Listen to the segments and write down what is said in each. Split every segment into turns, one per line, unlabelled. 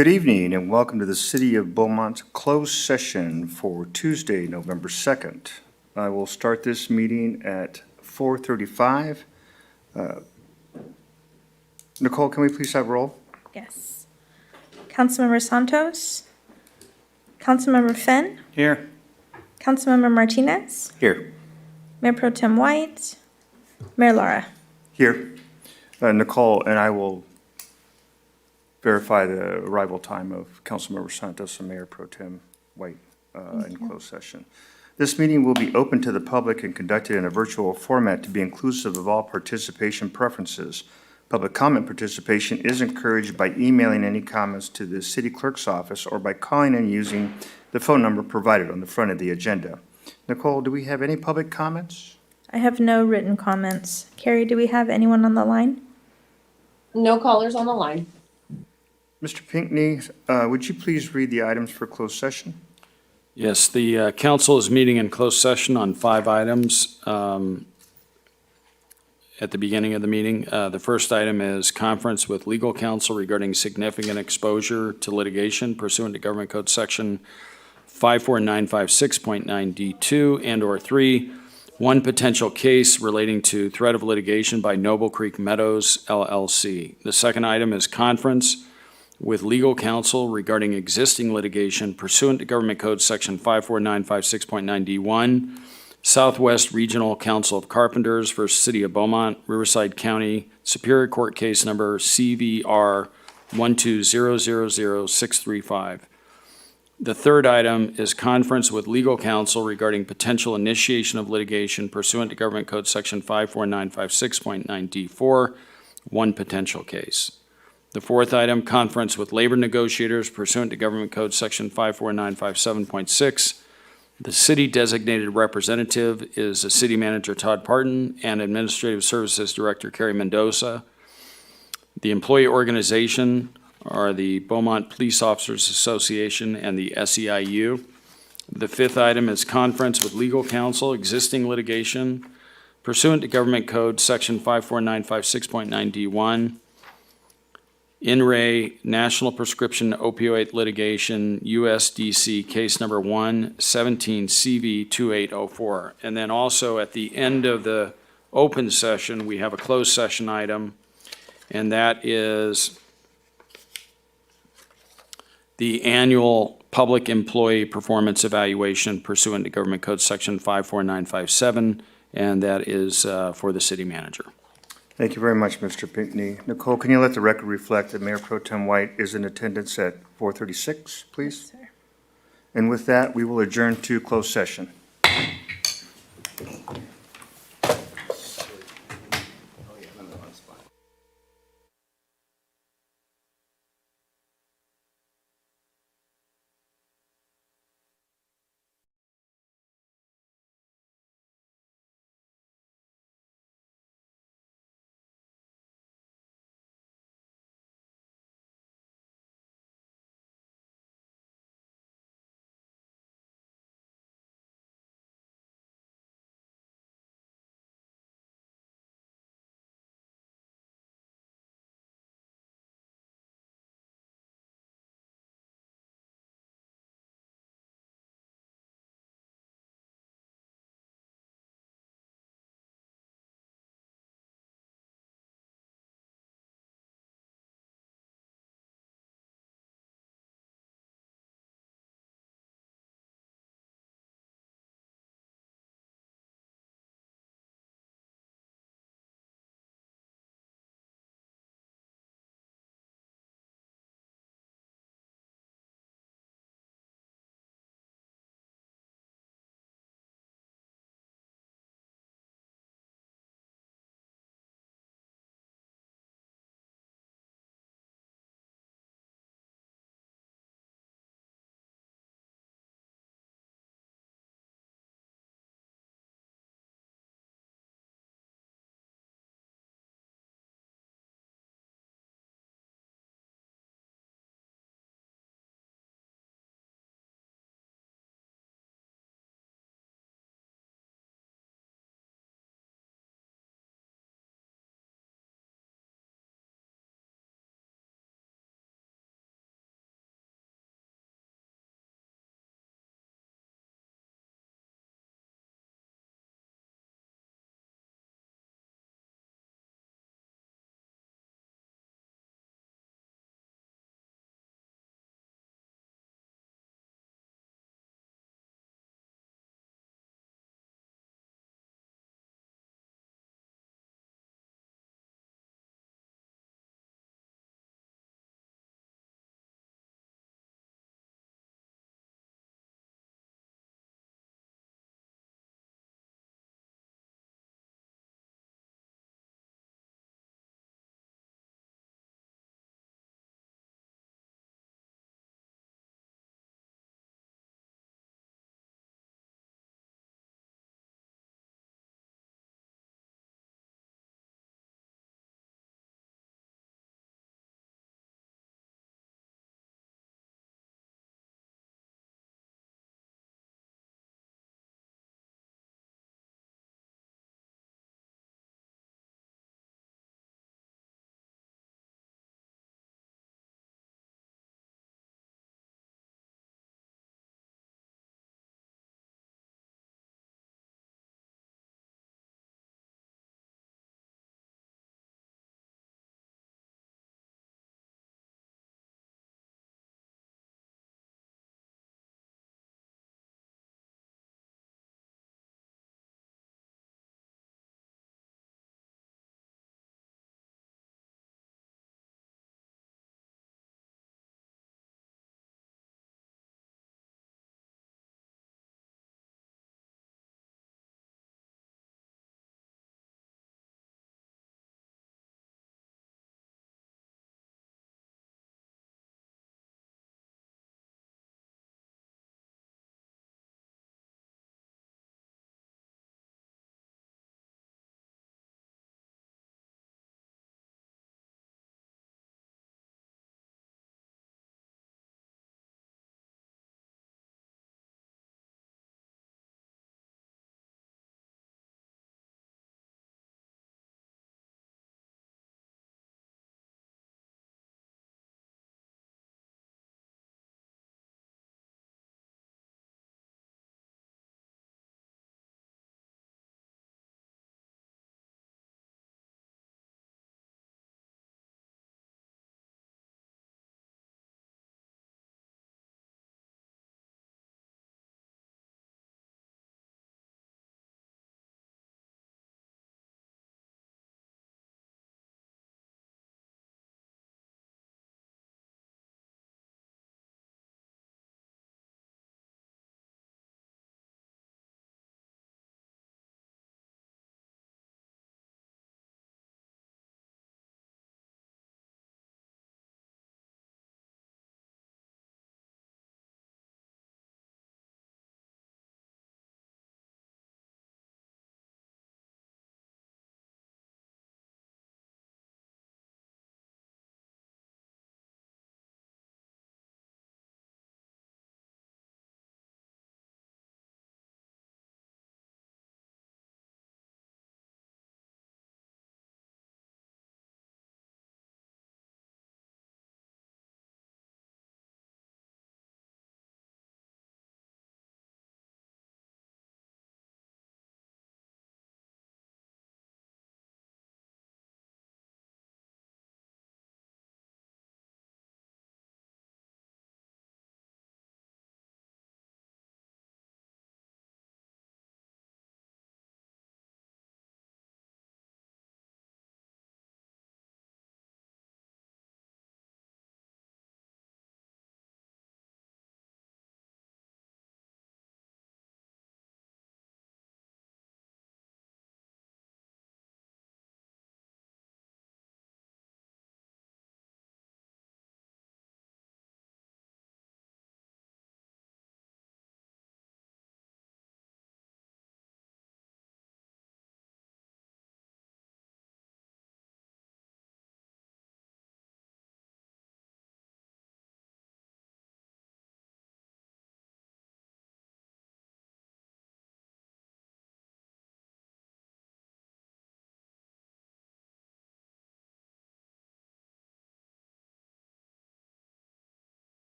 Good evening and welcome to the City of Beaumont closed session for Tuesday, November 2nd. I will start this meeting at 4:35. Nicole, can we please have roll?
Yes. Councilmember Santos, Councilmember Finn,
Here.
Councilmember Martinez,
Here.
Mayor Pro Tem White, Mayor Lara.
Here. Nicole and I will verify the arrival time of Councilmember Santos and Mayor Pro Tem White in closed session. This meeting will be open to the public and conducted in a virtual format to be inclusive of all participation preferences. Public comment participation is encouraged by emailing any comments to the city clerk's office or by calling and using the phone number provided on the front of the agenda. Nicole, do we have any public comments?
I have no written comments. Carrie, do we have anyone on the line?
No callers on the line.
Mr. Pinckney, would you please read the items for closed session?
Yes, the council is meeting in closed session on 5 items at the beginning of the meeting. The first item is conference with legal counsel regarding significant exposure to litigation pursuant to Government Code Section 54956.9D2 and/or 3, one potential case relating to threat of litigation by Noble Creek Meadows LLC. The second item is conference with legal counsel regarding existing litigation pursuant to Government Code Section 54956.9D1, Southwest Regional Council of Carpenters versus City of Beaumont, Riverside County, Superior Court Case Number CVR 120000635. The third item is conference with legal counsel regarding potential initiation of litigation pursuant to Government Code Section 54956.9D4, one potential case. The fourth item, conference with labor negotiators pursuant to Government Code Section 54957.6. The city designated representative is the City Manager Todd Parton and Administrative Services Director Carrie Mendoza. The employee organization are the Beaumont Police Officers Association and the SEIU. The fifth item is conference with legal counsel, existing litigation pursuant to Government Code Section 54956.9D1. In re National Prescription Opioid Litigation, USDC case number 117CV2804. And then also at the end of the open session, we have a closed session item, and that is the annual public employee performance evaluation pursuant to Government Code Section 54957, and that is for the city manager.
Thank you very much, Mr. Pinckney. Nicole, can you let the record reflect that Mayor Pro Tem White is in attendance at 4:36, please?
Yes, sir.
And with that, we will adjourn to closed session.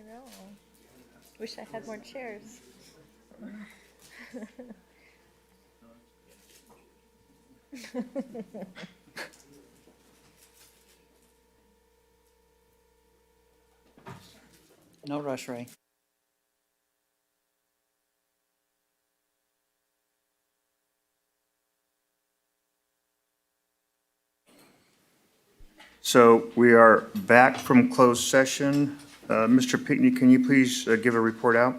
know. Wish I had more chairs.
No rush, Ray.
So we are back from closed session. Mr. Pinckney, can you please give a report out?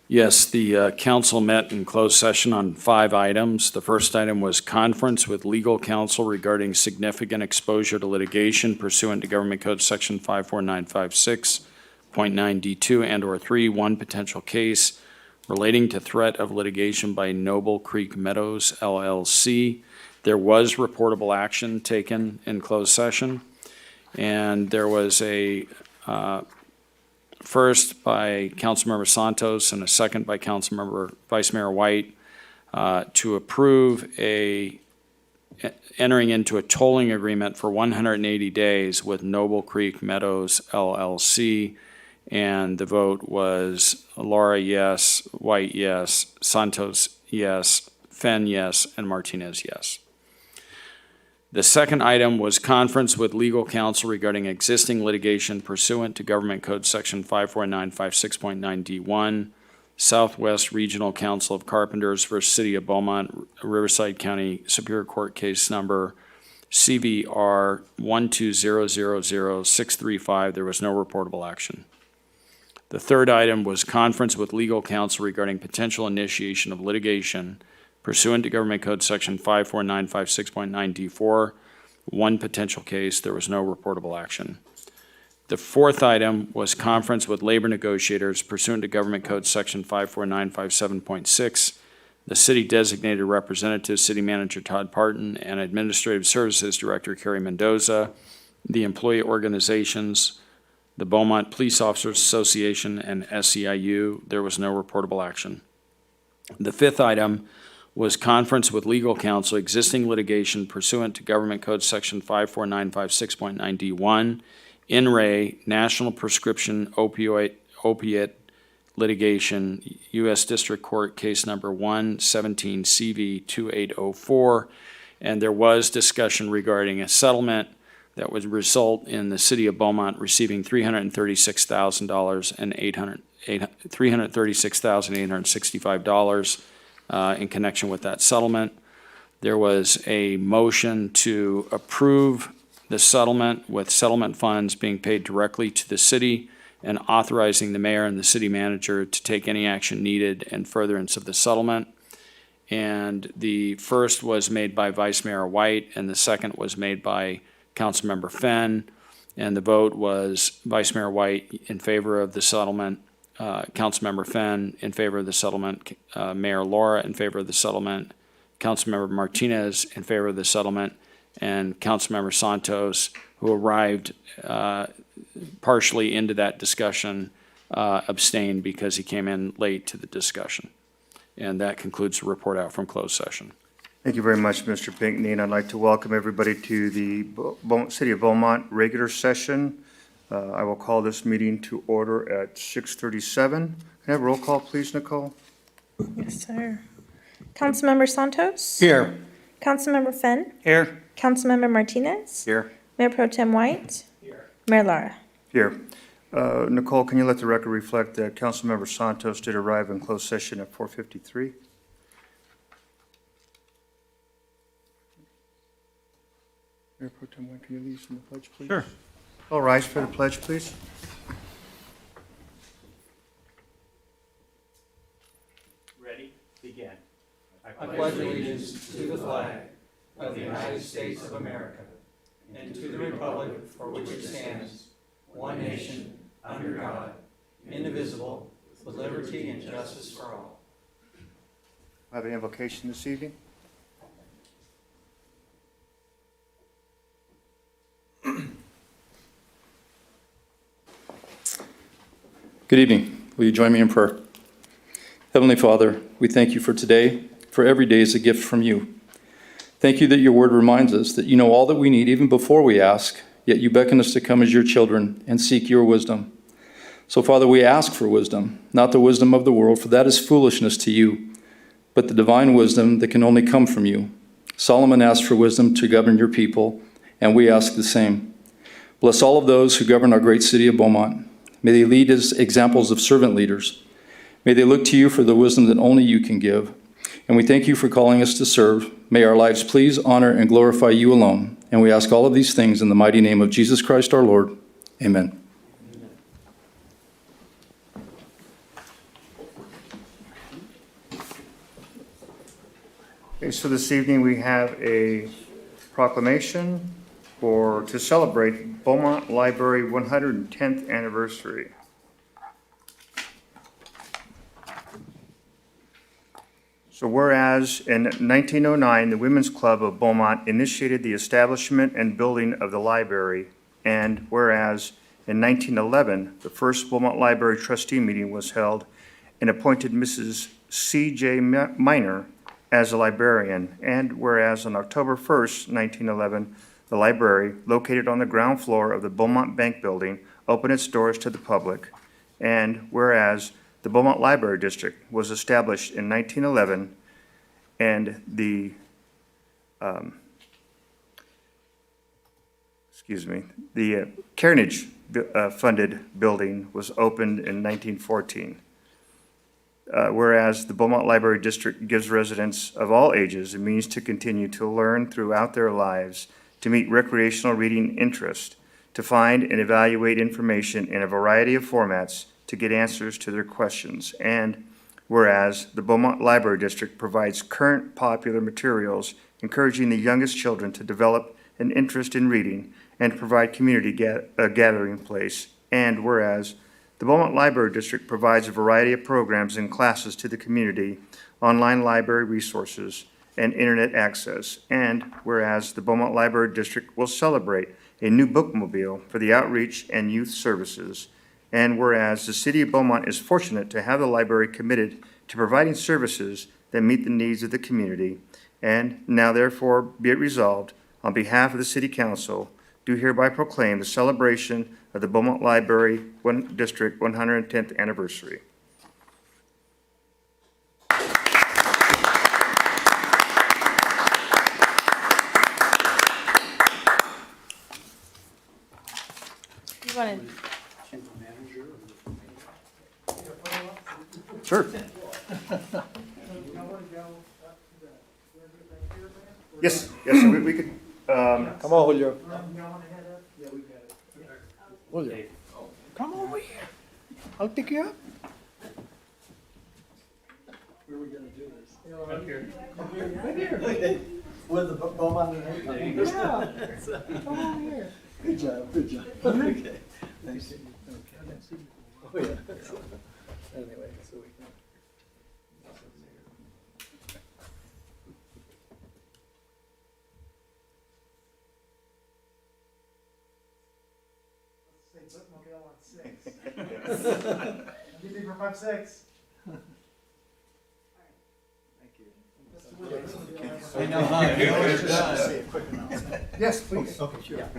Yes, the council met in closed session on 5 items. The first item was conference with legal counsel regarding significant exposure to litigation pursuant to Government Code Section 54956.9D2 and/or 3, one potential case relating to threat of litigation by Noble Creek Meadows LLC. There was reportable action taken in closed session, and there was a first by Councilmember Santos and a second by Councilmember Vice Mayor White to approve entering into a tolling agreement for 180 days with Noble Creek Meadows LLC. And the vote was Laura, yes; White, yes; Santos, yes; Fenn, yes; and Martinez, yes. The second item was conference with legal counsel regarding existing litigation pursuant to Government Code Section 54956.9D1, Southwest Regional Council of Carpenters versus City of Beaumont, Riverside County Superior Court Case Number CVR 120000635. There was no reportable action. The third item was conference with legal counsel regarding potential initiation of litigation pursuant to Government Code Section 54956.9D4, one potential case. There was no reportable action. The fourth item was conference with labor negotiators pursuant to Government Code Section 54957.6. The city designated representative, City Manager Todd Parton, and Administrative Services Director Carrie Mendoza, the employee organizations, the Beaumont Police Officers Association, and SEIU. There was no reportable action. The fifth item was conference with legal counsel existing litigation pursuant to Government Code Section 54956.9D1, in re National Prescription Opiate Litigation, U.S. District Court Case Number 117 CV 2804, and there was discussion regarding a settlement that would result in the City of Beaumont receiving $336,000 and $336,865 in connection with that settlement. There was a motion to approve the settlement with settlement funds being paid directly to the city and authorizing the mayor and the city manager to take any action needed in furtherance of the settlement. And the first was made by Vice Mayor White, and the second was made by Councilmember Fenn. And the vote was Vice Mayor White in favor of the settlement, Councilmember Fenn in favor of the settlement, Mayor Laura in favor of the settlement, Councilmember Martinez in favor of the settlement, and Councilmember Santos, who arrived partially into that discussion, abstained because he came in late to the discussion. And that concludes the report out from closed session.
Thank you very much, Mr. Pinckney, and I'd like to welcome everybody to the City of Beaumont regular session. I will call this meeting to order at 6:37. Can I have a roll call, please, Nicole?
Yes, sir. Councilmember Santos?
Here.
Councilmember Fenn?
Here.
Councilmember Martinez?
Here.
Mayor Pro Tem White? Here. Mayor Lara?
Here. Nicole, can you let the record reflect that Councilmember Santos did arrive in closed session at 4:53? Mayor Pro Tem White, can you lead us in the pledge, please?
Sure.
All rise for the pledge, please.
Ready? Begin.
I pledge allegiance to the flag of the United States of America and to the republic for which it stands, one nation, under God, indivisible, with liberty and justice for all.
I have an invocation this evening.
Good evening. Will you join me in prayer? Heavenly Father, we thank you for today, for every day is a gift from you. Thank you that your word reminds us that you know all that we need even before we ask, yet you beckon us to come as your children and seek your wisdom. So, Father, we ask for wisdom, not the wisdom of the world, for that is foolishness to you, but the divine wisdom that can only come from you. Solomon asked for wisdom to govern your people, and we ask the same. Bless all of those who govern our great city of Beaumont. May they lead as examples of servant leaders. May they look to you for the wisdom that only you can give. And we thank you for calling us to serve. May our lives please, honor, and glorify you alone. And we ask all of these things in the mighty name of Jesus Christ our Lord. Amen.
Okay, so this evening we have a proclamation to celebrate Beaumont Library 110th anniversary. So whereas in 1909, the Women's Club of Beaumont initiated the establishment and building of the library, and whereas in 1911, the first Beaumont Library trustee meeting was held and appointed Mrs. C.J. Miner as a librarian, and whereas on October 1st, 1911, the library, located on the ground floor of the Beaumont Bank Building, opened its doors to the public, and whereas the Beaumont Library District was established in 1911, and the Carnegie funded building was opened in 1914. Whereas the Beaumont Library District gives residents of all ages a means to continue to learn throughout their lives, to meet recreational reading interest, to find and evaluate information in a variety of formats, to get answers to their questions. And whereas the Beaumont Library District provides current popular materials, encouraging the youngest children to develop an interest in reading and provide community gathering place. And whereas the Beaumont Library District provides a variety of programs and classes to the community, online library resources, and internet access. And whereas the Beaumont Library District will celebrate a new bookmobile for the outreach and youth services. And whereas the City of Beaumont is fortunate to have the library committed to providing services that meet the needs of the community. And now therefore be it resolved, on behalf of the City Council, do hereby proclaim the celebration of the Beaumont Library District 110th anniversary.
You wanted
Sure. Yes, yes, so we could,
Come on, Julio. Julio, come over here. I'll pick you up. Where are we gonna do this? Up here. Right here. With the Beaumont and yeah. Come over here. Good job, good job. Okay. Thank you. Oh, yeah. Anyway, so we can. Bookmobile on 6. Give me for 5-6. I know, huh? You always just say a quick announcement. Yes, please. Okay, sure.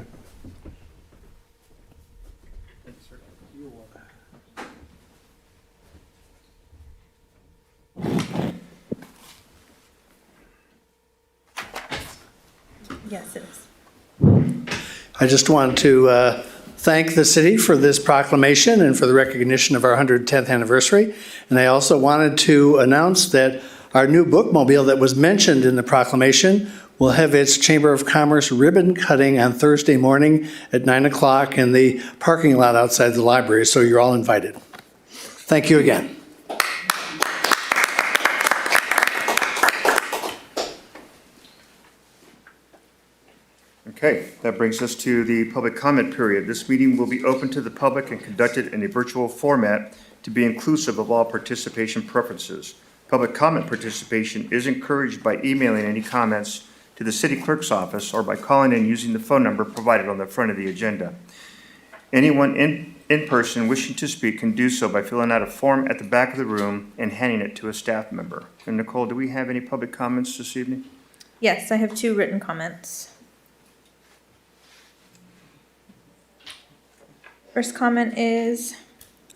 Yes, it is.
I just want to thank the city for this proclamation and for the recognition of our 110th anniversary. And I also wanted to announce that our new bookmobile that was mentioned in the proclamation will have its Chamber of Commerce ribbon cutting on Thursday morning at 9 o'clock in the parking lot outside the library, so you're all invited. Thank you again.
okay, that brings us to the public comment period. This meeting will be open to the public and conducted in a virtual format to be inclusive of all participation preferences. Public comment participation is encouraged by emailing any comments to the city clerk's office or by calling in using the phone number provided on the front of the agenda. Anyone in person wishing to speak can do so by filling out a form at the back of the room and handing it to a staff member. And Nicole, do we have any public comments this evening?
Yes, I have 2 written comments. First comment is,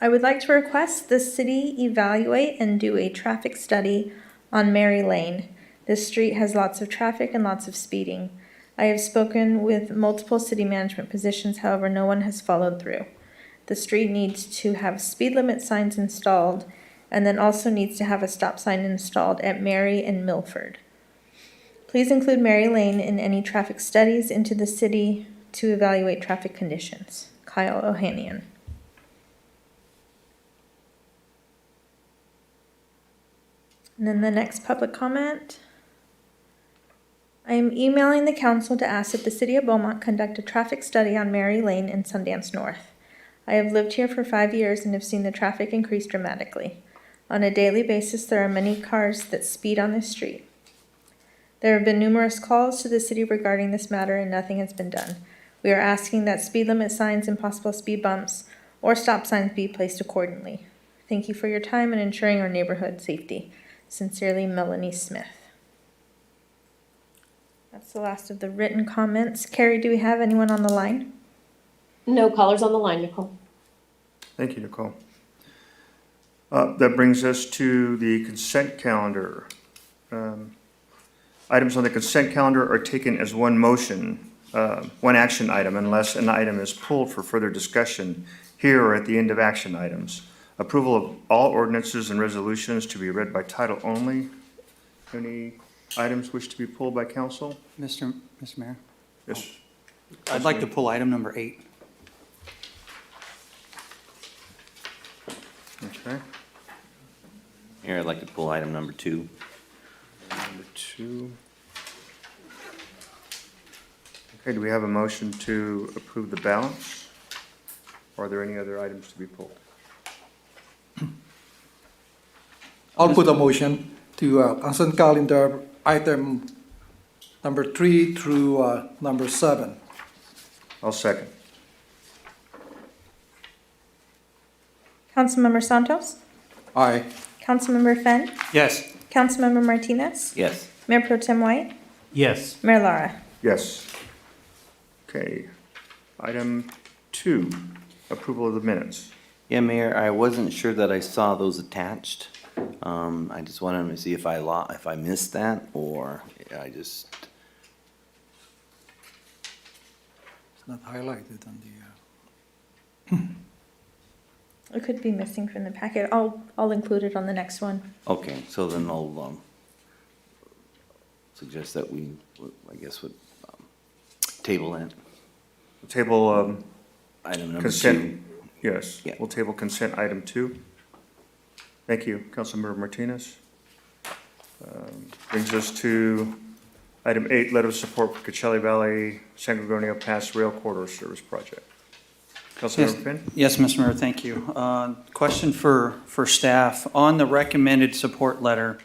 I would like to request the city evaluate and do a traffic study on Mary Lane. This street has lots of traffic and lots of speeding. I have spoken with multiple city management positions, however, no one has followed through. The street needs to have speed limit signs installed and then also needs to have a stop sign installed at Mary and Milford. Please include Mary Lane in any traffic studies into the city to evaluate traffic conditions. Kyle Ohanian. And then the next public comment. I am emailing the council to ask that the city of Beaumont conduct a traffic study on Mary Lane and Sundance North. I have lived here for 5 years and have seen the traffic increase dramatically. On a daily basis, there are many cars that speed on this street. There have been numerous calls to the city regarding this matter and nothing has been done. We are asking that speed limit signs and possible speed bumps or stop signs be placed accordingly. Thank you for your time and ensuring our neighborhood safety. Sincerely, Melanie Smith. That's the last of the written comments. Carrie, do we have anyone on the line?
No callers on the line, Nicole.
Thank you, Nicole. That brings us to the consent calendar. Items on the consent calendar are taken as one motion, one action item, unless an item is pulled for further discussion here or at the end of action items. Approval of all ordinances and resolutions to be read by title only. Any items wish to be pulled by council?
Mr. Mayor,
Yes.
I'd like to pull item number 8.
Okay.
Mayor, I'd like to pull item number 2.
Number 2. Okay, do we have a motion to approve the balance? Or are there any other items to be pulled?
I'll put a motion to consent calendar item number 3 through number 7.
I'll second.
Councilmember Santos?
Aye.
Councilmember Fenn?
Yes.
Councilmember Martinez?
Yes.
Mayor Pro Tem White?
Yes.
Mayor Lara?
Yes. Okay. Item 2, approval of the minutes.
Yeah, Mayor, I wasn't sure that I saw those attached. I just wanted to see if I missed that, or I just,
It's not highlighted on the,
It could be missing from the packet. I'll include it on the next one.
okay, so then I'll suggest that we, I guess, would table that,
Table
item number 2.
consent, yes.
Yeah.
We'll table consent item 2. Thank you, Councilmember Martinez. Brings us to item 8, letter of support for Coachella Valley San Gorgonio Pass Rail Corridor Service Project. Councilmember Finn?
Yes, Mr. Mayor, thank you. Question for staff. On the recommended support letter,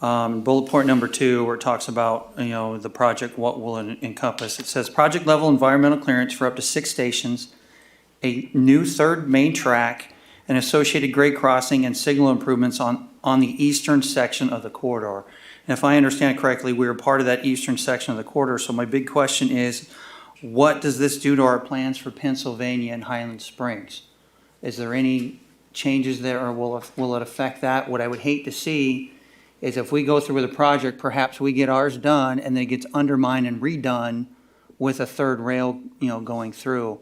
bullet point number 2, where it talks about, the project, what will it encompass? It says project level environmental clearance for up to 6 stations, a new third main track, and associated grade crossing and signal improvements on the eastern section of the corridor. And if I understand correctly, we are part of that eastern section of the corridor. So my big question is, what does this do to our plans for Pennsylvania and Highland Springs? Is there any changes there, or will it affect that? What I would hate to see is if we go through with a project, perhaps we get ours done and then it gets undermined and redone with a third rail, going through.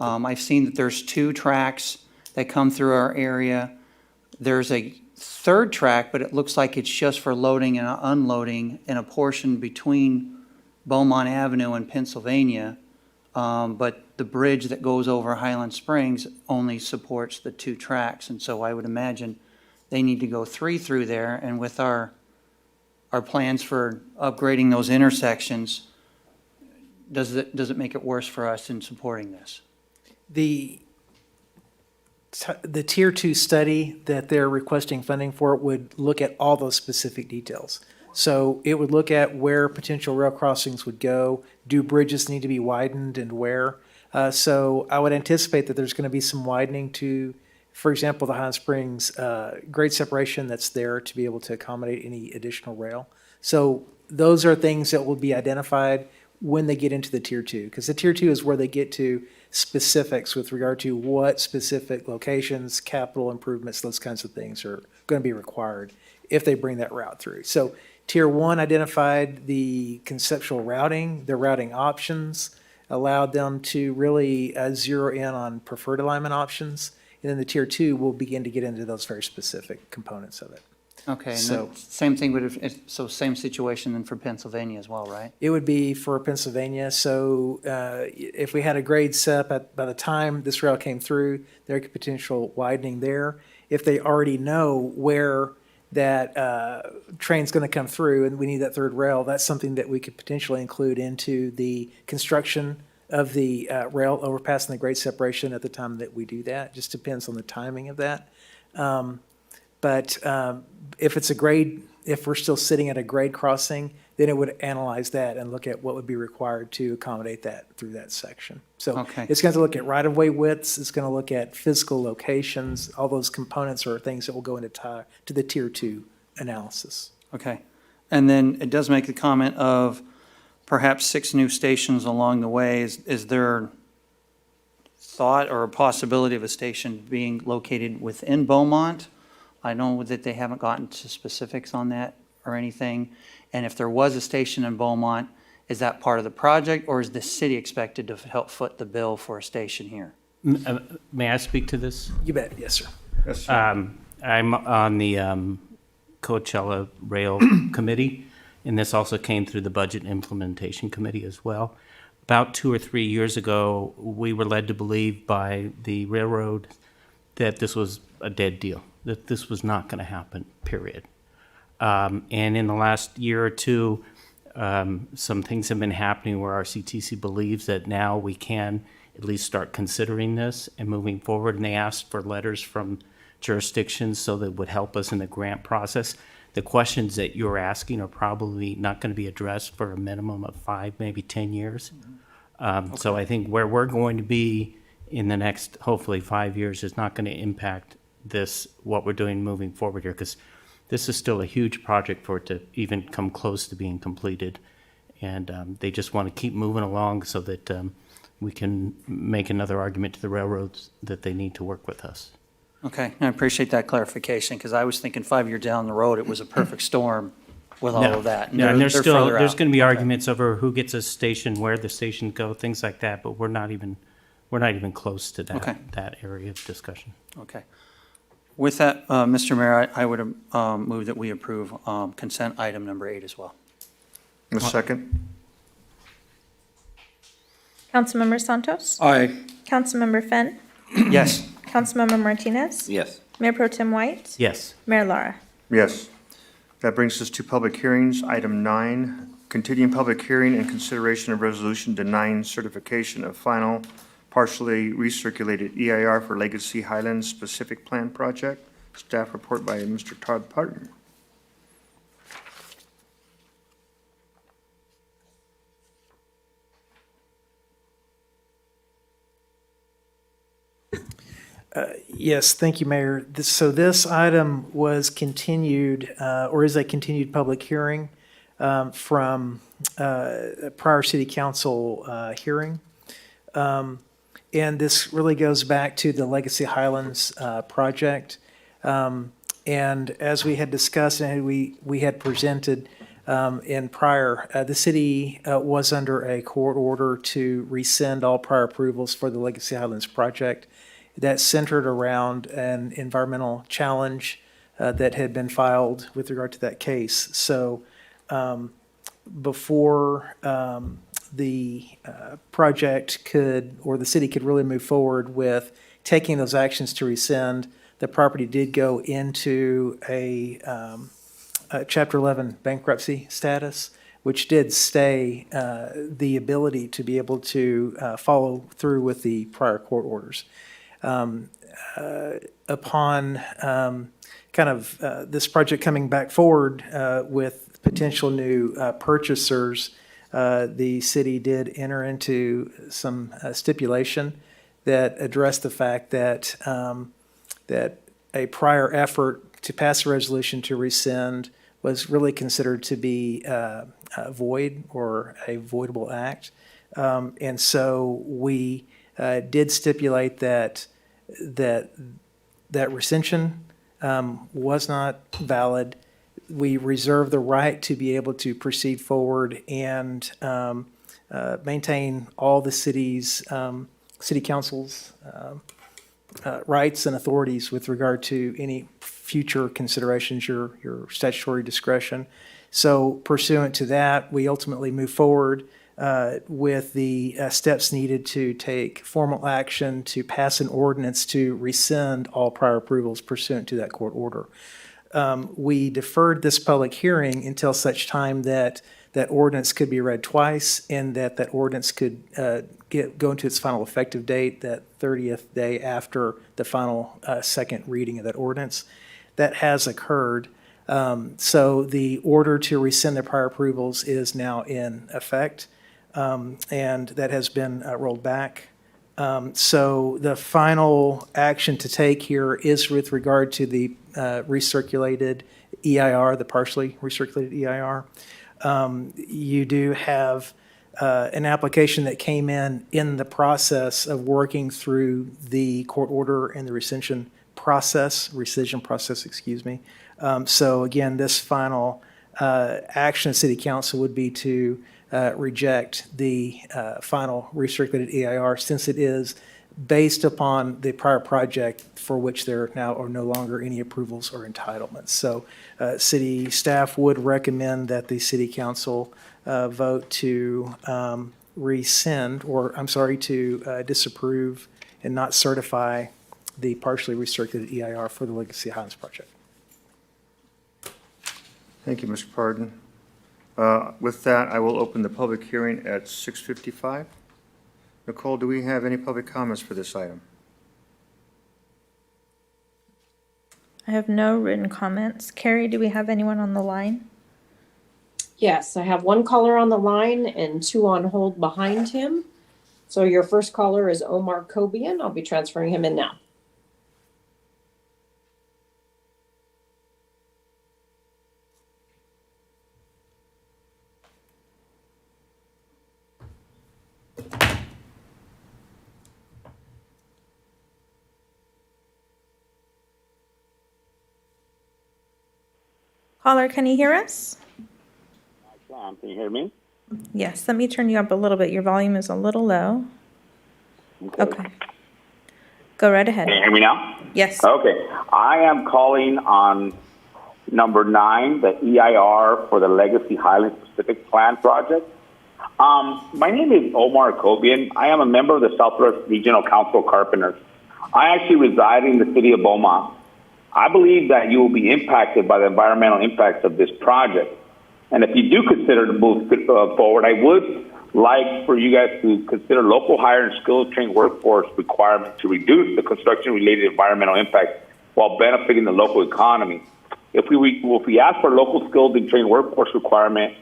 I've seen that there's 2 tracks that come through our area. There's a third track, but it looks like it's just for loading and unloading in a portion between Beaumont Avenue and Pennsylvania. But the bridge that goes over Highland Springs only supports the 2 tracks. And so I would imagine they need to go 3 through there. And with our plans for upgrading those intersections, does it make it worse for us in supporting this?
The Tier 2 study that they're requesting funding for would look at all those specific details. So it would look at where potential rail crossings would go, do bridges need to be widened and where. So I would anticipate that there's going to be some widening to, for example, the Highland Springs grade separation that's there to be able to accommodate any additional rail. So those are things that will be identified when they get into the tier two, because the tier two is where they get to specifics with regard to what specific locations, capital improvements, those kinds of things are going to be required if they bring that route through. So tier one identified the conceptual routing, the routing options, allowed them to really zero in on preferred alignment options. And then the tier two will begin to get into those very specific components of it.
Okay, and
So-
then same thing would have, so same situation then for Pennsylvania as well, right?
It would be for Pennsylvania, so if we had a grade set by the time this rail came through, there could potential widening there. If they already know where that train's going to come through and we need that third rail, that's something that we could potentially include into the construction of the rail overpass and the grade separation at the time that we do that. Just depends on the timing of that. But if it's a grade, if we're still sitting at a grade crossing, then it would analyze that and look at what would be required to accommodate that through that section. So
Okay.
it's going to look at right-of-way widths, it's going to look at physical locations, all those components are things that will go into to the tier two analysis.
Okay. And then it does make the comment of perhaps 6 new stations along the way. Is there thought or a possibility of a station being located within Beaumont? I know that they haven't gotten to specifics on that or anything. And if there was a station in Beaumont, is that part of the project, or is the city expected to help foot the bill for a station here?
May I speak to this?
You bet, yes, sir.
Yes, sir.
I'm on the Coachella Rail Committee, and this also came through the Budget Implementation Committee as well. About 2 or 3 years ago, we were led to believe by the railroad that this was a dead deal, that this was not going to happen, period. And in the last year or two, some things have been happening where RCTC believes that now we can at least start considering this and moving forward. And they asked for letters from jurisdictions so that would help us in the grant process. The questions that you're asking are probably not going to be addressed for a minimum of 5, maybe 10 years. So I think where we're going to be in the next, hopefully, 5 years is not going to impact this, what we're doing moving forward here, because this is still a huge project for it to even come close to being completed. And they just want to keep moving along so that we can make another argument to the railroads that they need to work with us.
Okay, I appreciate that clarification, because I was thinking 5 years down the road, it was a perfect storm with all of that.
No, and there's
they're
still,
further
there's
out.
going to be arguments over who gets a station, where the stations go, things like that, but we're not even close to
Okay.
that area of discussion.
Okay. With that, Mr. Mayor, I would move that we approve consent item number 8 as well.
A second?
Councilmember Santos?
Aye.
Councilmember Fenn?
Yes.
Councilmember Martinez?
Yes.
Mayor Pro Tem White?
Yes.
Mayor Lara?
Yes. That brings us to public hearings. Item 9, continuing public hearing and consideration of resolution denying certification of final partially recirculated EIR for Legacy Highlands Specific Plan Project. Staff report by Mr. Todd Parton.
Yes, thank you, Mayor. So this item was continued, or is a continued public hearing from a prior city council hearing. And this really goes back to the Legacy Highlands project. And as we had discussed and we had presented in prior, the city was under a court order to rescind all prior approvals for the Legacy Highlands project. That centered around an environmental challenge that had been filed with regard to that case. So before the project could, or the city could really move forward with taking those actions to rescind, the property did go into a Chapter 11 bankruptcy status, which did stay the ability to be able to follow through with the prior court orders. Upon this project coming back forward with potential new purchasers, the city did enter into some stipulation that addressed the fact that that a prior effort to pass a resolution to rescind was really considered to be void or a voidable act. And so we did stipulate that rescission was not valid. We reserve the right to be able to proceed forward and maintain all the city's city council's rights and authorities with regard to any future considerations, your statutory discretion. So pursuant to that, we ultimately move forward with the steps needed to take formal action to pass an ordinance to rescind all prior approvals pursuant to that court order. We deferred this public hearing until such time that that ordinance could be read twice and that ordinance could go into its final effective date, that 30th day after the final second reading of that ordinance. That has occurred. So the order to rescind the prior approvals is now in effect, and that has been rolled back. So the final action to take here is with regard to the recirculated EIR, the partially recirculated EIR. You do have an application that came in the process of working through the court order and the rescission process, excuse me. So again, this final action of City Council would be to reject the final recirculated EIR since it is based upon the prior project for which there now are no longer any approvals or entitlements. So city staff would recommend that the City Council vote to rescind, or I'm sorry, to disapprove and not certify the partially recirculated EIR for the Legacy Highlands project.
Thank you, Mr. Pardon. With that, I will open the public hearing at 6:55. Nicole, do we have any public comments for this item?
I have no written comments. Carrie, do we have anyone on the line?
Yes, I have one caller on the line and two on hold behind him. So your first caller is Omar Kobian. I'll be transferring him in now.
Caller, can you hear us?
Can you hear me?
Yes, let me turn you up a little bit. Your volume is a little low. Okay. Go right ahead.
Can you hear me now?
Yes.
Okay. I am calling on number 9, the EIR for the Legacy Highlands Pacific Plan project. My name is Omar Kobian. I am a member of the Southwest Regional Council of Carpenters. I actually reside in the city of Beaumont. I believe that you will be impacted by the environmental impacts of this project. And if you do consider to move forward, I would like for you guys to consider local hire and skilled trained workforce requirement to reduce the construction-related environmental impact while benefiting the local economy. If we ask for local skilled and trained workforce requirement,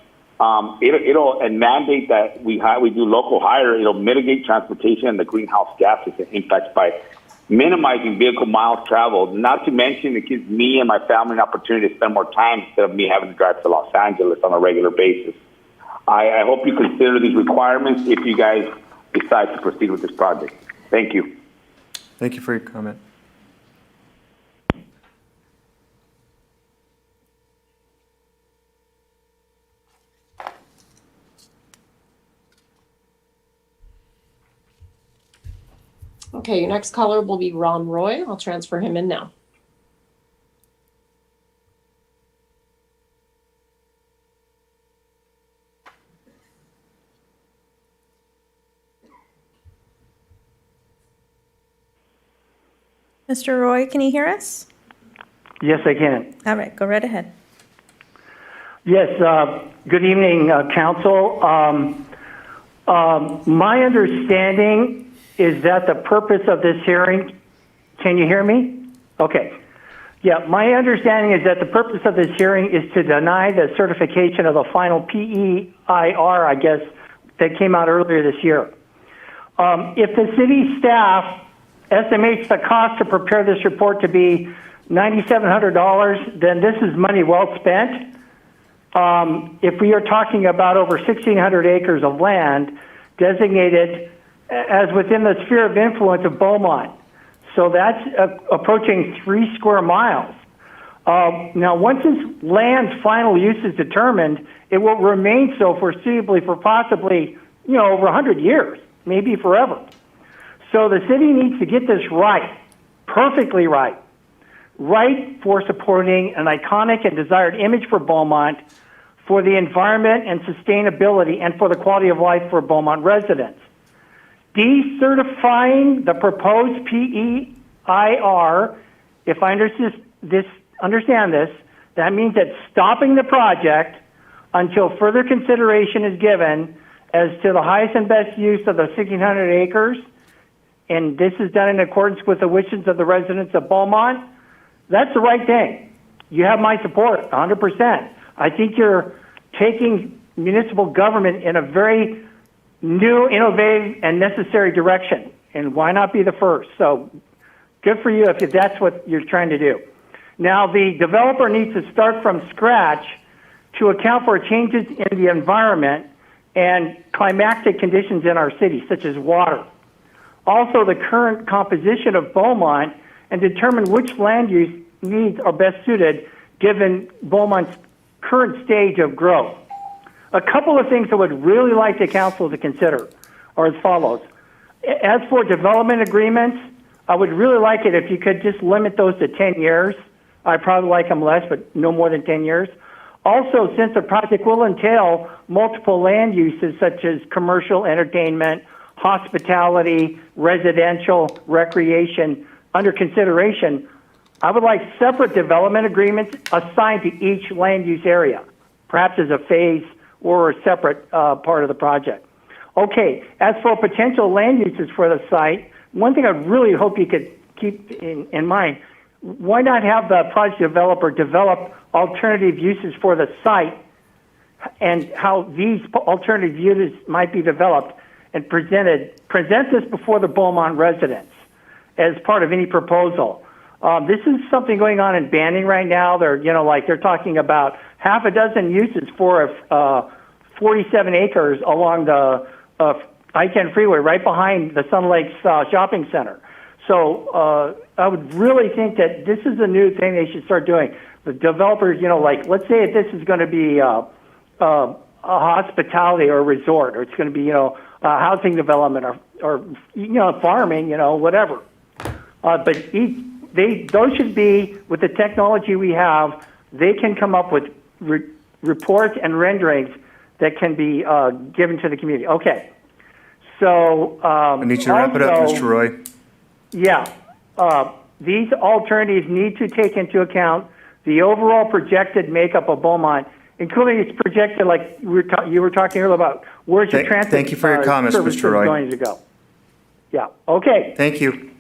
it'll mandate that we do local hire. It'll mitigate transportation and the greenhouse gases and impacts by minimizing vehicle miles traveled. Not to mention, it gives me and my family an opportunity to spend more time instead of me having to drive to Los Angeles on a regular basis. I hope you consider these requirements if you guys decide to proceed with this project. Thank you.
Thank you for your comment.
Okay, your next caller will be Ron Roy. I'll transfer him in now.
Mr. Roy, can you hear us?
Yes, I can.
All right, go right ahead.
Yes, good evening, council. My understanding is that the purpose of this hearing, can you hear me? Okay. Yeah, my understanding is that the purpose of this hearing is to deny the certification of a final PEIR, I guess, that came out earlier this year. If the city staff estimates the cost to prepare this report to be $9,700, then this is money well spent. if we are talking about over 1,600 acres of land designated as within the sphere of influence of Beaumont. So that's approaching 3 square miles. Now, once this land's final use is determined, it will remain so foreseeably for possibly, over 100 years, maybe forever. So the city needs to get this right, perfectly right for supporting an iconic and desired image for Beaumont, for the environment and sustainability, and for the quality of life for Beaumont residents. Decertifying the proposed PEIR, if I understand this, that means that stopping the project until further consideration is given as to the highest and best use of the 1,600 acres, and this is done in accordance with the wishes of the residents of Beaumont. That's the right thing. You have my support, 100%. I think you're taking municipal government in a very new, innovative, and necessary direction, and why not be the first? So good for you if that's what you're trying to do. Now, the developer needs to start from scratch to account for changes in the environment and climatic conditions in our city, such as water. Also, the current composition of Beaumont, and determine which land use needs are best suited given Beaumont's current stage of growth. A couple of things I would really like the council to consider are as follows. As for development agreements, I would really like it if you could just limit those to 10 years. I'd probably like them less, but no more than 10 years. Also, since the project will entail multiple land uses such as commercial, entertainment, hospitality, residential, recreation, under consideration, I would like separate development agreements assigned to each land use area, perhaps as a phase or a separate part of the project. Okay, as for potential land uses for the site, one thing I really hope you could keep in mind, why not have the project developer develop alternative uses for the site and how these alternative uses might be developed and present this before the Beaumont residents as part of any proposal. This is something going on in Banning right now. They're talking about half a dozen uses for 47 acres along the I-10 freeway right behind the Sun Lakes shopping center. So I would really think that this is a new thing they should start doing. The developers, let's say if this is going to be a hospitality or a resort, or it's going to be, a housing development or farming, whatever. But those should be, with the technology we have, they can come up with reports and renderings that can be given to the community. Okay. So
I need you to wrap it up, Mr. Roy.
Yeah. These alternatives need to take into account the overall projected makeup of Beaumont, including its projected, like you were talking earlier about, where's your transit
Thank you for your comments,
services
Mr. Roy.
going to go. Yeah. Okay.
Thank you.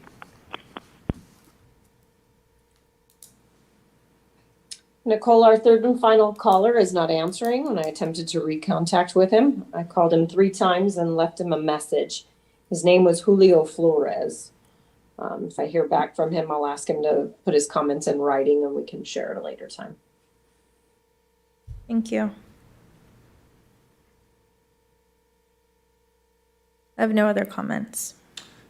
Nicole, our third and final caller, is not answering. When I attempted to recontact with him, I called him 3 times and left him a message. His name was Julio Flores. If I hear back from him, I'll ask him to put his comments in writing and we can share at a later time.
Thank you. I have no other comments.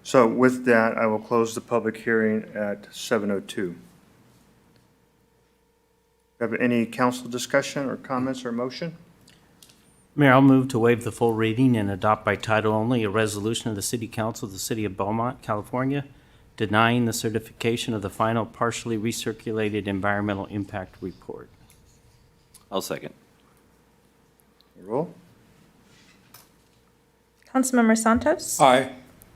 So with that, I will close the public hearing at 7:02. Have any council discussion or comments or motion?
Mayor, I'll move to waive the full reading and adopt by title only a resolution of the City Council of the City of Beaumont, California, denying the certification of the final partially recirculated environmental impact report.
I'll second.
Roll.
Councilmember Santos?
Aye.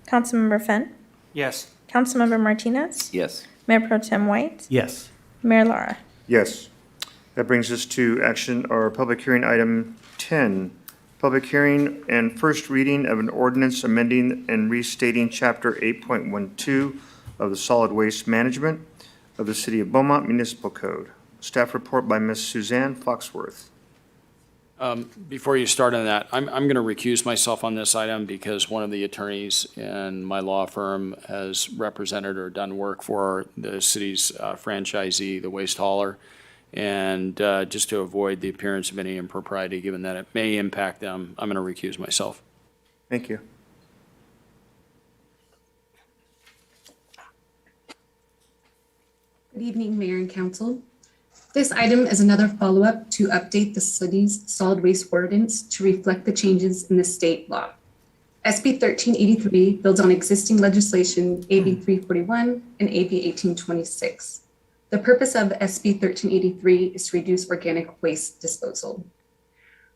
Councilmember Fenn?
Yes.
Councilmember Martinez?
Yes.
Mayor Pro Tem White?
Yes.
Mayor Lara?
Yes. That brings us to action or public hearing item 10. Public hearing and first reading of an ordinance amending and restating Chapter 8.12 of the Solid Waste Management of the City of Beaumont Municipal Code. Staff report by Ms. Suzanne Foxworth.
Before you start on that, I'm going to recuse myself on this item because one of the attorneys in my law firm has represented or done work for the city's franchisee, the waste hauler, And just to avoid the appearance of any impropriety, given that it may impact them, I'm going to recuse myself.
Thank you.
Good evening, Mayor and Council. This item is another follow-up to update the city's solid waste ordinance to reflect the changes in the state law. SB 1383 builds on existing legislation AB 341 and AB 1826. The purpose of SB 1383 is to reduce organic waste disposal.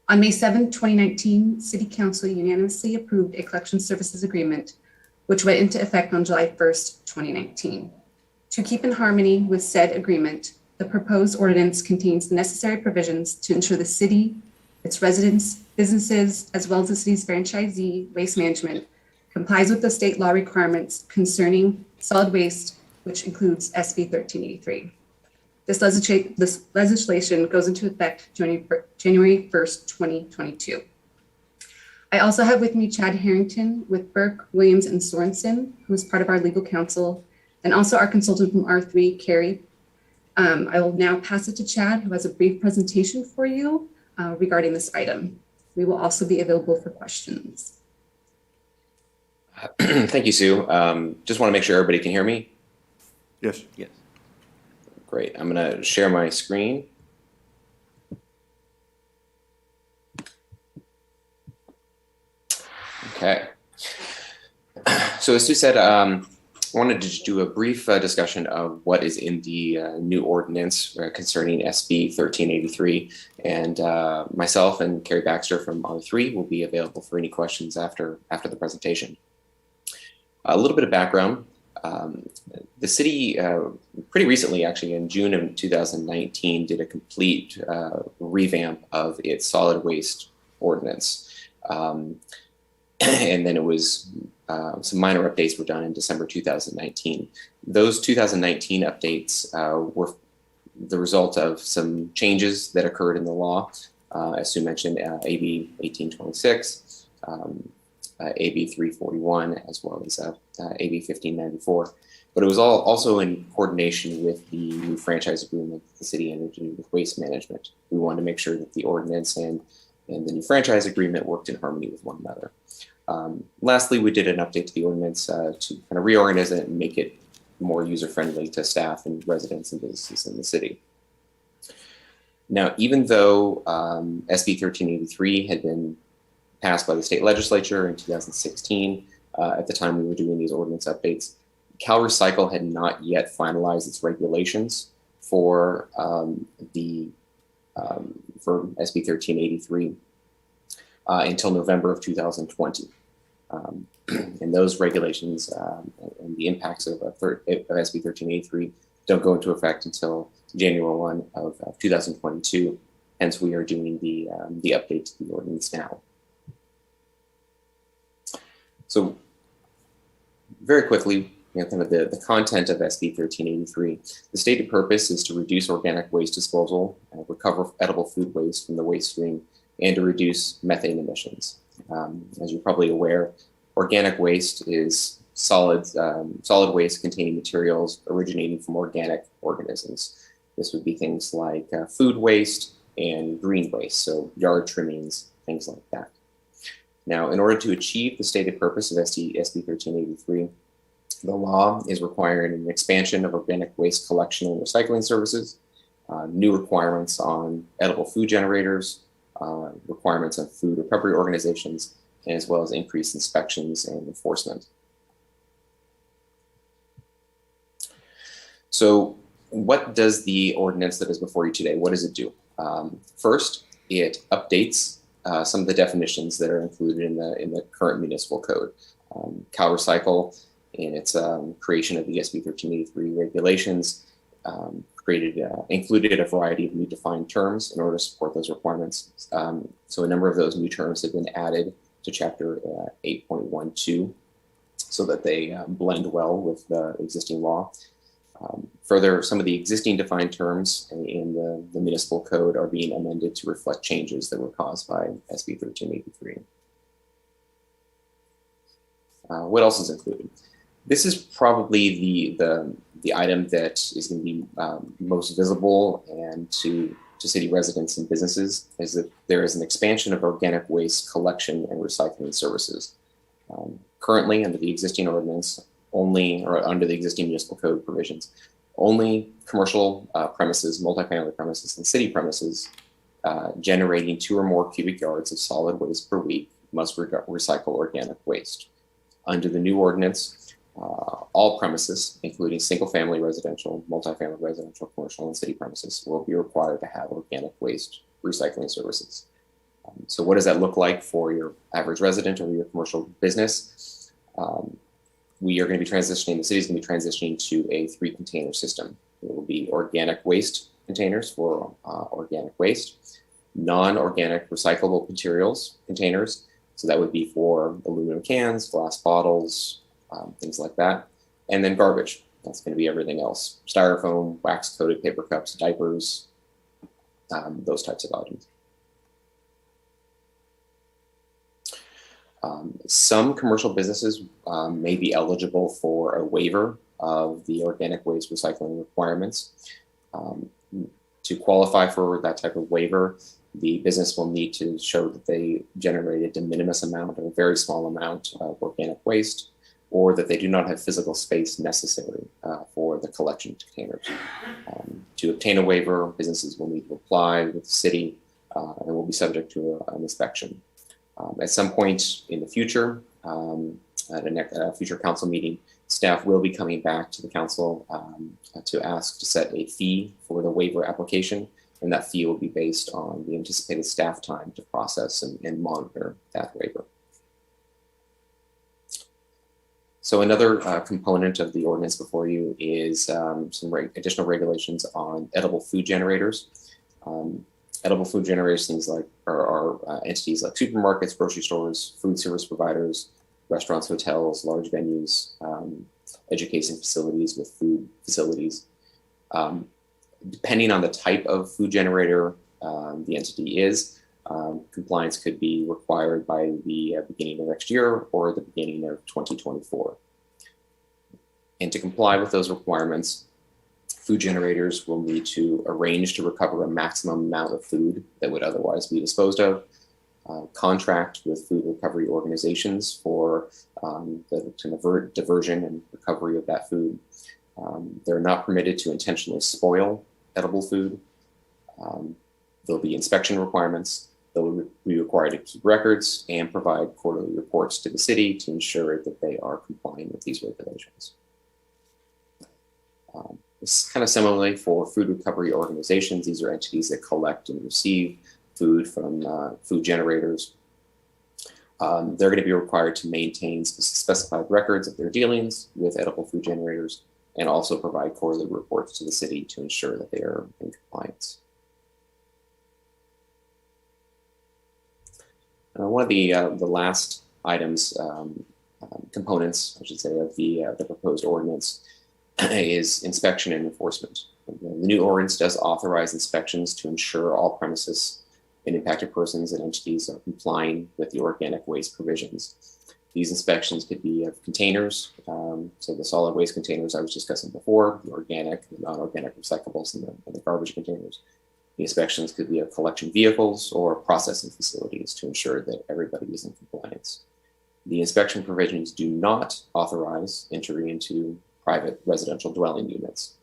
On May 7, 2019, City Council unanimously approved a collection services agreement, which went into effect on July 1st, 2019. To keep in harmony with said agreement, the proposed ordinance contains the necessary provisions to ensure the city, its residents, businesses, as well as the city's franchisee, Waste Management, complies with the state law requirements concerning solid waste, which includes SB 1383. This legislation goes into effect January 1st, 2022. I also have with me Chad Harrington with Burke, Williams, and Sorensen, who is part of our legal counsel, and also our consultant from R3, Carrie. I will now pass it to Chad, who has a brief presentation for you regarding this item. We will also be available for questions.
Thank you, Sue. Just want to make sure everybody can hear me.
Yes.
Yes.
Great. I'm going to share my screen. Okay. So as Sue said, I wanted to do a brief discussion of what is in the new ordinance concerning SB 1383. And myself and Carrie Baxter from R3 will be available for any questions after the presentation. A little bit of background. The city pretty recently, actually in June of 2019, did a complete revamp of its solid waste ordinance. And then it was some minor updates were done in December 2019. Those 2019 updates were the result of some changes that occurred in the law. As Sue mentioned, AB 1826, AB 341, as well as AB 1594. But it was all also in coordination with the new franchise agreement the city entered into with Waste Management. We wanted to make sure that the ordinance and the new franchise agreement worked in harmony with one another. Lastly, we did an update to the ordinance to kind of reorganize it and make it more user-friendly to staff and residents and businesses in the city. Now, even though SB 1383 had been passed by the state legislature in 2016, at the time we were doing these ordinance updates, CalRecycle had not yet finalized its regulations for SB 1383 until November of 2020. And those regulations and the impacts of SB 1383 don't go into effect until January 1 of 2022. Hence, we are doing the update to the ordinance now. So very quickly, kind of the content of SB 1383. The stated purpose is to reduce organic waste disposal, recover edible food waste from the waste stream, and to reduce methane emissions. As you're probably aware, organic waste is solid waste containing materials originating from organic organisms. This would be things like food waste and green waste, so yard trimmings, things like that. Now, in order to achieve the stated purpose of SB 1383, the law is requiring an expansion of organic waste collection and recycling services, new requirements on edible food generators, requirements on food recovery organizations, as well as increased inspections and enforcement. So what does the ordinance that is before you today, what does it do? First, it updates some of the definitions that are included in the current municipal code. CalRecycle, in its creation of the SB 1383 regulations, included a variety of new defined terms in order to support those requirements. So a number of those new terms have been added to Chapter 8.12 so that they blend well with the existing law. Further, some of the existing defined terms in the municipal code are being amended to reflect changes that were caused by SB 1383. What else is included? This is probably the The item that is going to be most visible and to city residents and businesses is that there is an expansion of organic waste collection and recycling services. Currently, under the existing ordinance, under the existing municipal code provisions, only commercial premises, multifamily premises, and city premises generating 2 or more cubic yards of solid waste per week must recycle organic waste. Under the new ordinance, all premises, including single-family residential, multifamily residential, commercial, and city premises, will be required to have organic waste recycling services. So what does that look like for your average resident or your commercial business? We are going to be transitioning, the city is going to be transitioning to a 3-container system. It will be organic waste containers for organic waste, non-organic recyclable materials containers. So that would be for aluminum cans, glass bottles, things like that. And then garbage. That's going to be everything else. Styrofoam, wax-coated paper cups, diapers, those types of items. Some commercial businesses may be eligible for a waiver of the organic waste recycling requirements. To qualify for that type of waiver, the business will need to show that they generated a de minimis amount or a very small amount of organic waste, or that they do not have physical space necessary for the collection containers. To obtain a waiver, businesses will need to apply with the city and will be subject to an inspection. At some point in the future, at a future council meeting, staff will be coming back to the council to ask to set a fee for the waiver application, and that fee will be based on the anticipated staff time to process and monitor that waiver. So another component of the ordinance before you is some additional regulations on edible food generators. Edible food generators, things like are entities like supermarkets, grocery stores, food service providers, restaurants, hotels, large venues, education facilities with food facilities. Depending on the type of food generator the entity is, compliance could be required by the beginning of next year or the beginning of 2024. And to comply with those requirements, food generators will need to arrange to recover a maximum amount of food that would otherwise be disposed of, contract with food recovery organizations for the diversion and recovery of that food. They're not permitted to intentionally spoil edible food. There'll be inspection requirements. They'll be required to keep records and provide quarterly reports to the city to ensure that they are complying with these regulations. It's kind of similarly for food recovery organizations. These are entities that collect and receive food from food generators. They're going to be required to maintain specified records of their dealings with edible food generators and also provide quarterly reports to the city to ensure that they are in compliance. One of the last items, components, I should say, of the proposed ordinance is inspection and enforcement. The new ordinance does authorize inspections to ensure all premises and impacted persons and entities are complying with the organic waste provisions. These inspections could be of containers, so the solid waste containers I was discussing before, the organic, the non-organic recyclables, and the garbage containers. The inspections could be of collection vehicles or processing facilities to ensure that everybody is in compliance. The inspection provisions do not authorize entry into private residential dwelling units.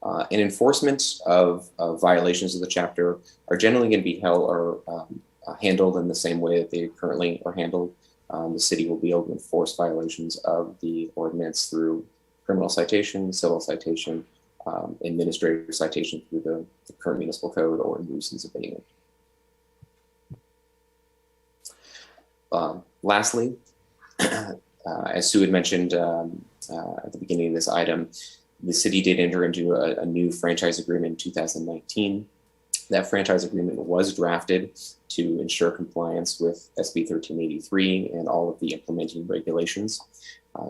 And enforcement of violations of the chapter are generally going to be held or handled in the same way that they currently are handled. The city will be able to enforce violations of the ordinance through criminal citation, civil citation, administrative citation through the current municipal code, or nuisance abatement. Lastly, as Sue had mentioned at the beginning of this item, the city did enter into a new franchise agreement in 2019. That franchise agreement was drafted to ensure compliance with SB 1383 and all of the implementing regulations.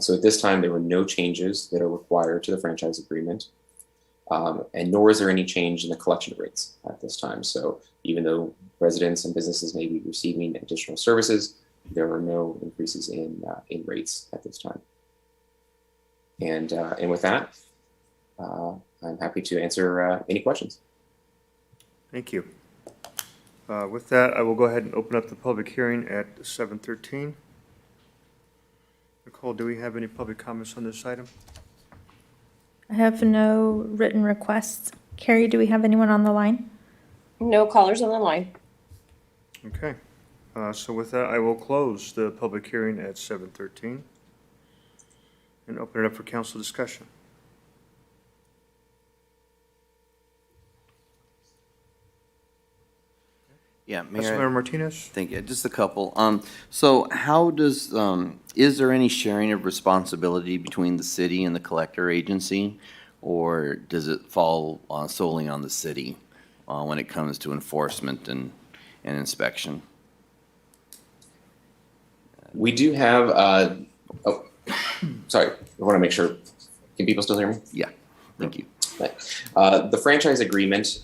So at this time, there were no changes that are required to the franchise agreement, and nor is there any change in the collection rates at this time. So even though residents and businesses may be receiving additional services, there are no increases in rates at this time. And with that, I'm happy to answer any questions.
Thank you. With that, I will go ahead and open up the public hearing at 7:13. Nicole, do we have any public comments on this item?
I have no written requests. Carrie, do we have anyone on the line?
No callers on the line.
Okay. So with that, I will close the public hearing at 7:13 and open it up for council discussion.
Yeah, Mayor.
Councilmember Martinez?
Thank you. Just a couple. So how does, is there any sharing of responsibility between the city and the collector agency? Or does it fall solely on the city when it comes to enforcement and inspection?
We do have, sorry, I want to make sure, can people still hear me?
Yeah, thank you.
The franchise agreement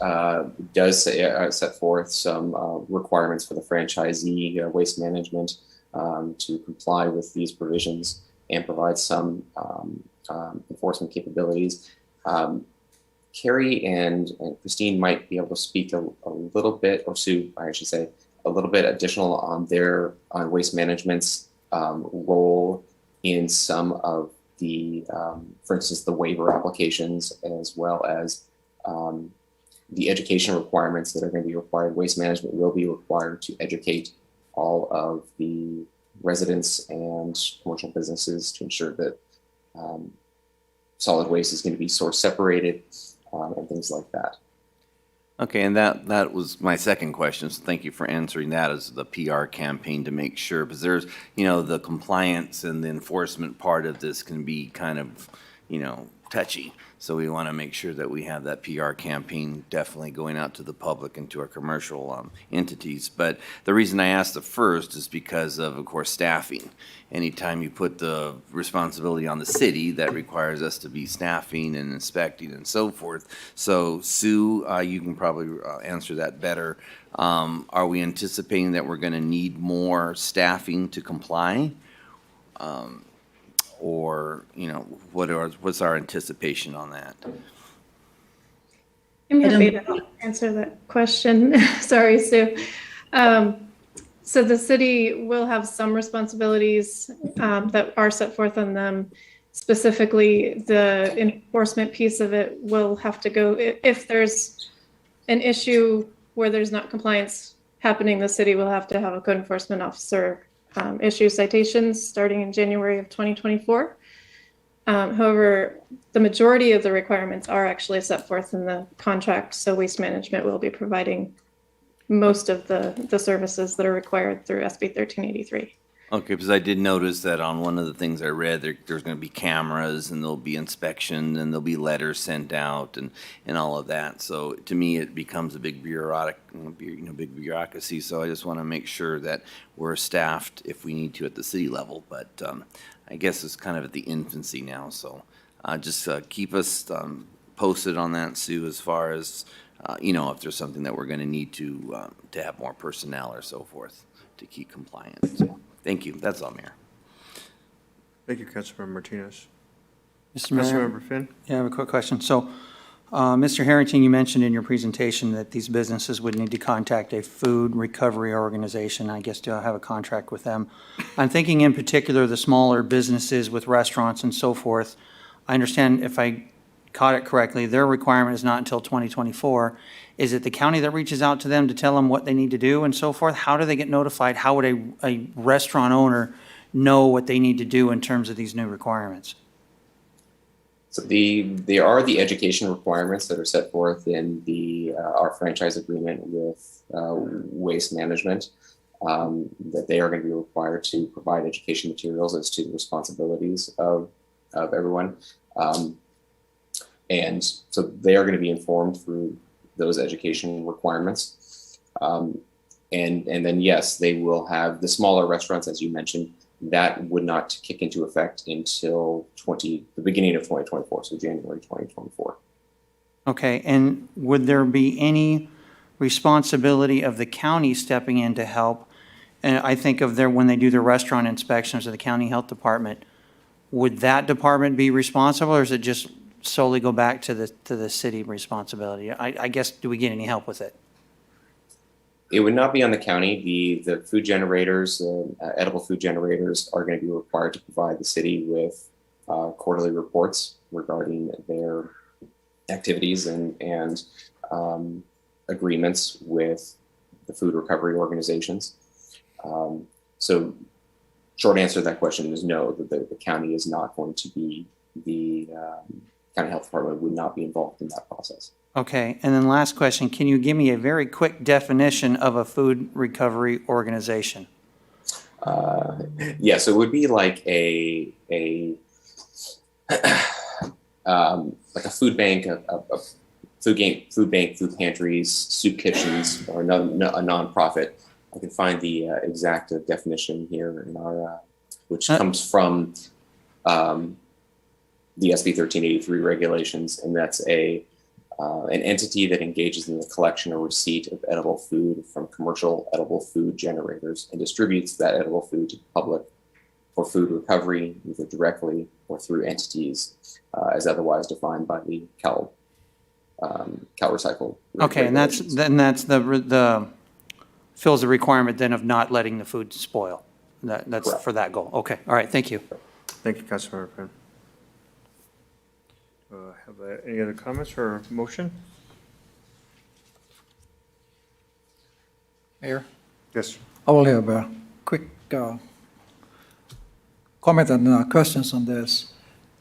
does set forth some requirements for the franchisee waste management to comply with these provisions and provide some enforcement capabilities. Carrie and Christine might be able to speak a little bit, or Sue, I should say, a little bit additional on their waste management's role in some of the, for instance, the waiver applications, as well as the education requirements that are going to be required. Waste management will be required to educate all of the residents and commercial businesses to ensure that solid waste is going to be source separated and things like that.
Okay, and that was my second question, so thank you for answering that as the PR campaign to make sure, because there's, the compliance and the enforcement part of this can be kind of, touchy. So we want to make sure that we have that PR campaign definitely going out to the public and to our commercial entities. But the reason I asked the first is because of course, staffing. Anytime you put the responsibility on the city, that requires us to be staffing and inspecting and so forth. So Sue, you can probably answer that better. Are we anticipating that we're going to need more staffing to comply? Or, what's our anticipation on that?
I'm happy to answer that question. Sorry, Sue. So the city will have some responsibilities that are set forth on them. Specifically, the enforcement piece of it will have to go, if there's an issue where there's not compliance happening, the city will have to have a code enforcement officer issue citations starting in January of 2024. However, the majority of the requirements are actually set forth in the contract, so Waste Management will be providing most of the services that are required through SB 1383.
Okay, because I did notice that on one of the things I read, there's going to be cameras and there'll be inspection and there'll be letters sent out and all of that. So to me, it becomes a big big bureaucracy. So I just want to make sure that we're staffed if we need to at the city level. But I guess it's kind of at the infancy now. So just keep us posted on that, Sue, as far as, if there's something that we're going to need to have more personnel or so forth to keep compliant. So. Thank you. That's all, Mayor.
Thank you, Councilmember Martinez.
Mr. Mayor,
Councilmember Finn?
yeah, I have a quick question. So, Mr. Harrington, you mentioned in your presentation that these businesses would need to contact a food recovery organization, I guess, to have a contract with them. I'm thinking in particular the smaller businesses with restaurants and so forth. I understand, if I caught it correctly, their requirement is not until 2024. Is it the county that reaches out to them to tell them what they need to do and so forth? How do they get notified? How would a restaurant owner know what they need to do in terms of these new requirements?
So there are the education requirements that are set forth in our franchise agreement with Waste Management, that they are going to be required to provide education materials as to the responsibilities of everyone. And so they are going to be informed through those education requirements. And then, yes, they will have the smaller restaurants, as you mentioned, that would not kick into effect until the beginning of 2024, so January 2024.
Okay, and would there be any responsibility of the county stepping in to help? And I think of when they do their restaurant inspections of the county health department, would that department be responsible, or is it just solely go back to the city responsibility? I guess, do we get any help with it?
It would not be on the county. The food generators, edible food generators, are going to be required to provide the city with quarterly reports regarding their activities and agreements with the food recovery organizations. So, short answer to that question is no. The county is not going to be the county health department would not be involved in that process.
Okay, and then last question, can you give me a very quick definition of a food recovery organization?
Yes, it would be like a like a food bank, a food bank, food pantries, soup kitchens, or a nonprofit. I can find the exact definition here in our, which comes from the SB 1383 regulations, and that's an entity that engages in the collection or receipt of edible food from commercial edible food generators and distributes that edible food to the public for food recovery, either directly or through entities as otherwise defined by the Cal Recycle.
Okay, and that's the fills the requirement then of not letting the food spoil. That's correct. For that goal. Okay, all right, thank you.
Thank you, Councilmember Penn. Any other comments or motion?
Mayor,
Yes.
I will have a quick comment and questions on this.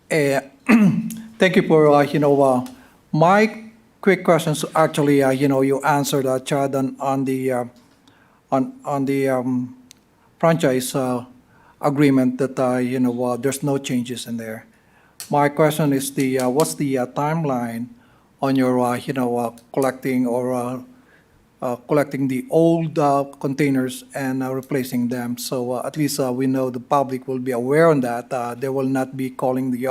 Thank you for, my quick questions, actually, you answered, Chad, on the franchise agreement that, there's no changes in there. My question is what's the timeline on your, collecting or collecting the old containers and replacing them? So at least we know the public will be aware on that. They will not be calling the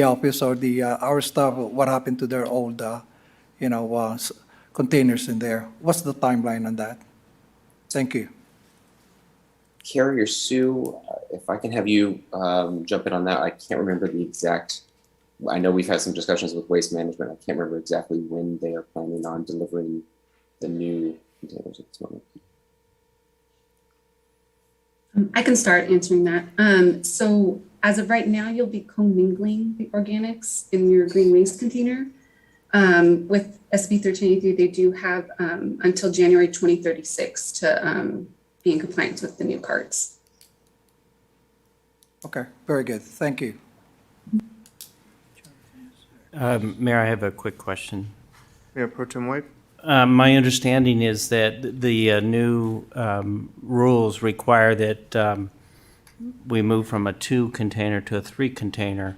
office or our staff what happened to their old, containers in there. What's the timeline on that? Thank you.
Carrie or Sue, if I can have you jump in on that. I can't remember the exact, I know we've had some discussions with Waste Management. I can't remember exactly when they are planning on delivering the new containers at this moment.
I can start answering that. So as of right now, you'll be commingling the organics in your green waste container. With SB 1383, they do have until January 2036 to be in compliance with the new carts.
Okay, very good. Thank you.
Mayor, I have a quick question.
Mayor Pro Tem White?
My understanding is that the new rules require that we move from a 2 container to a 3 container.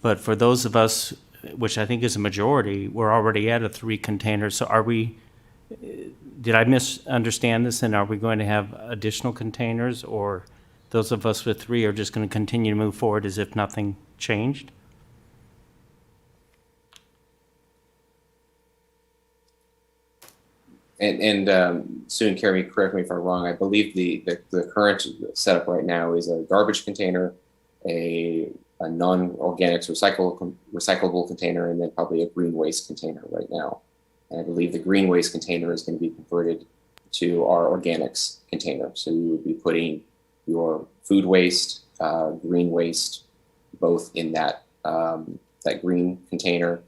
But for those of us, which I think is a majority, we're already at a 3 container. So are we, did I misunderstand this? And are we going to have additional containers, or those of us with 3 are just going to continue to move forward as if nothing changed?
And Sue and Carrie, correct me if I'm wrong, I believe the current setup right now is a garbage container, a non-organics recyclable container, and then probably a green waste container right now. And I believe the green waste container is going to be converted to our organics container. So you would be putting your food waste, green waste, both in that green container.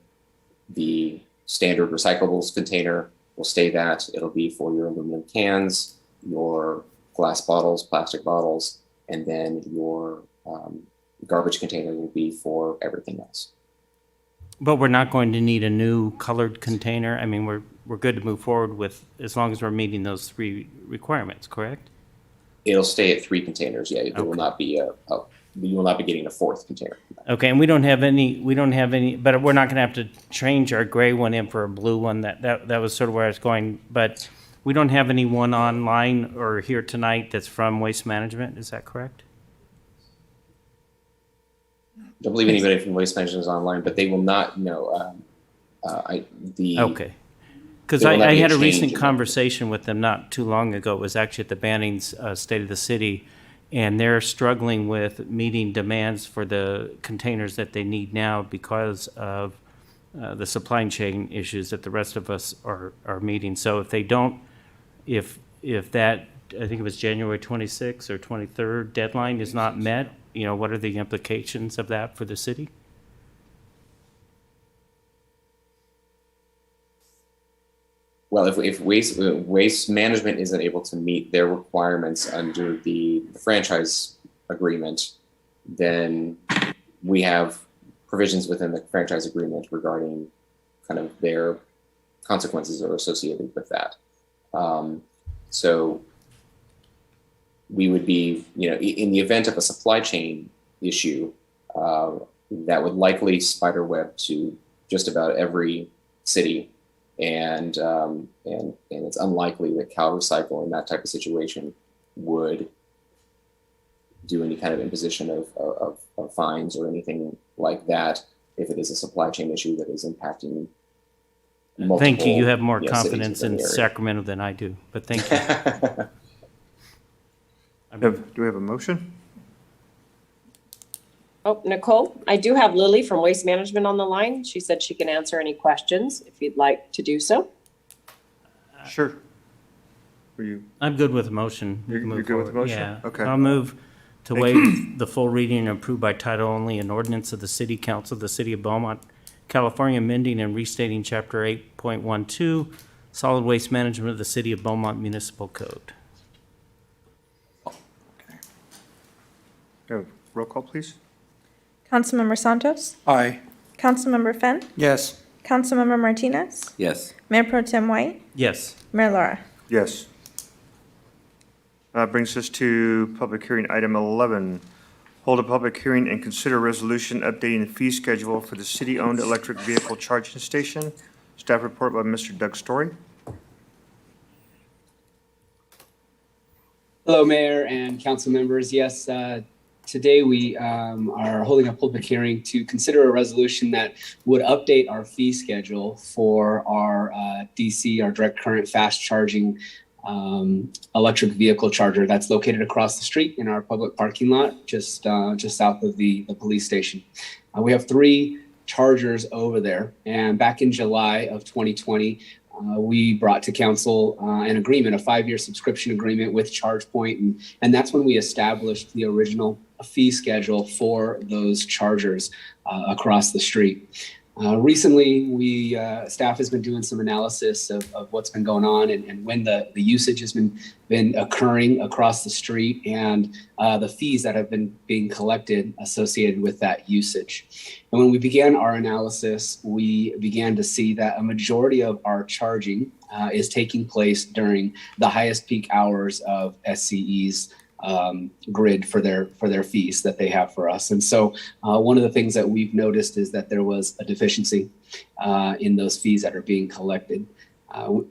The standard recyclables container will stay that. It'll be for your aluminum cans, your glass bottles, plastic bottles, and then your garbage container will be for everything else.
But we're not going to need a new colored container? I mean, we're good to move forward with, as long as we're meeting those 3 requirements, correct?
It'll stay at 3 containers. Yeah, there will not be you will not be getting a 4th container.
Okay, and we don't have any, but we're not going to have to change our gray one in for a blue one. That was sort of where I was going. But we don't have any one online or here tonight that's from Waste Management. Is that correct?
I don't believe anybody from Waste Management is online, but they will not know.
Okay. Because I had a recent conversation with them not too long ago. It was actually at the Banning's State of the City, and they're struggling with meeting demands for the containers that they need now because of the supply chain issues that the rest of us are meeting. So if they don't, if that, I think it was January 26th or 23rd deadline is not met, what are the implications of that for the city?
Well, if waste management isn't able to meet their requirements under the franchise agreement, then we have provisions within the franchise agreement regarding kind of their consequences are associated with that. So we would be, in the event of a supply chain issue, that would likely spiderweb to just about every city. And it's unlikely that CalRecycle in that type of situation would do any kind of imposition of fines or anything like that if it is a supply chain issue that is impacting multiple.
Thank you. You have more
cities
confidence
within
in
the area.
Sacramento than I do, but thank you.
Do we have a motion?
Oh, Nicole, I do have Lily from Waste Management on the line. She said she can answer any questions if you'd like to do so.
Sure. Were you?
I'm good with the motion. We
You're
can move
good with the
forward.
motion?
Yeah.
Okay.
I'll move to
Thank
waive the full reading and approve by title only an ordinance of the City Council of the City of Beaumont, California, amending and restating Chapter 8.12, Solid Waste Management of the City of Beaumont Municipal Code.
Roll call, please.
Councilmember Santos,
Aye.
Councilmember Fenn,
Yes.
Councilmember Martinez,
Yes.
Mayor Pro Tem White,
Yes.
Mayor Laura.
Yes. Brings us to public hearing item 11. Hold a public hearing and consider resolution updating the fee schedule for the city-owned electric vehicle charging station. Staff report by Mr. Doug Story.
Hello, Mayor and council members. Yes, today we are holding a public hearing to consider a resolution that would update our fee schedule for our DC, our direct current fast charging electric vehicle charger that's located across the street in our public parking lot, just south of the police station. We have 3 chargers over there, and back in July of 2020, we brought to council an agreement, a 5-year subscription agreement with ChargePoint, and that's when we established the original fee schedule for those chargers across the street. Recently, staff has been doing some analysis of what's been going on and when the usage has been occurring across the street and the fees that have been being collected associated with that usage. And when we began our analysis, we began to see that a majority of our charging is taking place during the highest peak hours of SCE's grid for their fees that they have for us. And so one of the things that we've noticed is that there was a deficiency in those fees that are being collected.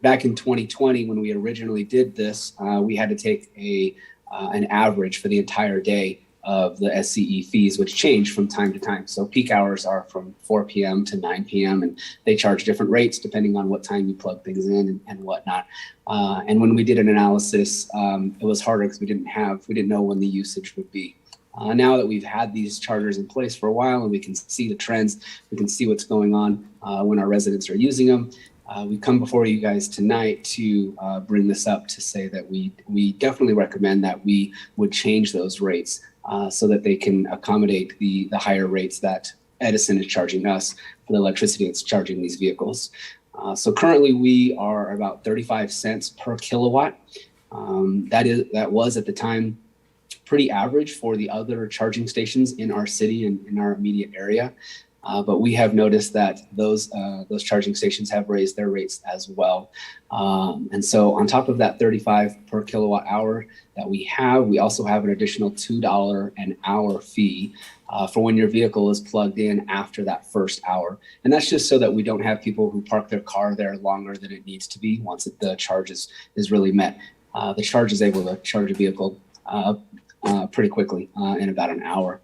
Back in 2020, when we originally did this, we had to take an average for the entire day of the SCE fees, which change from time to time. So peak hours are from 4 p.m. to 9 p.m. and they charge different rates depending on what time you plug things in and whatnot. And when we did an analysis, it was harder because we didn't know when the usage would be. Now that we've had these chargers in place for a while and we can see the trends, we can see what's going on when our residents are using them. We come before you guys tonight to bring this up to say that we definitely recommend that we would change those rates so that they can accommodate the higher rates that Edison is charging us for the electricity it's charging these vehicles. So currently we are about 35 cents per kilowatt. That was at the time pretty average for the other charging stations in our city and in our immediate area. But we have noticed that those charging stations have raised their rates as well. And so on top of that 35 per kilowatt hour that we also have an additional $2 an hour fee for when your vehicle is plugged in after that first hour. And that's just so that we don't have people who park their car there longer than it needs to be once the charge is really met. The charge is able to charge a vehicle pretty quickly in about an hour.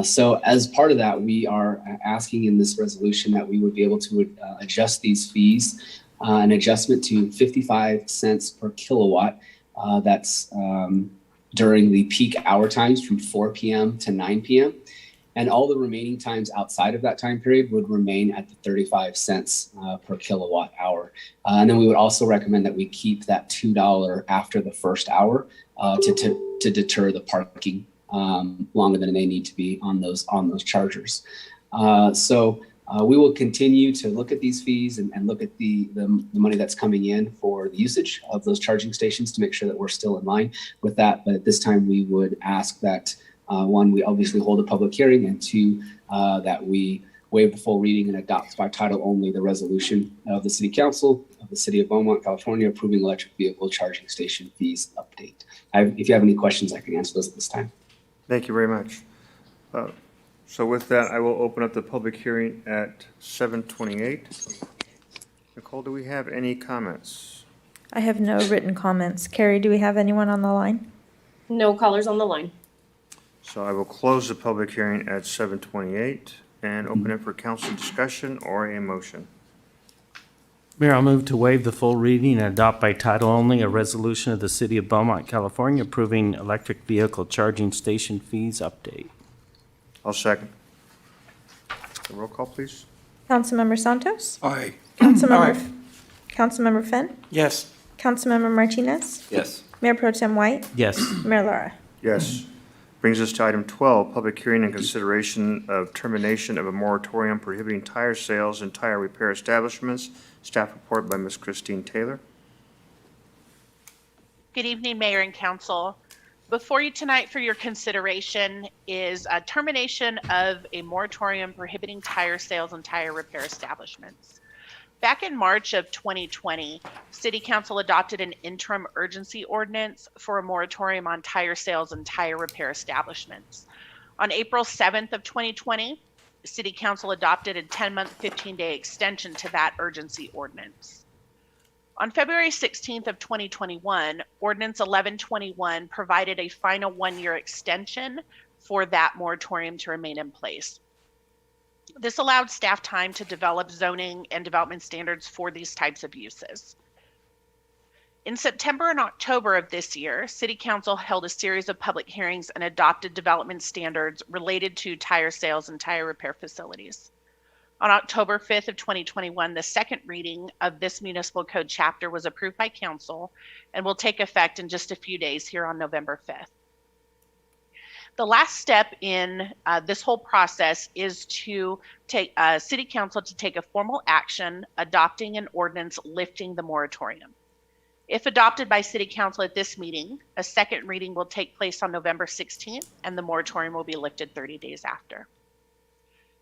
So as part of that, we are asking in this resolution that we would be able to adjust these fees, an adjustment to 55 cents per kilowatt. That's during the peak hour times from 4 p.m. to 9 p.m. And all the remaining times outside of that time period would remain at the 35 cents per kilowatt hour. And then we would also recommend that we keep that $2 after the first hour to deter the parking longer than they need to be on those chargers. So we will continue to look at these fees and look at the money that's coming in for the usage of those charging stations to make sure that we're still in line with that. But at this time, we would ask that one, we obviously hold a public hearing, and two, that we waive the full reading and adopt by title only the resolution of the City Council of the City of Beaumont, California, approving electric vehicle charging station fees update. If you have any questions, I can answer those at this time.
Thank you very much. So with that, I will open up the public hearing at 7:28. Nicole, do we have any comments?
I have no written comments. Carrie, do we have anyone on the line?
No callers on the line.
So I will close the public hearing at 7:28 and open it for council discussion or a motion.
Mayor, I'll move to waive the full reading and adopt by title only a resolution of the City of Beaumont, California, approving electric vehicle charging station fees update.
I'll second. The roll call, please.
Councilmember Santos?
Aye.
Councilmember Fenn?
Yes.
Councilmember Martinez?
Yes.
Mayor Pro Tem White?
Yes.
Mayor Lara?
Yes. Brings us to item 12, public hearing and consideration of termination of a moratorium prohibiting tire sales and tire repair establishments. Staff report by Ms. Christine Taylor.
Good evening, Mayor and Council. Before you tonight for your consideration is a termination of a moratorium prohibiting tire sales and tire repair establishments. Back in March of 2020, City Council adopted an interim urgency ordinance for a moratorium on tire sales and tire repair establishments. On April 7th of 2020, City Council adopted a 10-month, 15-day extension to that urgency ordinance. On February 16th of 2021, Ordinance 1121 provided a final one-year extension for that moratorium to remain in place. This allowed staff time to develop zoning and development standards for these types of uses. In September and October of this year, City Council held a series of public hearings and adopted development standards related to tire sales and tire repair facilities. On October 5th of 2021, the second reading of this municipal code chapter was approved by council and will take effect in just a few days here on November 5th. The last step in this whole process is to take City Council to take a formal action adopting an ordinance lifting the moratorium. If adopted by City Council at this meeting, a second reading will take place on November 16th and the moratorium will be lifted 30 days after.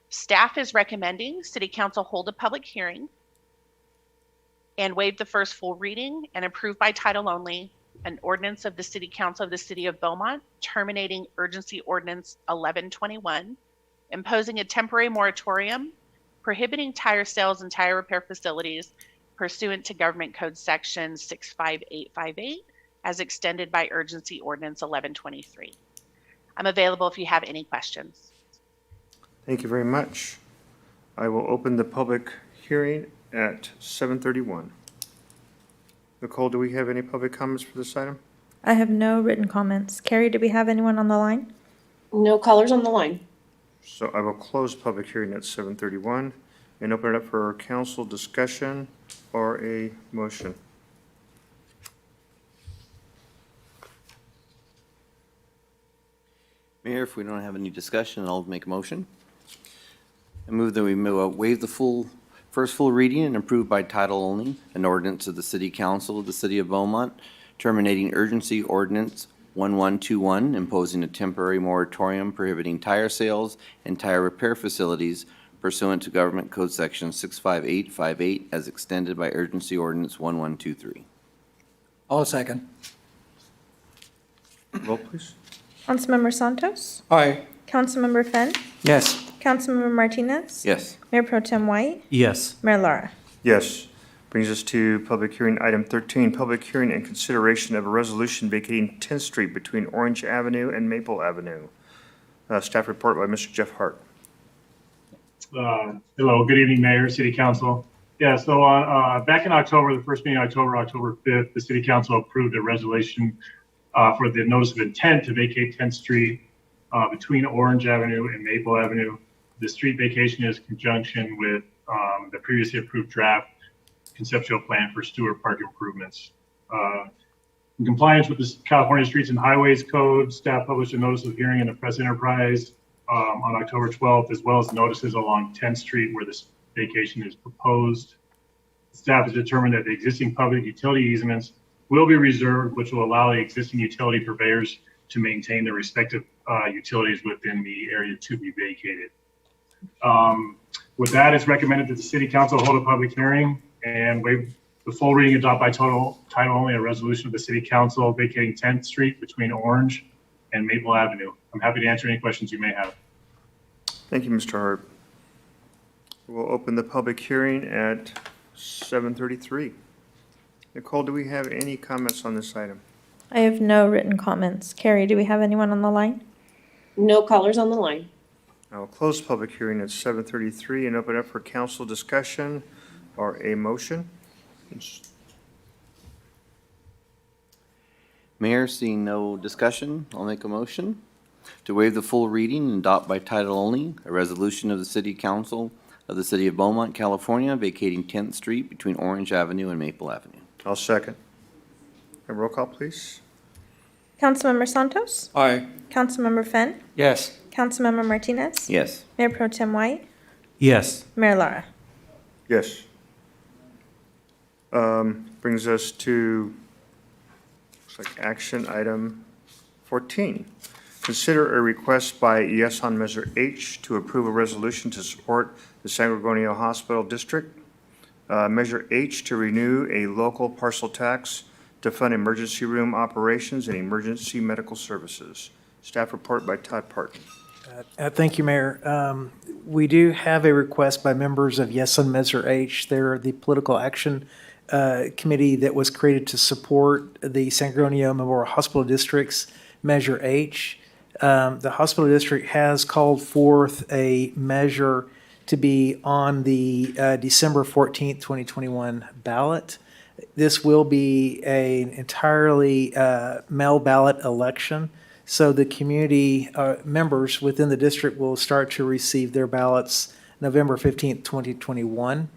Staff is recommending City Council hold a public hearing and waive the first full reading and approve by title only an ordinance of the City Council of the City of Beaumont terminating urgency ordinance 1121, imposing a temporary moratorium, prohibiting tire sales and tire repair facilities pursuant to Government Code Section 65858 as extended by urgency ordinance 1123. I'm available if you have any questions.
Thank you very much. I will open the public hearing at 7:31. Nicole, do we have any public comments for this item?
I have no written comments. Carrie, do we have anyone on the line?
No callers on the line.
So I will close public hearing at 7:31 and open it up for council discussion or a motion.
Mayor, if we don't have any discussion, I'll make a motion. I move that we waive the first full reading and approve by title only an ordinance of the City Council of the City of Beaumont terminating urgency ordinance 1121, imposing a temporary moratorium prohibiting tire sales and tire repair facilities pursuant to Government Code Section 65858 as extended by urgency ordinance 1123.
I'll second.
Roll, please.
Councilmember Santos?
Aye.
Councilmember Fenn?
Yes.
Councilmember Martinez?
Yes.
Mayor Pro Tem White?
Yes.
Mayor Lara?
Yes. Brings us to public hearing item 13, public hearing and consideration of a resolution vacating 10th Street between Orange Avenue and Maple Avenue. Staff report by Mr. Jeff Hart.
Hello, good evening, Mayor, City Council. Yeah, so back in October, the first meeting in October 5th, the City Council approved a resolution for the notice of intent to vacate 10th Street between Orange Avenue and Maple Avenue. The street vacation is in conjunction with the previously approved draft conceptual plan for Stewart Park improvements. In compliance with the California Streets and Highways Code, staff published a notice of hearing in the Press Enterprise on October 12th, as well as notices along 10th Street where this vacation is proposed. Staff has determined that the existing public utility easements will be reserved, which will allow the existing utility purveyors to maintain their respective utilities within the area to be vacated. With that, it's recommended that the City Council hold a public hearing and waive the full reading, adopt by title only a resolution of the City Council vacating 10th Street between Orange and Maple Avenue. I'm happy to answer any questions you may have.
Thank you, Mr. Hart. We'll open the public hearing at 7:33. Nicole, do we have any comments on this item?
I have no written comments. Carrie, do we have anyone on the line?
No callers on the line.
I will close public hearing at 7:33 and open up for council discussion or a motion.
Mayor, seeing no discussion, I'll make a motion to waive the full reading and adopt by title only a resolution of the City Council of the City of Beaumont, California, vacating 10th Street between Orange Avenue and Maple Avenue.
I'll second. A roll call, please.
Councilmember Santos?
Aye.
Councilmember Fenn?
Yes.
Councilmember Martinez?
Yes.
Mayor Pro Tem White?
Yes.
Mayor Lara?
Yes. Brings us to, looks like action item 14. Consider a request by Yes on Measure H to approve a resolution to support the San Gorgonio Hospital District. Measure H to renew a local parcel tax to fund emergency room operations and emergency medical services. Staff report by Todd Parton.
Thank you, Mayor. We do have a request by members of Yes on Measure H. They're the political action committee that was created to support the San Gorgonio Memorial Hospital District's Measure H. The hospital district has called forth a measure to be on the December 14th, 2021 ballot. This will be an entirely mail ballot election. So the community members within the district will start to receive their ballots November 15th, 2021.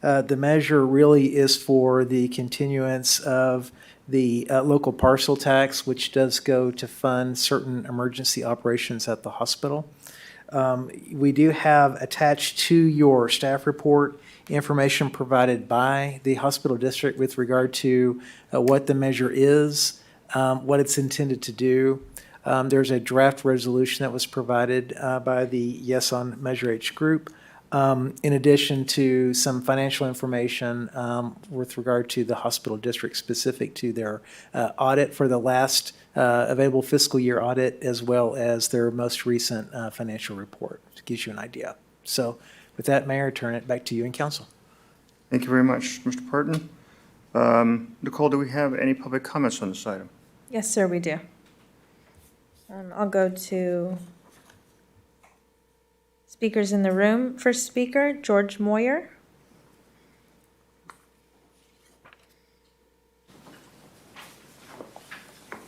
The measure really is for the continuance of the local parcel tax, which does go to fund certain emergency operations at the hospital. We do have attached to your staff report information provided by the hospital district with regard to what the measure is, what it's intended to do. There's a draft resolution that was provided by the Yes on Measure H group, in addition to some financial information with regard to the hospital district specific to their audit for the last available fiscal year audit, as well as their most recent financial report. It gives you an idea. So with that, Mayor, I turn it back to you and council.
Thank you very much, Mr. Parton. Nicole, do we have any public comments on this item?
Yes, sir, we do. I'll go to speakers in the room. First speaker, George Moyer.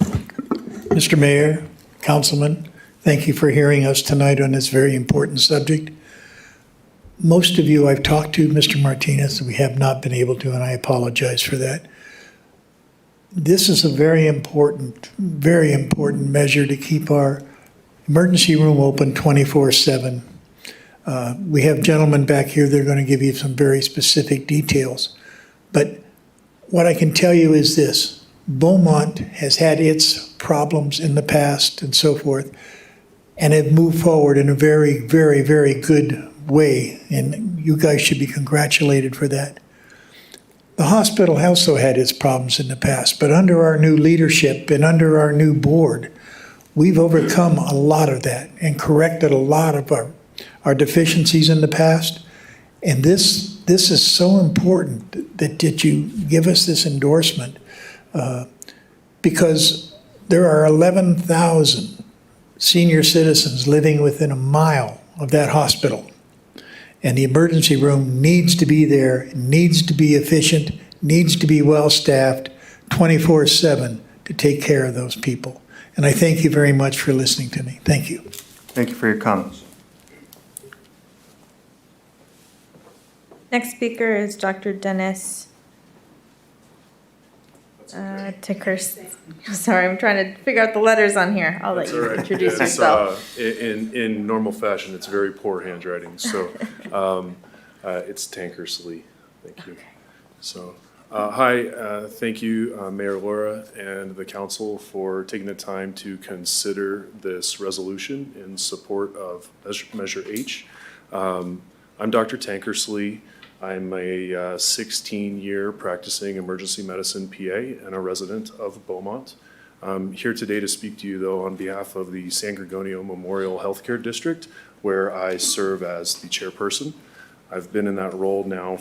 Mr. Mayor, Councilman, thank you for hearing us tonight on this very important subject. Most of you I've talked to, Mr. Martinez, we have not been able to, and I apologize for that. This is a very important measure to keep our emergency room open 24/7. We have gentlemen back here that are going to give you some very specific details. But what I can tell you is this: Beaumont has had its problems in the past and so forth, and have moved forward in a very, very, very good way, and you guys should be congratulated for that. The hospital also had its problems in the past, but under our new leadership and under our new board, we've overcome a lot of that and corrected a lot of our deficiencies in the past. And this is so important that you give us this endorsement, because there are 11,000 senior citizens living within a mile of that hospital. And the emergency room needs to be there, needs to be efficient, needs to be well-staffed 24/7 to take care of those people. And I thank you very much for listening to me. Thank you.
Thank you for your comments.
Next speaker is Dr. Dennis Tickers. Sorry, I'm trying to figure out the letters on here. I'll let you introduce yourself.
In normal fashion, it's very poor handwriting, so it's Tankersley. Thank you. So, hi, thank you, Mayor Laura and the council for taking the time to consider this resolution in support of Measure H. I'm Dr. Tankersley. I'm a 16-year practicing emergency medicine PA and a resident of Beaumont. I'm here today to speak to you, though, on behalf of the San Gorgonio Memorial Healthcare District, where I serve as the chairperson. I've been in that role now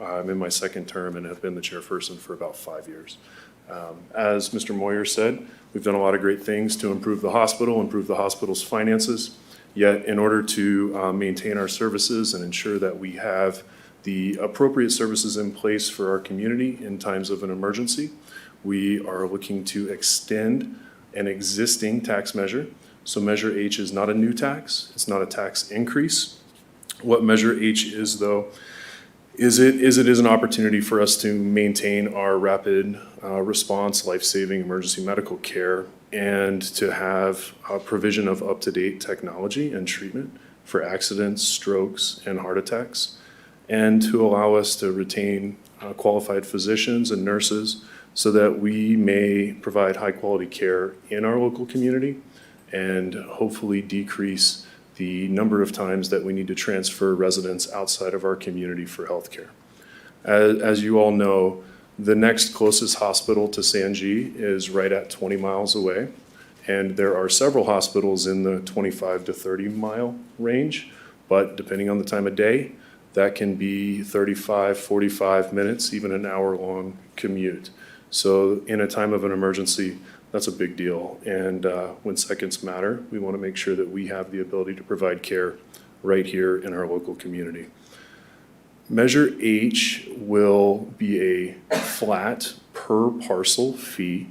I'm in my second term and have been the chairperson for about 5 years. As Mr. Moyer said, we've done a lot of great things to improve the hospital's finances. Yet, in order to maintain our services and ensure that we have the appropriate services in place for our community in times of an emergency, we are looking to extend an existing tax measure. So Measure H is not a new tax. It's not a tax increase. What Measure H is, though, is an opportunity for us to maintain our rapid response, life-saving emergency medical care, and to have a provision of up-to-date technology and treatment for accidents, strokes, and heart attacks, and to allow us to retain qualified physicians and nurses so that we may provide high-quality care in our local community and hopefully decrease the number of times that we need to transfer residents outside of our community for healthcare. As you all know, the next closest hospital to Sanji is right at 20 miles away, and there are several hospitals in the 25 to 30 mile range, but depending on the time of day, that can be 35, 45 minutes, even an hour-long commute. So in a time of an emergency, that's a big deal. And when seconds matter, we want to make sure that we have the ability to provide care right here in our local community. Measure H will be a flat per parcel fee.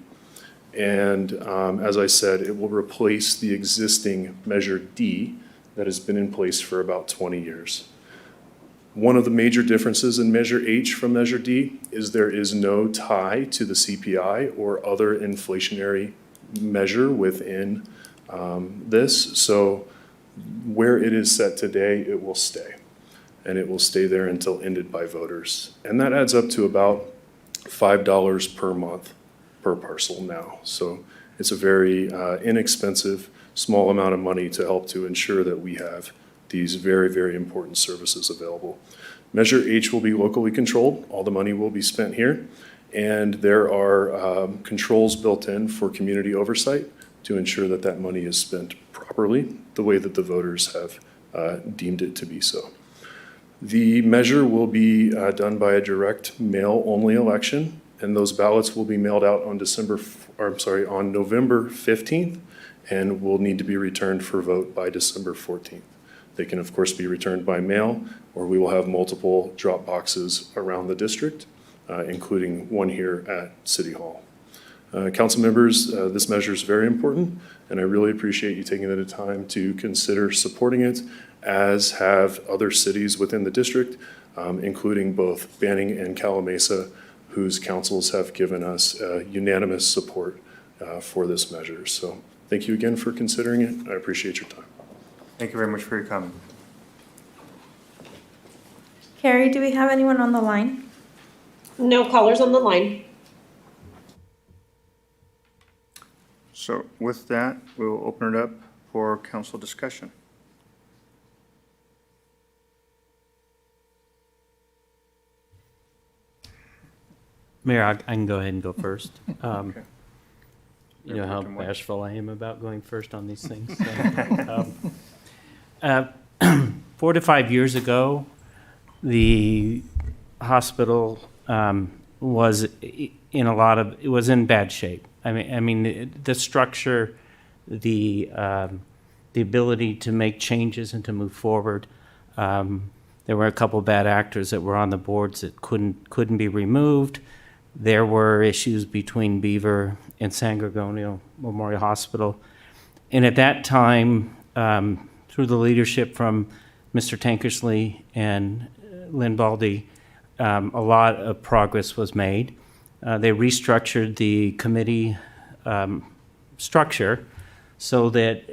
And as I said, it will replace the existing Measure D that has been in place for about 20 years. One of the major differences in Measure H from Measure D is there is no tie to the CPI or other inflationary measure within this. So where it is set today, it will stay. And it will stay there until ended by voters. And that adds up to about $5 per month per parcel now. So it's a very inexpensive, small amount of money to help to ensure that we have these very, very important services available. Measure H will be locally controlled. All the money will be spent here. And there are controls built in for community oversight to ensure that that money is spent properly, the way that the voters have deemed it to be so. The measure will be done by a direct mail-only election, and those ballots will be mailed out on on November 15th, and will need to be returned for vote by December 14th. They can, of course, be returned by mail, or we will have multiple drop boxes around the district, including one here at City Hall. Council members, this measure is very important, and I really appreciate you taking the time to consider supporting it, as have other cities within the district, including both Banning and Calamasa, whose councils have given us unanimous support for this measure. So thank you again for considering it. I appreciate your time.
Thank you very much for your comment.
Carrie, do we have anyone on the line?
No callers on the line.
So with that, we'll open it up for council discussion.
Mayor, I can go ahead and go first.
Okay.
You know how bashful I am about going first on these things. So, 4 to 5 years ago, the hospital was in bad shape. I mean, the structure, the ability to make changes and to move forward. There were a couple bad actors that were on the boards that couldn't be removed. there were issues between Beaver and San Gorgonio Memorial Hospital. And at that time, through the leadership from Mr. Tankersley and Lynn Baldy, a lot of progress was made. They restructured the committee structure so that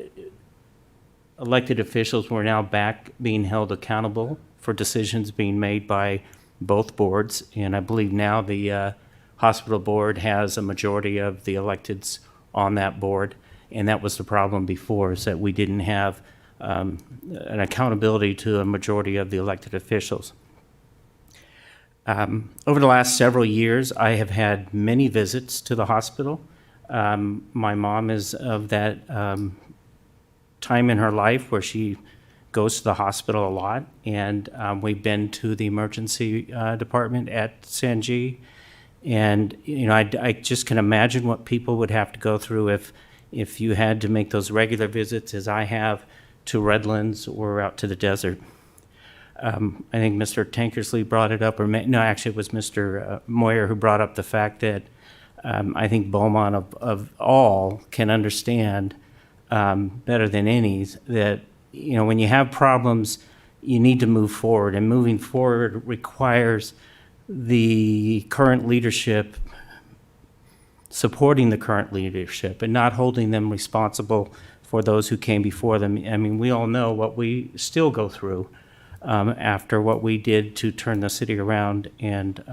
elected officials were now back being held accountable for decisions being made by both boards. And I believe now the hospital board has a majority of the electeds on that board. And that was the problem before, is that we didn't have an accountability to a majority of the elected officials. Over the last several years, I have had many visits to the hospital. My mom is of that time in her life where she goes to the hospital a lot, and we've been to the emergency department at Sanji. And you know, I just can imagine what people would have to go through if you had to make those regular visits, as I have, to Redlands or out to the desert. I think Mr. Tankersley brought it up, actually it was Mr. Moyer who brought up the fact that I think Beaumont of all can understand better than any that, you know, when you have problems, you need to move forward, and moving forward requires the current leadership supporting the current leadership and not holding them responsible for those who came before them. I mean, we all know what we still go through after what we did to turn the city around, and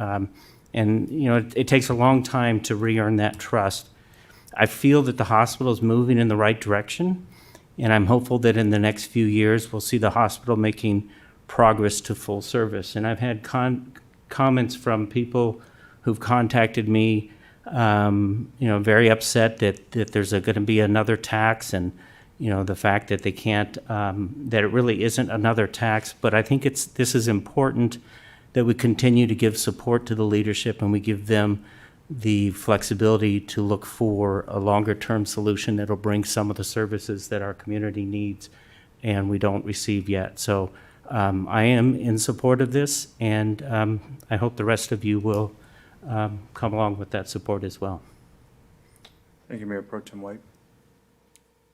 you know, it takes a long time to re-earn that trust. I feel that the hospital is moving in the right direction, and I'm hopeful that in the next few years we'll see the hospital making progress to full service. And I've had comments from people who've contacted me, you know, very upset that there's going to be another tax, and you know, the fact that they can't, that it really isn't another tax. But I think this is important that we continue to give support to the leadership, and we give them the flexibility to look for a longer-term solution that'll bring some of the services that our community needs and we don't receive yet. So I am in support of this, and I hope the rest of you will come along with that support as well.
Thank you, Mayor Pro Tem White.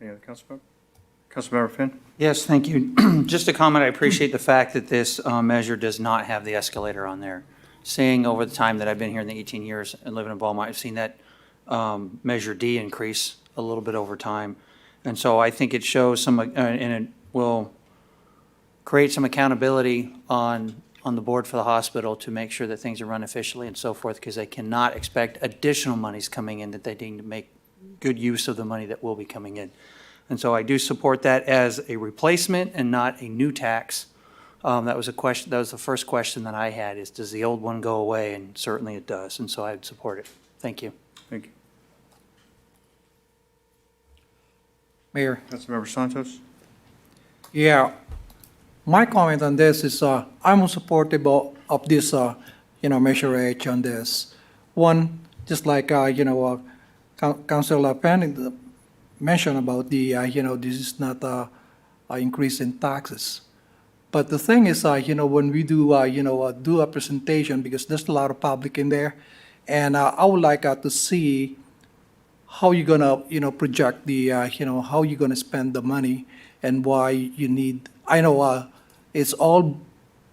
Any other council member? Councilmember Finn?
Yes, thank you. Just a comment, I appreciate the fact that this measure does not have the escalator on there. Seeing over the time that I've been here in the 18 years and living in Beaumont, I've seen that Measure D increase a little bit over time. And so I think it shows some, and it will create some accountability on the board for the hospital to make sure that things are run efficiently and so forth, because they cannot expect additional monies coming in, that they need to make good use of the money that will be coming in. And so I do support that as a replacement and not a new tax. That was a question. That was the first question that I had: is does the old one go away? And certainly it does. And so I would support it. Thank you.
Thank you.
Mayor.
Councilmember Santos?
Yeah, my comment on this is I'm supportive of this, Measure H on this. One, just like, Councilor Penn mentioned about the, this is not an increase in taxes. But the thing is, when we do, do a presentation, because there's a lot of public in there, and I would like to see how you're gonna, project the, how you're gonna spend the money and why you need. I know it's all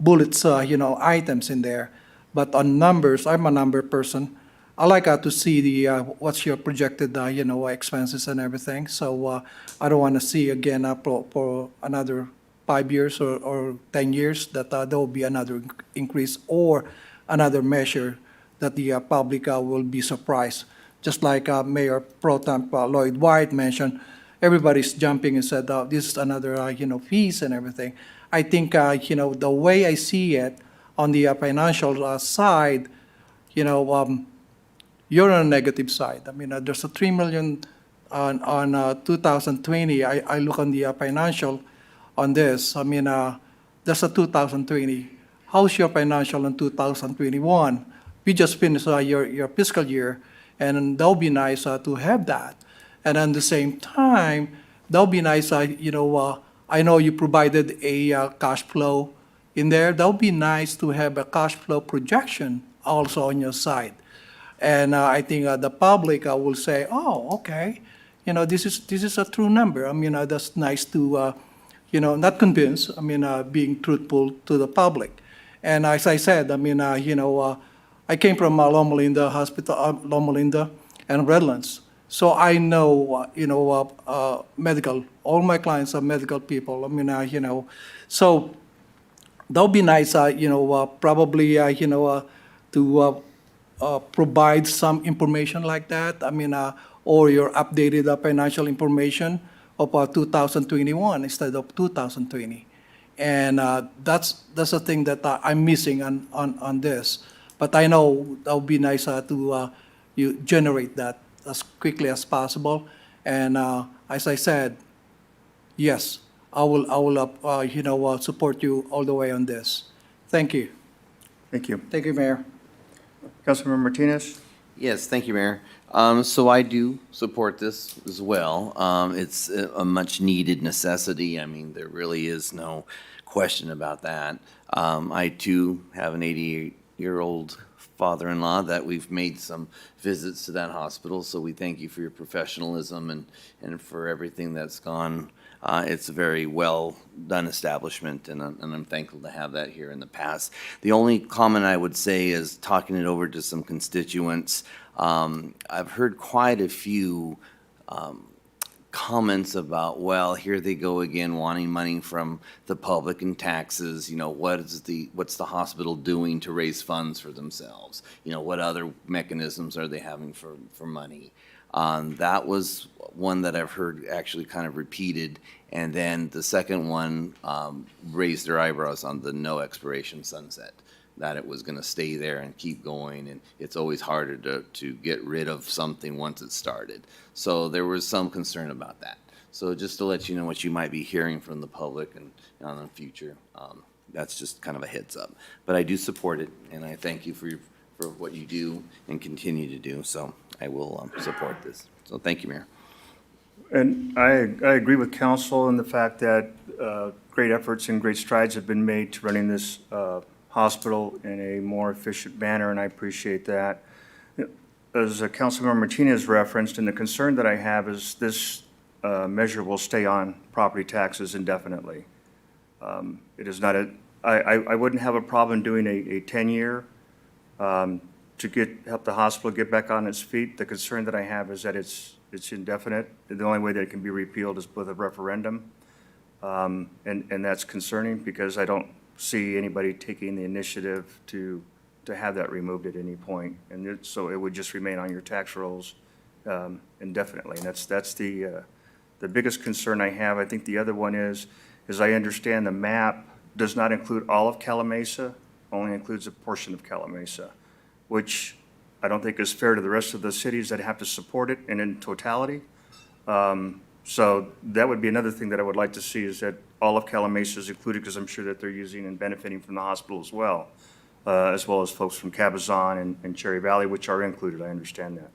bullets, items in there, but on numbers, I'm a number person. I like to see the what's your projected, expenses and everything. So I don't want to see again for another 5 years or 10 years that there will be another increase or another measure that the public will be surprised. Just like Mayor Pro Tem Lloyd White mentioned, everybody's jumping and said, this is another, fees and everything. I think, the way I see it on the financial side, you're on a negative side. I mean, there's a $3 million on 2020. I look on the financial on this. I mean, there's a 2020. How's your financial in 2021? We just finished your fiscal year, and that would be nice to have that. And at the same time, that would be nice, I know you provided a cash flow in there. That would be nice to have a cash flow projection also on your side. And I think the public will say, oh, okay, this is a true number. I mean, that's nice to, not convince, I mean, being truthful to the public. And as I said, I mean, I came from Loma Linda Hospital, Loma Linda and Redlands. So I know, medical, all my clients are medical people. I mean, so that would be nice, probably, to provide some information like that. I mean, or your updated financial information of 2021 instead of 2020. And that's the thing that I'm missing on this. But I know that would be nice to you generate that as quickly as possible. And as I said, yes, I will support you all the way on this. Thank you.
Thank you.
Thank you, Mayor.
Councilmember Martinez?
Yes, thank you, Mayor. So I do support this as well. It's a much-needed necessity. I mean, there really is no question about that. I, too, have an 88-year-old father-in-law that we've made some visits to that hospital, so we thank you for your professionalism and for everything that's gone. It's a very well-done establishment, and I'm thankful to have that here in the past. The only comment I would say is, talking it over to some constituents, I've heard quite a few comments about, well, here they go again wanting money from the public and taxes. What's the hospital doing to raise funds for themselves? What other mechanisms are they having for money? That was one that I've heard actually kind of repeated. And then the second one raised their eyebrows on the no expiration sunset, that it was going to stay there and keep going. And it's always harder to get rid of something once it's started. So there was some concern about that. So just to let you know what you might be hearing from the public and on the future, that's just kind of a heads up. But I do support it, and I thank you for what you do and continue to do. So I will support this. So thank you, Mayor.
And I agree with council in the fact that great efforts and great strides have been made to running this hospital in a more efficient manner, and I appreciate that. As Councilmember Martinez referenced, and the concern that I have is this measure will stay on property taxes indefinitely. It is not I wouldn't have a problem doing a 10-year to help the hospital get back on its feet. The concern that I have is that it's indefinite. The only way that it can be repealed is with a referendum. And that's concerning because I don't see anybody taking the initiative to have that removed at any point. And so it would just remain on your tax rolls indefinitely. And that's the biggest concern I have. I think the other one is I understand the map does not include all of Calamasa, only includes a portion of Calamasa, which I don't think is fair to the rest of the cities that have to support it and in totality. So that would be another thing that I would like to see, is that all of Calamasa is included, because I'm sure that they're using and benefiting from the hospital as well as folks from Cabazon and Cherry Valley, which are included. I understand that.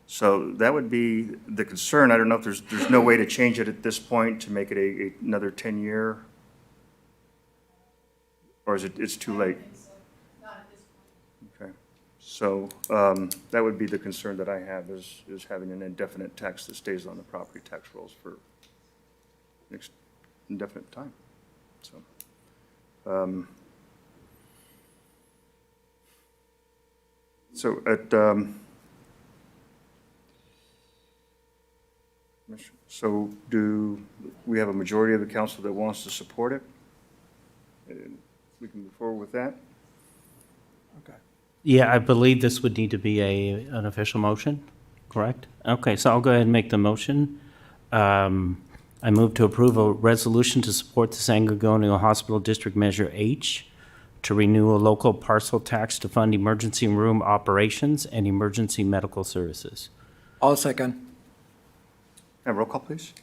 So that would be the concern. I don't know if there's no way to change it at this point to make it another 10-year, or is it's too late? Okay. So that would be the concern that I have, is having an indefinite tax that stays on the property tax rolls for indefinite time. So so do we have a majority of the council that wants to support it? We can move forward with that.
Okay.
Yeah, I believe this would need to be an official motion, correct? Okay, so I'll go ahead and make the motion. I move to approve a resolution to support the San Gorgonio Hospital District Measure H to renew a local parcel tax to fund emergency room operations and emergency medical services.
I'll second.
Have roll call, please.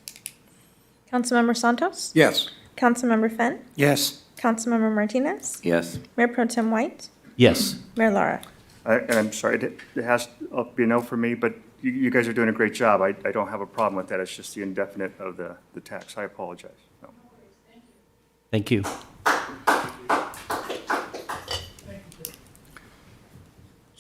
Councilmember Santos?
Yes.
Councilmember Fenn?
Yes.
Councilmember Martinez?
Yes.
Mayor Pro Tem White?
Yes.
Mayor Lara?
And I'm sorry, it has to be a no for me, but you guys are doing a great job. I don't have a problem with that. It's just the indefinite of the tax. I apologize. No.
Thank you.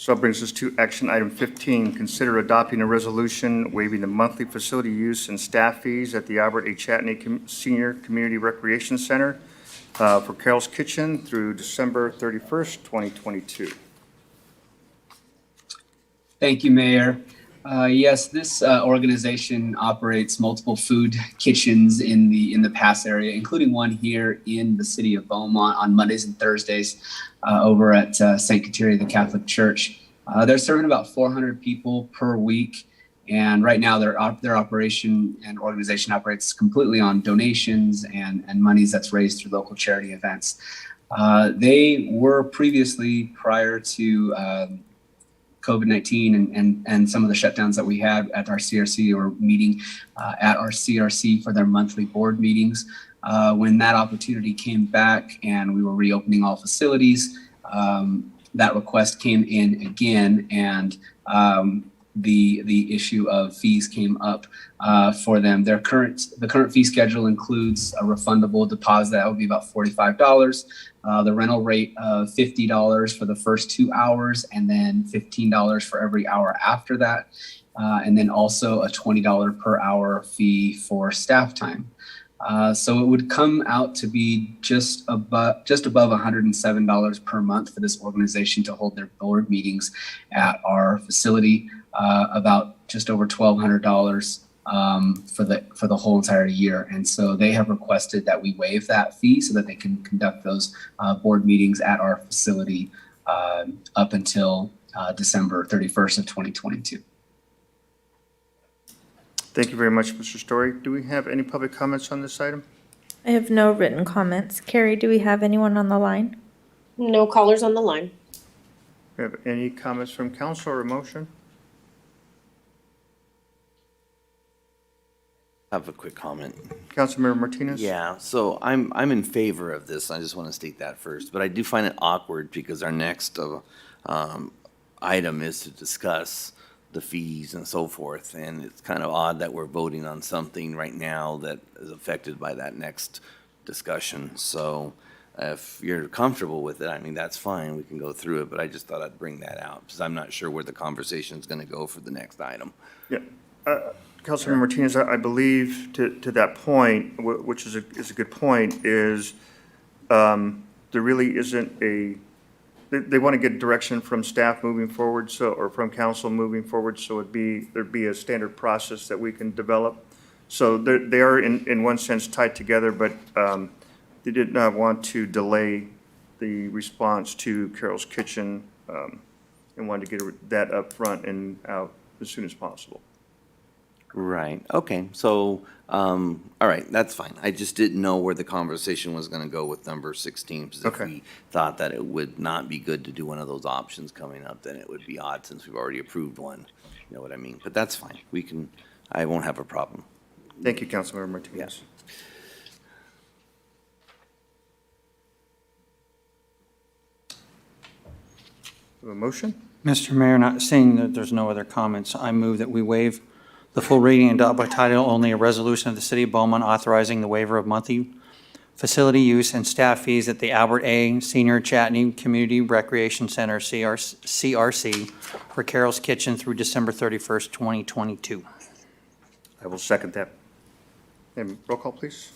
So that brings us to action item 15, consider adopting a resolution waiving the monthly facility use and staff fees at the Albert A. Chatney Senior Community Recreation Center for Carol's Kitchen through December 31st, 2022.
Thank you, Mayor. Yes, this organization operates multiple food kitchens in the Pass area, including one here in the city of Beaumont on Mondays and Thursdays over at St. Kateria, the Catholic Church. They're serving about 400 people per week, and right now their operation and organization operates completely on donations and monies that's raised through local charity events. They were previously, prior to COVID-19 and some of the shutdowns that we had at our CRC, or meeting at our CRC for their monthly board meetings. When that opportunity came back and we were reopening all facilities, that request came in again, and the issue of fees came up for them. The current fee schedule includes a refundable deposit that would be about $45. The rental rate of $50 for the first 2 hours, and then $15 for every hour after that. And then also a $20 per hour fee for staff time. So it would come out to be just above $107 per month for this organization to hold their board meetings at our facility, about just over $1,200 for the whole entire year. And so they have requested that we waive that fee so that they can conduct those board meetings at our facility up until December 31st of 2022.
Thank you very much, Mr. Story. Do we have any public comments on this item?
I have no written comments. Carrie, do we have anyone on the line?
No callers on the line.
We have any comments from council or a motion?
I have a quick comment.
Councilmember Martinez?
Yeah, so I'm in favor of this. I just want to state that first. But I do find it awkward because our next item is to discuss the fees and so forth. And it's kind of odd that we're voting on something right now that is affected by that next discussion. So if you're comfortable with it, I mean, that's fine. We can go through it. But I just thought I'd bring that out because I'm not sure where the conversation is going to go for the next item.
Yeah. Councilmember Martinez, I believe to that point, which is a good point, is there really isn't they want to get direction from staff moving forward, or from council moving forward, so there'd be a standard process that we can develop. So they are in one sense tied together, but they did not want to delay the response to Carol's Kitchen and wanted to get that up front and out as soon as possible.
Right, okay, so, all right, that's fine. I just didn't know where the conversation was gonna go with number 16. Because if we thought that it would not be good to do one of those options coming up, then it would be odd since we've already approved one. You know what I mean? But that's fine. I won't have a problem.
Thank you, Councilmember Martinez. A motion?
Mr. Mayor, not seeing that there's no other comments, I move that we waive the full reading and adopt by title only a resolution of the City of Beaumont authorizing the waiver of monthly facility use and staff fees at the Albert A. Senior Chatney Community Recreation Center, CRC, for Carol's Kitchen through December 31st, 2022.
I will second that. And roll call, please.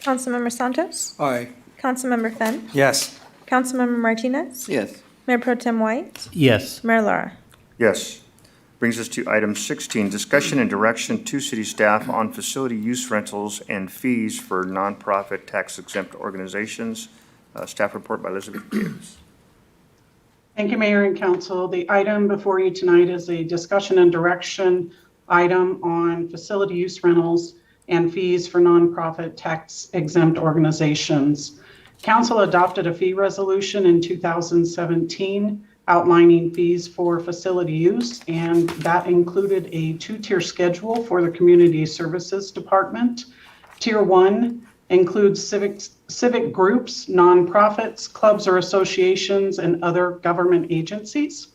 Councilmember Santos?
Aye.
Councilmember Fenn?
Yes.
Councilmember Martinez?
Yes.
Mayor Pro Tem White?
Yes.
Mayor Lara?
Yes. Brings us to item 16, discussion and direction to city staff on facility use rentals and fees for nonprofit tax-exempt organizations. Staff report by Elizabeth Gibbs.
Thank you, Mayor and Council. The item before you tonight is a discussion and direction item on facility use rentals and fees for nonprofit tax-exempt organizations. Council adopted a fee resolution in 2017 outlining fees for facility use, and that included a two-tier schedule for the Community Services Department. Tier 1 includes civic groups, nonprofits, clubs or associations, and other government agencies.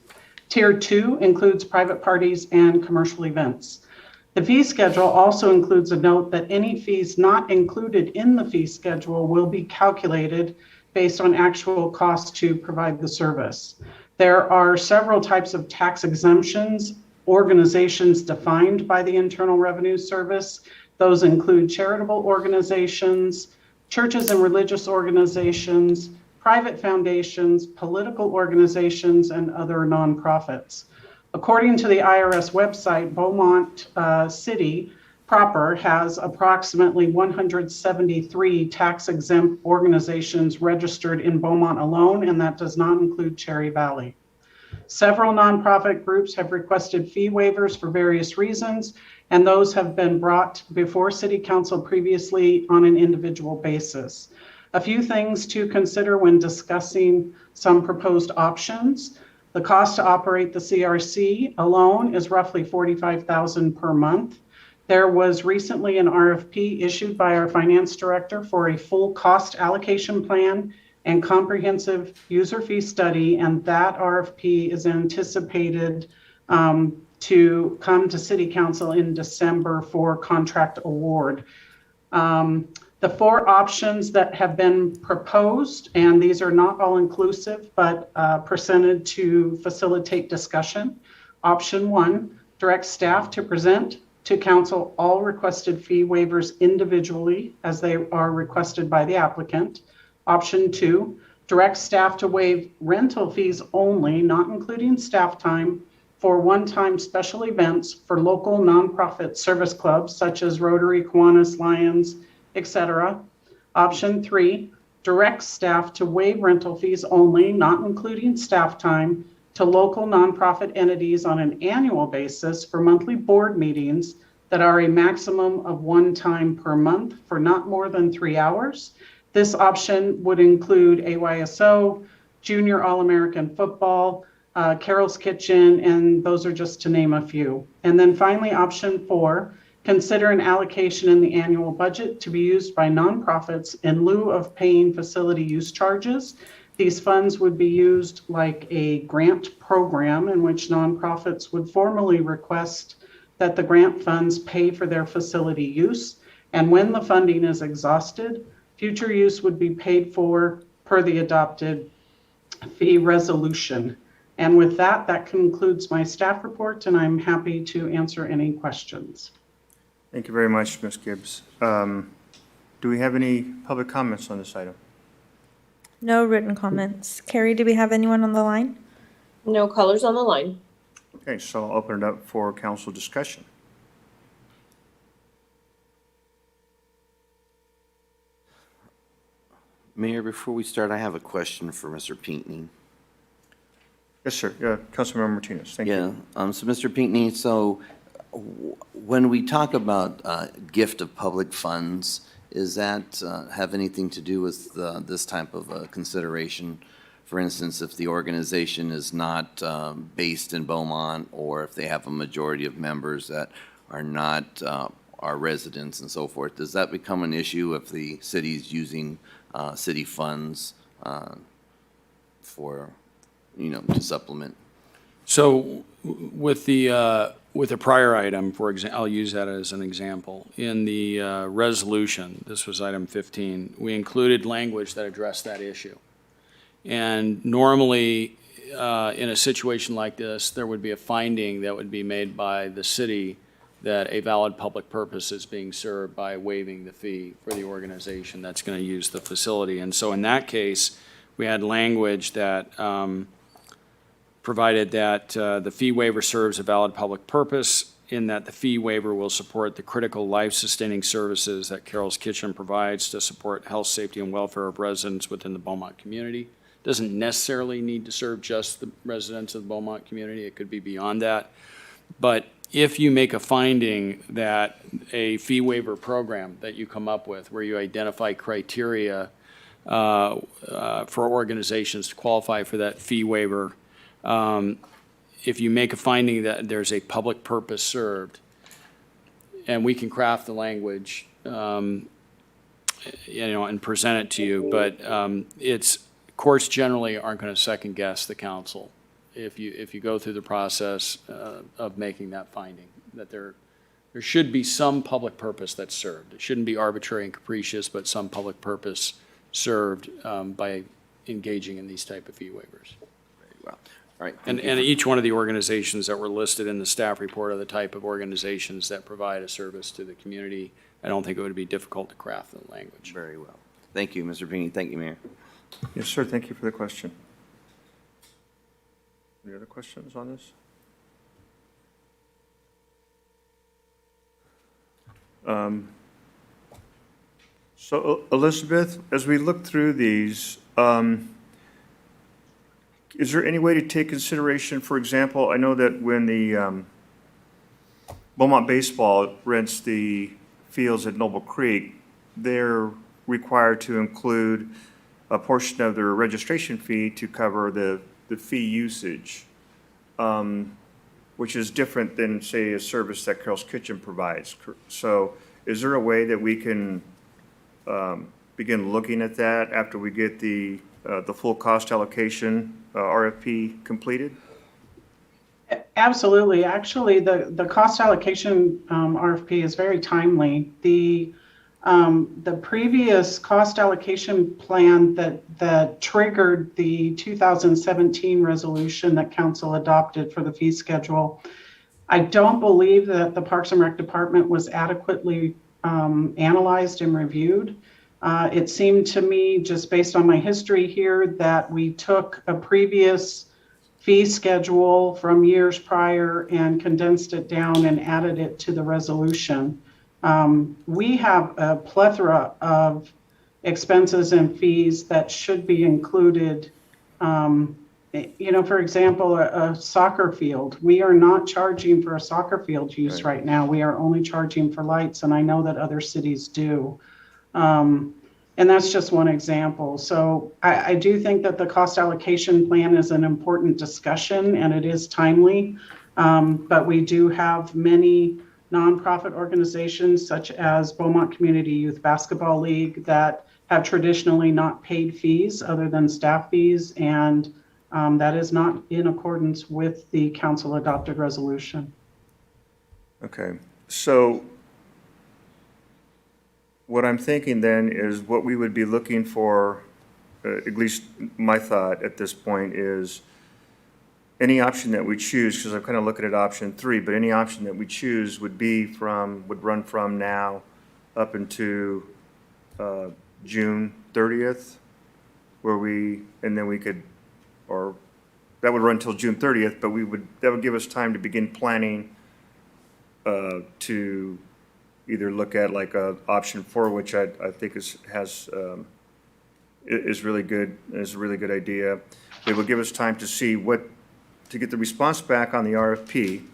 Tier 2 includes private parties and commercial events. The fee schedule also includes a note that any fees not included in the fee schedule will be calculated based on actual costs to provide the service. There are several types of tax exemptions, organizations defined by the Internal Revenue Service. Those include charitable organizations, churches and religious organizations, private foundations, political organizations, and other nonprofits. According to the IRS website, Beaumont City proper has approximately 173 tax-exempt organizations registered in Beaumont alone, and that does not include Cherry Valley. Several nonprofit groups have requested fee waivers for various reasons, and those have been brought before City Council previously on an individual basis. A few things to consider when discussing some proposed options. The cost to operate the CRC alone is roughly $45,000 per month. There was recently an RFP issued by our finance director for a full cost allocation plan and comprehensive user fee study, and that RFP is anticipated to come to City Council in December for contract award. The four options that have been proposed, and these are not all inclusive, but presented to facilitate discussion. Option 1, direct staff to present to council all requested fee waivers individually as they are requested by the applicant. Option 2, direct staff to waive rental fees only, not including staff time, for one-time special events for local nonprofit service clubs such as Rotary, Kiwanis, Lions, etc. Option 3, direct staff to waive rental fees only, not including staff time, to local nonprofit entities on an annual basis for monthly board meetings that are a maximum of one time per month for not more than 3 hours. This option would include AYSO, Junior All-American Football, Carol's Kitchen, and those are just to name a few. And then finally, option 4, consider an allocation in the annual budget to be used by nonprofits in lieu of paying facility use charges. These funds would be used like a grant program in which nonprofits would formally request that the grant funds pay for their facility use. And when the funding is exhausted, future use would be paid for per the adopted fee resolution. And with that, that concludes my staff report, and I'm happy to answer any questions.
Thank you very much, Ms. Gibbs. Do we have any public comments on this item?
No written comments. Carrie, do we have anyone on the line?
No callers on the line.
Okay, so I'll open it up for council discussion.
Mayor, before we start, I have a question for Mr. Pinckney.
Yes, sir. Councilmember Martinez, thank you.
So Mr. Pinckney, when we talk about gift of public funds, is that have anything to do with this type of consideration? For instance, if the organization is not based in Beaumont, or if they have a majority of members that are not our residents and so forth, does that become an issue if the city's using city funds for, to supplement?
So with the prior item, for example, I'll use that as an example. In the resolution, this was item 15, we included language that addressed that issue. And normally, in a situation like this, there would be a finding that would be made by the city that a valid public purpose is being served by waiving the fee for the organization that's going to use the facility. And so in that case, we had language that provided that the fee waiver serves a valid public purpose, in that the fee waiver will support the critical life-sustaining services that Carol's Kitchen provides to support health, safety, and welfare of residents within the Beaumont community. Doesn't necessarily need to serve just the residents of the Beaumont community. It could be beyond that. But if you make a finding that a fee waiver program that you come up with, where you identify criteria for organizations to qualify for that fee waiver, if you make a finding that there's a public purpose served, and we can craft the language, and present it to you, but courts generally aren't going to second guess the council if you go through the process of making that finding, that there should be some public purpose that's served. It shouldn't be arbitrary and capricious, but some public purpose served by engaging in these type of fee waivers.
Well, All right.
And each one of the organizations that were listed in the staff report are the type of organizations that provide a service to the community. I don't think it would be difficult to craft the language.
Very well. Thank you, Mr. Pini. Thank you, Mayor.
Yes, sir, thank you for the question. Any other questions on this? So Elizabeth, as we look through these, is there any way to take consideration, for example, I know that when the Beaumont Baseball rents the fields at Noble Creek, they're required to include a portion of their registration fee to cover the fee usage, which is different than, say, a service that Carol's Kitchen provides. So is there a way that we can begin looking at that after we get the full cost allocation RFP completed?
Absolutely. Actually, the cost allocation RFP is very timely. The previous cost allocation plan that triggered the 2017 resolution that council adopted for the fee schedule, I don't believe that the Parks and Rec Department was adequately analyzed and reviewed. It seemed to me, just based on my history here, that we took a previous fee schedule from years prior and condensed it down and added it to the resolution. We have a plethora of expenses and fees that should be included. For example, a soccer field. We are not charging for a soccer field use right now. We are only charging for lights, and I know that other cities do. And that's just one example. So I do think that the cost allocation plan is an important discussion, and it is timely. But we do have many nonprofit organizations such as Beaumont Community Youth Basketball League that have traditionally not paid fees other than staff fees, and that is not in accordance with the council adopted resolution.
Okay, so what I'm thinking then is what we would be looking for, at least my thought at this point is any option that we choose, because I'm kind of looking at option 3, but any option that we choose would run from now up into June 30th, that would run until June 30th, but that would give us time to begin planning to either look at like option 4, which I think is really good, is a really good idea. It will give us time to see to get the response back on the RFP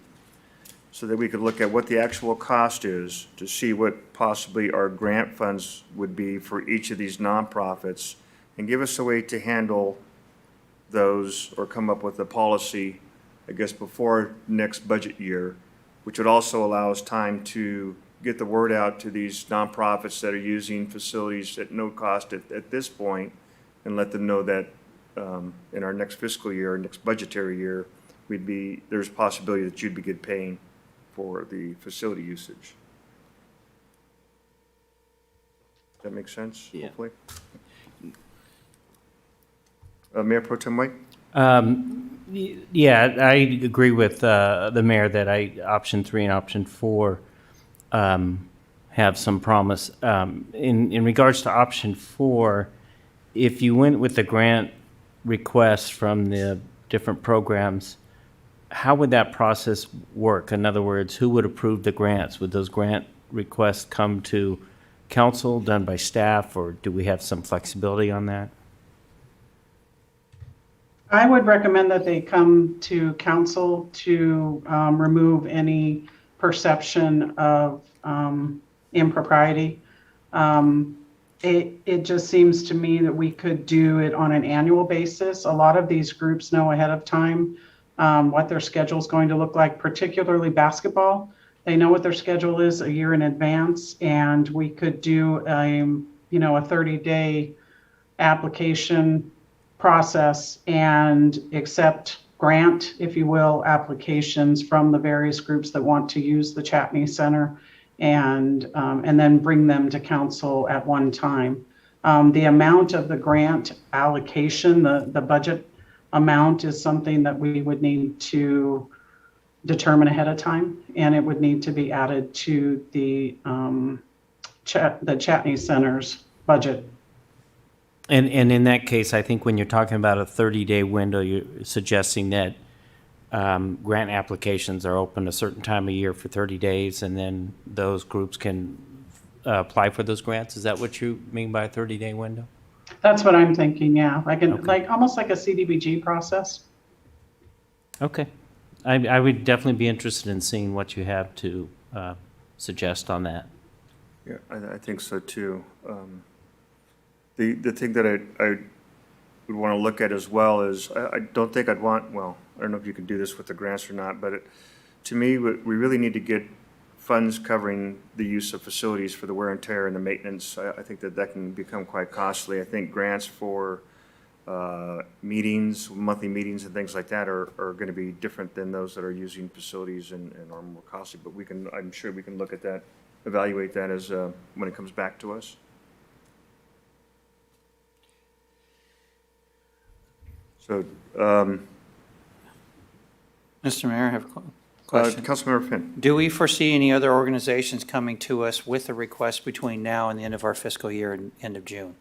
so that we could look at what the actual cost is, to see what possibly our grant funds would be for each of these nonprofits, and give us a way to handle those or come up with a policy, I guess, before next budget year, which would also allow us time to get the word out to these nonprofits that are using facilities at no cost at this point, and let them know that in our next fiscal year, next budgetary year, there's a possibility that you'd begin paying for the facility usage. Does that make sense?
Yeah.
Hopefully. Mayor Pro Tem White?
Yeah, I agree with the mayor that option 3 and option 4 have some promise. In regards to option 4, if you went with the grant requests from the different programs, how would that process work? In other words, who would approve the grants? Would those grant requests come to council, done by staff, or do we have some flexibility on that?
I would recommend that they come to council to remove any perception of impropriety. It just seems to me that we could do it on an annual basis. A lot of these groups know ahead of time what their schedule is going to look like, particularly basketball. They know what their schedule is a year in advance, and we could do a 30-day application process and accept grant, if you will, applications from the various groups that want to use the Chapney Center, and then bring them to council at one time. The amount of the grant allocation, the budget amount is something that we would need to determine ahead of time, and it would need to be added to the Chatney Center's budget.
And in that case, I think when you're talking about a 30-day window, you're suggesting that grant applications are open a certain time of year for 30 days, and then those groups can apply for those grants? Is that what you mean by a 30-day window?
That's what I'm thinking, yeah,
Okay.
like almost like a CDBG process.
Okay. I would definitely be interested in seeing what you have to suggest on that.
Yeah, I think so too. The thing that I would want to look at as well is, I don't think I'd want, well, I don't know if you can do this with the grants or not, but to me, we really need to get funds covering the use of facilities for the wear and tear and the maintenance. I think that can become quite costly. I think grants for meetings, monthly meetings and things like that are going to be different than those that are using facilities and are more costly. But I'm sure we can look at that, evaluate that as when it comes back to us. So,
Mr. Mayor, I have a question.
Councilmember Finn.
Do we foresee any other organizations coming to us with a request between now and the end of our fiscal year and end of June?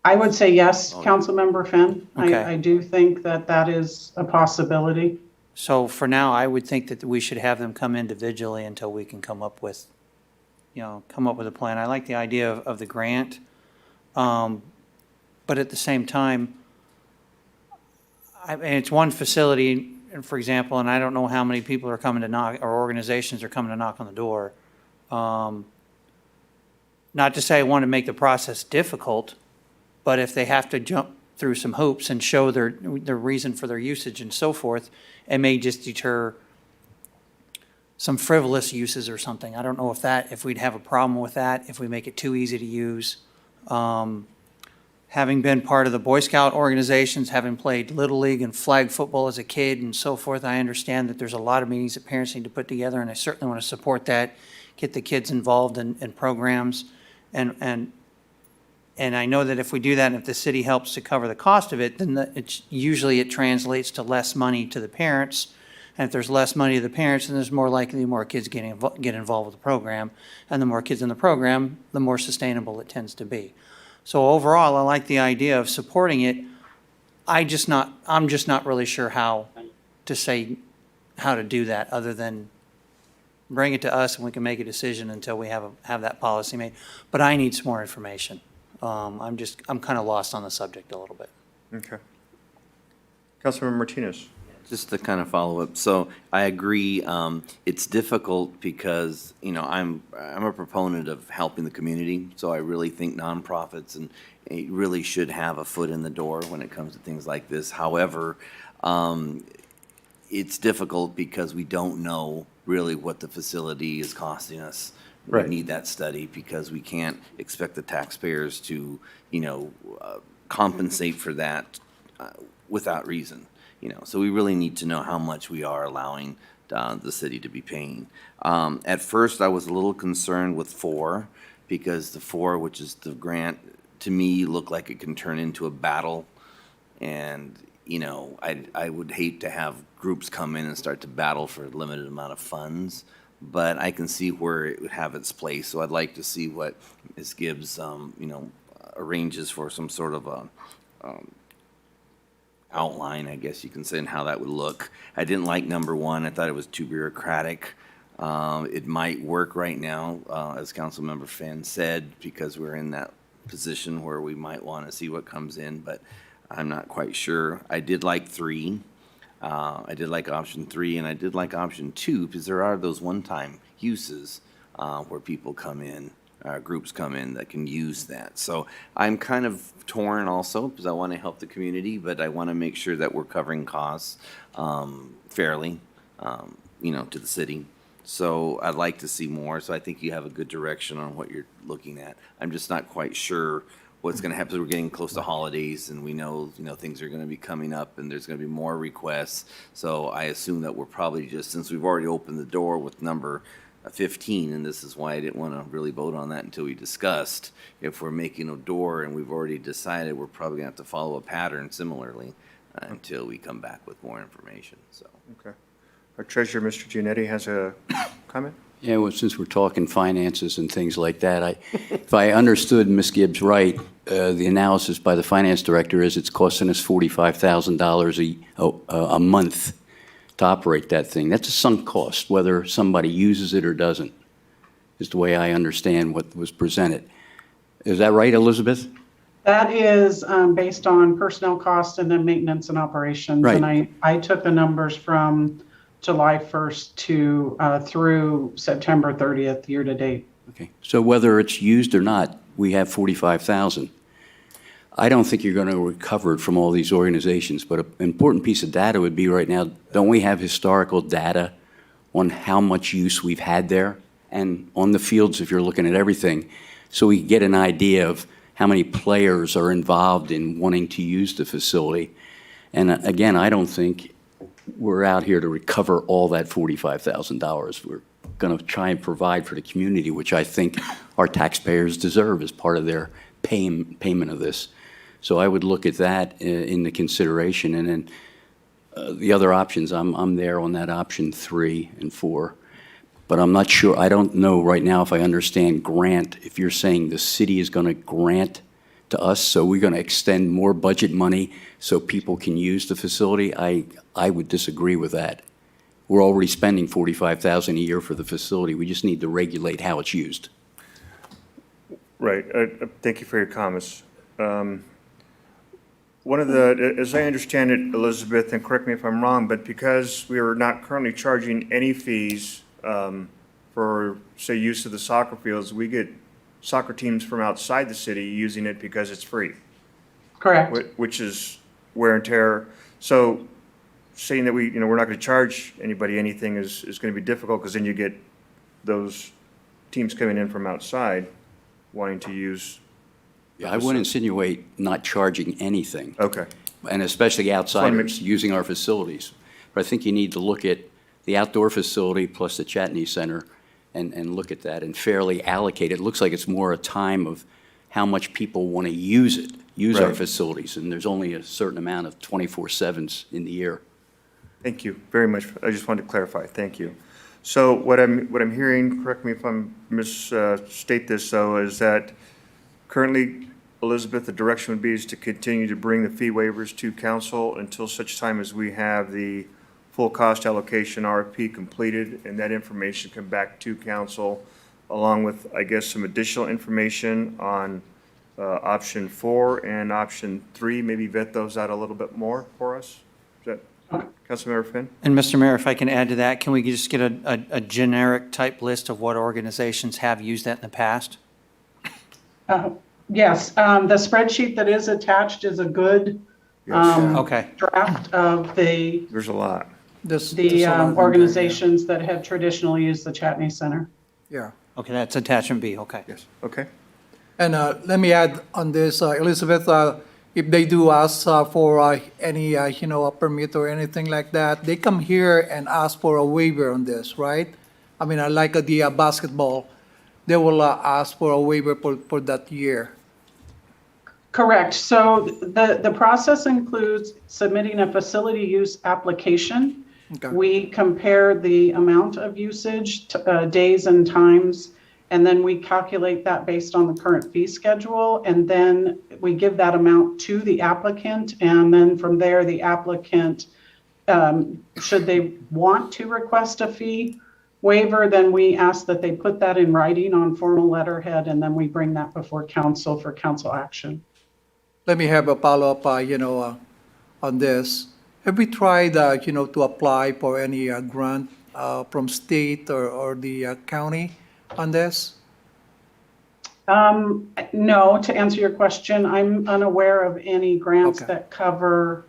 I would say yes, Councilmember Finn.
Okay.
I do think that is a possibility.
So for now, I would think that we should have them come individually until we can come up with a plan. I like the idea of the grant. But at the same time, and it's one facility, for example, and I don't know how many people are coming to knock, or organizations are coming to knock on the door. Not to say I want to make the process difficult, but if they have to jump through some hoops and show their reason for their usage and so forth, it may just deter some frivolous uses or something. I don't know if we'd have a problem with that, if we make it too easy to use. Having been part of the Boy Scout organizations, having played Little League and flag football as a kid and so forth, I understand that there's a lot of meetings that parents need to put together, and I certainly want to support that, get the kids involved in programs. And I know that if we do that, and if the city helps to cover the cost of it, then it translates to less money to the parents. And if there's less money to the parents, then there's more likely more kids get involved with the program. And the more kids in the program, the more sustainable it tends to be. So overall, I like the idea of supporting it. I'm just not really sure how to do that, other than bring it to us and we can make a decision until we have that policy made. But I need some more information. I'm kind of lost on the subject a little bit.
Okay. Councilmember Martinez.
Just to kind of follow up, so I agree, it's difficult because, I'm a proponent of helping the community, so I really think nonprofits and it really should have a foot in the door when it comes to things like this. However, it's difficult because we don't know really what the facility is costing us.
Right.
We need that study because we can't expect the taxpayers to, compensate for that without reason. So we really need to know how much we are allowing the city to be paying. At first, I was a little concerned with 4, because the 4, which is the grant, to me, looked like it can turn into a battle. And, I would hate to have groups come in and start to battle for a limited amount of funds. But I can see where it would have its place. So I'd like to see what Ms. Gibbs, arranges for some sort of a outline, I guess you can say, and how that would look. I didn't like number 1. I thought it was too bureaucratic. It might work right now, as Councilmember Finn said, because we're in that position where we might want to see what comes in, but I'm not quite sure. I did like 3. I did like option 3, and I did like option 2, because there are those one-time uses where people come in, groups come in that can use that. So I'm kind of torn also, because I want to help the community, but I want to make sure that we're covering costs fairly, to the city. So I'd like to see more. So I think you have a good direction on what you're looking at. I'm just not quite sure what's going to happen. We're getting close to holidays, and we know, things are going to be coming up, and there's going to be more requests. So I assume that we're probably just, since we've already opened the door with number a 15, and this is why I didn't want to really vote on that until we discussed. If we're making a door and we've already decided, we're probably going to have to follow a pattern similarly until we come back with more information, so.
Okay. Our treasurer, Mr. Giannetti, has a comment?
Yeah, well, since we're talking finances and things like that, if I understood Ms. Gibbs right, the analysis by the finance director is it's costing us $45,000 a month to operate that thing. That's a sunk cost, whether somebody uses it or doesn't, is the way I understand what was presented. Is that right, Elizabeth?
That is based on personnel costs and then maintenance and operations.
Right.
And I took the numbers from July 1st to through September 30th, year to date.
Okay, so whether it's used or not, we have 45,000. I don't think you're going to recover it from all these organizations, but an important piece of data would be right now, don't we have historical data on how much use we've had there? And on the fields, if you're looking at everything, so we get an idea of how many players are involved in wanting to use the facility. And again, I don't think we're out here to recover all that $45,000. We're going to try and provide for the community, which I think our taxpayers deserve as part of their payment of this. So I would look at that in the consideration. And then the other options, I'm there on that option 3 and 4. But I'm not sure, I don't know right now if I understand grant, if you're saying the city is going to grant to us, so we're going to extend more budget money so people can use the facility, I would disagree with that. We're already spending $45,000 a year for the facility. We just need to regulate how it's used.
Right. Thank you for your comments. One of the, as I understand it, Elizabeth, and correct me if I'm wrong, but because we are not currently charging any fees for, say, use of the soccer fields, we get soccer teams from outside the city using it because it's free.
Correct.
Which is wear and tear. So saying that we're not going to charge anybody anything is going to be difficult, because then you get those teams coming in from outside wanting to use.
Yeah, I wouldn't insinuate not charging anything.
Okay.
And especially outsiders using our facilities. But I think you need to look at the outdoor facility plus the Chatney Center and look at that and fairly allocate it. It looks like it's more a time of how much people want to use it, use our
Right.
facilities. And there's only a certain amount of 24/7s in the year.
Thank you very much. I just wanted to clarify. Thank you. So what I'm hearing, correct me if I'm misstate this though, is that currently, Elizabeth, the direction would be is to continue to bring the fee waivers to council until such time as we have the full cost allocation RFP completed, and that information come back to council along with, I guess, some additional information on option 4 and option 3. Maybe vet those out a little bit more for us. Is that Councilmember Finn?
And Mr. Mayor, if I can add to that, can we just get a generic type list of what organizations have used that in the past?
Yes, the spreadsheet that is attached is a good
Okay.
draft of the
There's a lot.
organizations that have traditionally used the Chatney Center.
Yeah.
Okay, that's attachment B, okay.
Yes. Okay.
And let me add on this, Elizabeth, if they do ask for any, a permit or anything like that, they come here and ask for a waiver on this, right? I mean, like the basketball, they will ask for a waiver for that year.
Correct. So the process includes submitting a facility use application.
Okay.
We compare the amount of usage, days and times, and then we calculate that based on the current fee schedule. And then we give that amount to the applicant. And then from there, the applicant, should they want to request a fee waiver, then we ask that they put that in writing on formal letterhead, and then we bring that before council for council action.
Let me have a follow-up, on this. Have we tried, to apply for any grant from state or the county on this?
No, to answer your question, I'm unaware of any grants
Okay.
that cover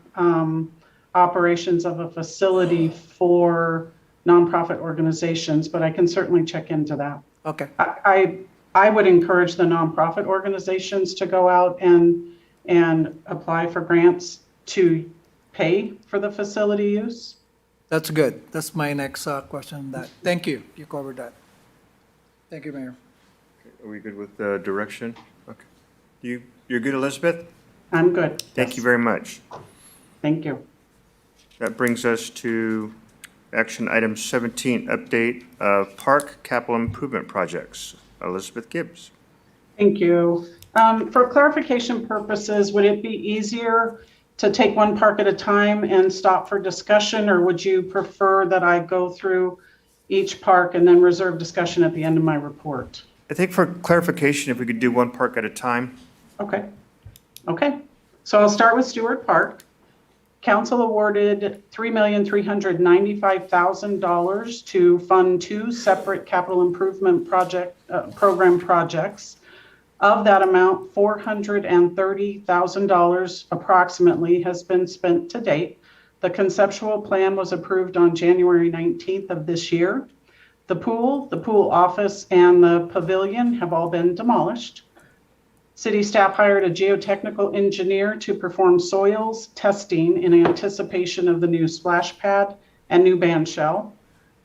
operations of a facility for nonprofit organizations, but I can certainly check into that.
Okay.
I would encourage the nonprofit organizations to go out and apply for grants to pay for the facility use.
That's good. That's my next question. Thank you. You covered that. Thank you, Mayor.
Are we good with the direction? Okay. You're good, Elizabeth?
I'm good.
Thank you very much.
Thank you.
That brings us to action item 17, update of park capital improvement projects. Elizabeth Gibbs.
Thank you. For clarification purposes, would it be easier to take one park at a time and stop for discussion, or would you prefer that I go through each park and then reserve discussion at the end of my report?
I think for clarification, if we could do one park at a time.
Okay. Okay. So I'll start with Stewart Park. Council awarded $3,395,000 to fund two separate capital improvement program projects. Of that amount, $430,000 approximately has been spent to date. The conceptual plan was approved on January 19th of this year. The pool office, and the pavilion have all been demolished. City staff hired a geotechnical engineer to perform soils testing in anticipation of the new splash pad and new band shell.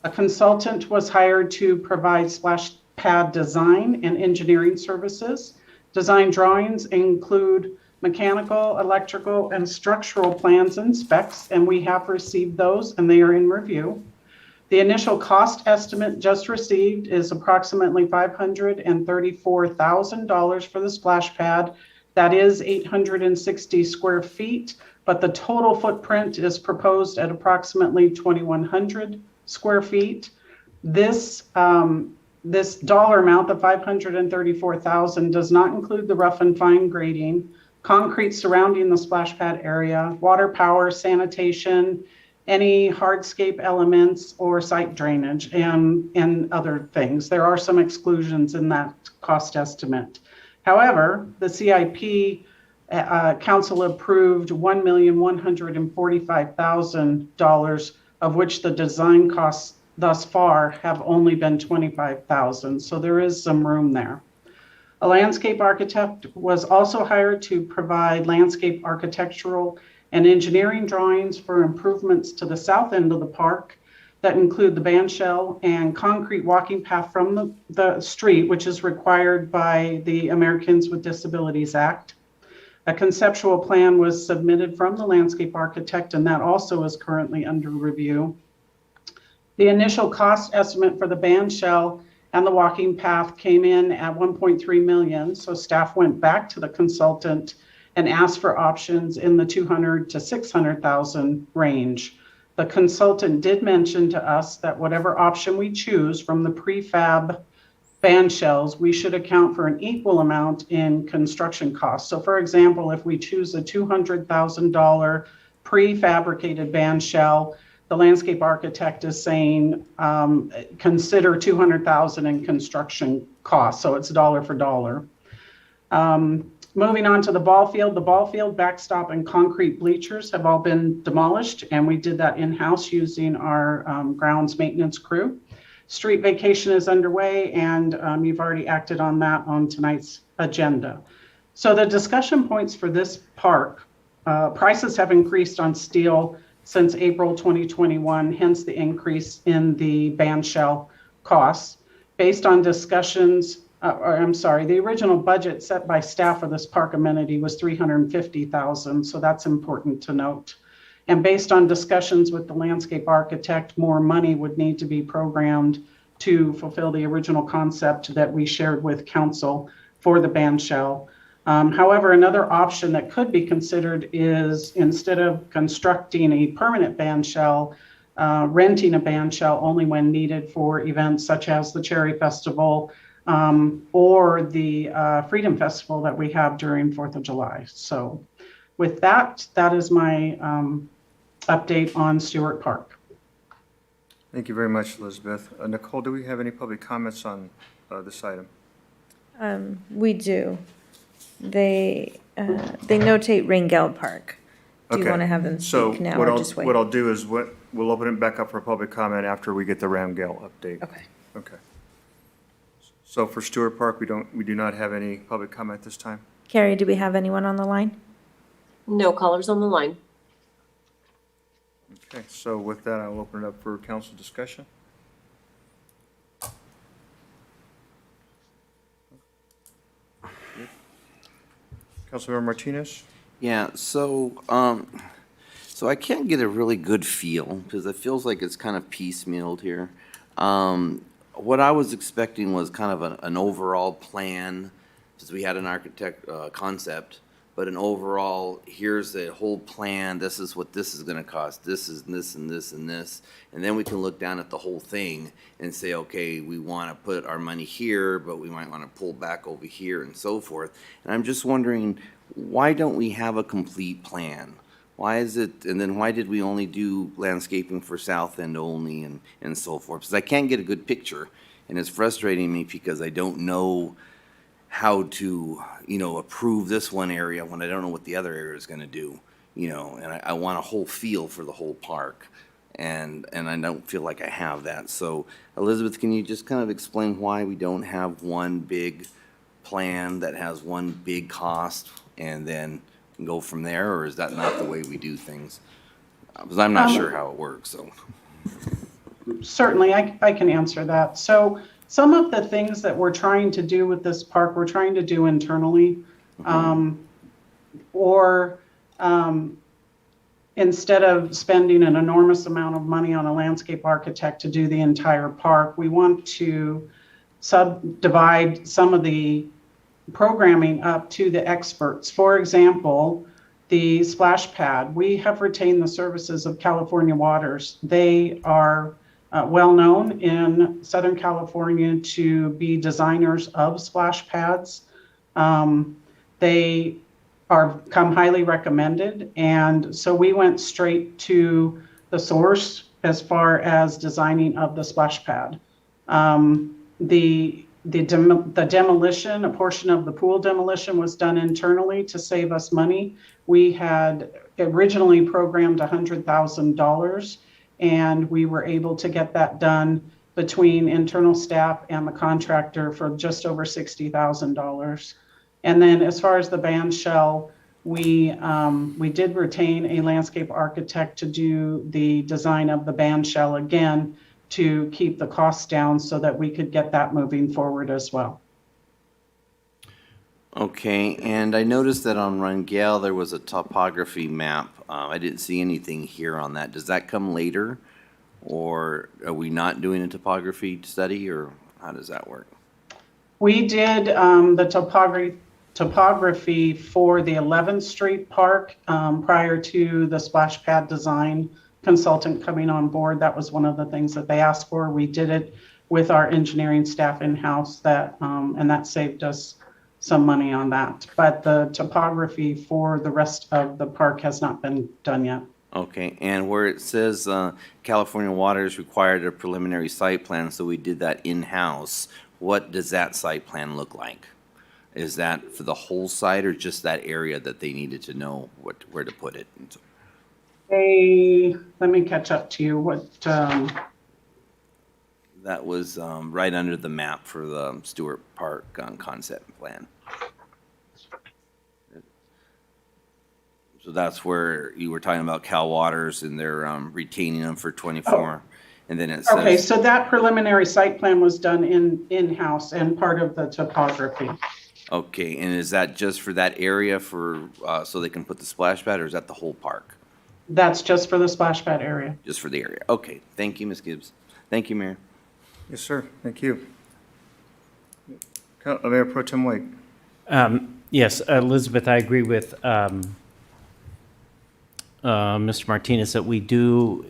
A consultant was hired to provide splash pad design and engineering services. Design drawings include mechanical, electrical, and structural plans and specs, and we have received those and they are in review. The initial cost estimate just received is approximately $534,000 for the splash pad. That is 860 square feet, but the total footprint is proposed at approximately 2,100 square feet. This dollar amount, the $534,000, does not include the rough and fine grading, concrete surrounding the splash pad area, water, power, sanitation, any hardscape elements or site drainage, and other things. There are some exclusions in that cost estimate. However, the CIP council approved $1,145,000, of which the design costs thus far have only been $25,000. So there is some room there. A landscape architect was also hired to provide landscape architectural and engineering drawings for improvements to the south end of the park that include the band shell and concrete walking path from the street, which is required by the Americans with Disabilities Act. A conceptual plan was submitted from the landscape architect, and that also is currently under review. The initial cost estimate for the band shell and the walking path came in at $1.3 million, so staff went back to the consultant and asked for options in the $200,000 to $600,000 range. The consultant did mention to us that whatever option we choose from the prefab band shells, we should account for an equal amount in construction costs. So for example, if we choose a $200,000 prefabricated band shell, the landscape architect is saying consider $200,000 in construction costs, so it's dollar for dollar. Moving on to the ball field backstop and concrete bleachers have all been demolished, and we did that in-house using our grounds maintenance crew. Street vacation is underway, and you've already acted on that on tonight's agenda. So the discussion points for this park, prices have increased on steel since April 2021, hence the increase in the band shell costs. Based on discussions, the original budget set by staff for this park amenity was $350,000, so that's important to note. And based on discussions with the landscape architect, more money would need to be programmed to fulfill the original concept that we shared with council for the band shell. However, another option that could be considered is, instead of constructing a permanent band shell, renting a band shell only when needed for events such as the Cherry Festival or the Freedom Festival that we have during 4th of July. So with that, that is my update on Stewart Park.
Thank you very much, Elizabeth. Nicole, do we have any public comments on this item?
We do. They notate Rangel Park. Do you
Okay.
want to have them
So
speak now
what
or
I'll-
just wait?
What I'll do is we'll open it back up for public comment after we get the Ramgale update.
Okay.
Okay. So for Stewart Park, we do not have any public comment this time?
Carrie, do we have anyone on the line?
No callers on the line.
Okay, so with that, I'll open it up for council discussion. Councilmember Martinez?
Yeah, so I can't get a really good feel because it feels like it's kind of piecemealed here. What I was expecting was kind of an overall plan, because we had an architect concept, but an overall, here's the whole plan, this is what this is gonna cost, this is this and this and this. And then we can look down at the whole thing and say, okay, we wanna put our money here, but we might wanna pull back over here and so forth. And I'm just wondering, why don't we have a complete plan? Why is it, and then why did we only do landscaping for South End only and so forth? Because I can't get a good picture, and it's frustrating me because I don't know how to, approve this one area when I don't know what the other area is gonna do, and I want a whole feel for the whole park, and I don't feel like I have that. So Elizabeth, can you just kind of explain why we don't have one big plan that has one big cost and then go from there, or is that not the way we do things? Because I'm not sure how it works, so.
Certainly, I can answer that. So some of the things that we're trying to do with this park, we're trying to do internally. Instead of spending an enormous amount of money on a landscape architect to do the entire park, we want to subdivide some of the programming up to the experts. For example, the splash pad, we have retained the services of California Waters. They are well known in Southern California to be designers of splash pads. They are come highly recommended, and so we went straight to the source as far as designing of the splash pad. The demolition, a portion of the pool demolition was done internally to save us money. We had originally programmed $100,000, and we were able to get that done between internal staff and the contractor for just over $60,000. And then as far as the band shell, we did retain a landscape architect to do the design of the band shell again, to keep the costs down so that we could get that moving forward as well.
Okay, and I noticed that on Rangel, there was a topography map. I didn't see anything here on that. Does that come later? Or are we not doing a topography study, or how does that work?
We did the topography for the 11th Street Park prior to the splash pad design consultant coming on board. That was one of the things that they asked for. We did it with our engineering staff in-house, and that saved us some money on that. But the topography for the rest of the park has not been done yet.
Okay, and where it says California Waters required a preliminary site plan, so we did that in-house, what does that site plan look like? Is that for the whole site or just that area that they needed to know where to put it?
Let me catch up to you.
That was right under the map for the Stewart Park concept plan. So that's where you were talking about Cal Waters and they're retaining them for 24. And then it says.
Okay, so that preliminary site plan was done in-house and part of the topography.
Okay, and is that just for that area so they can put the splash pad, or is that the whole park?
That's just for the splash pad area.
Just for the area. Okay, thank you, Ms. Gibbs. Thank you, Mayor.
Yes, sir. Thank you. Mayor Pro Tem White.
Yes, Elizabeth, I agree with Mr. Martinez that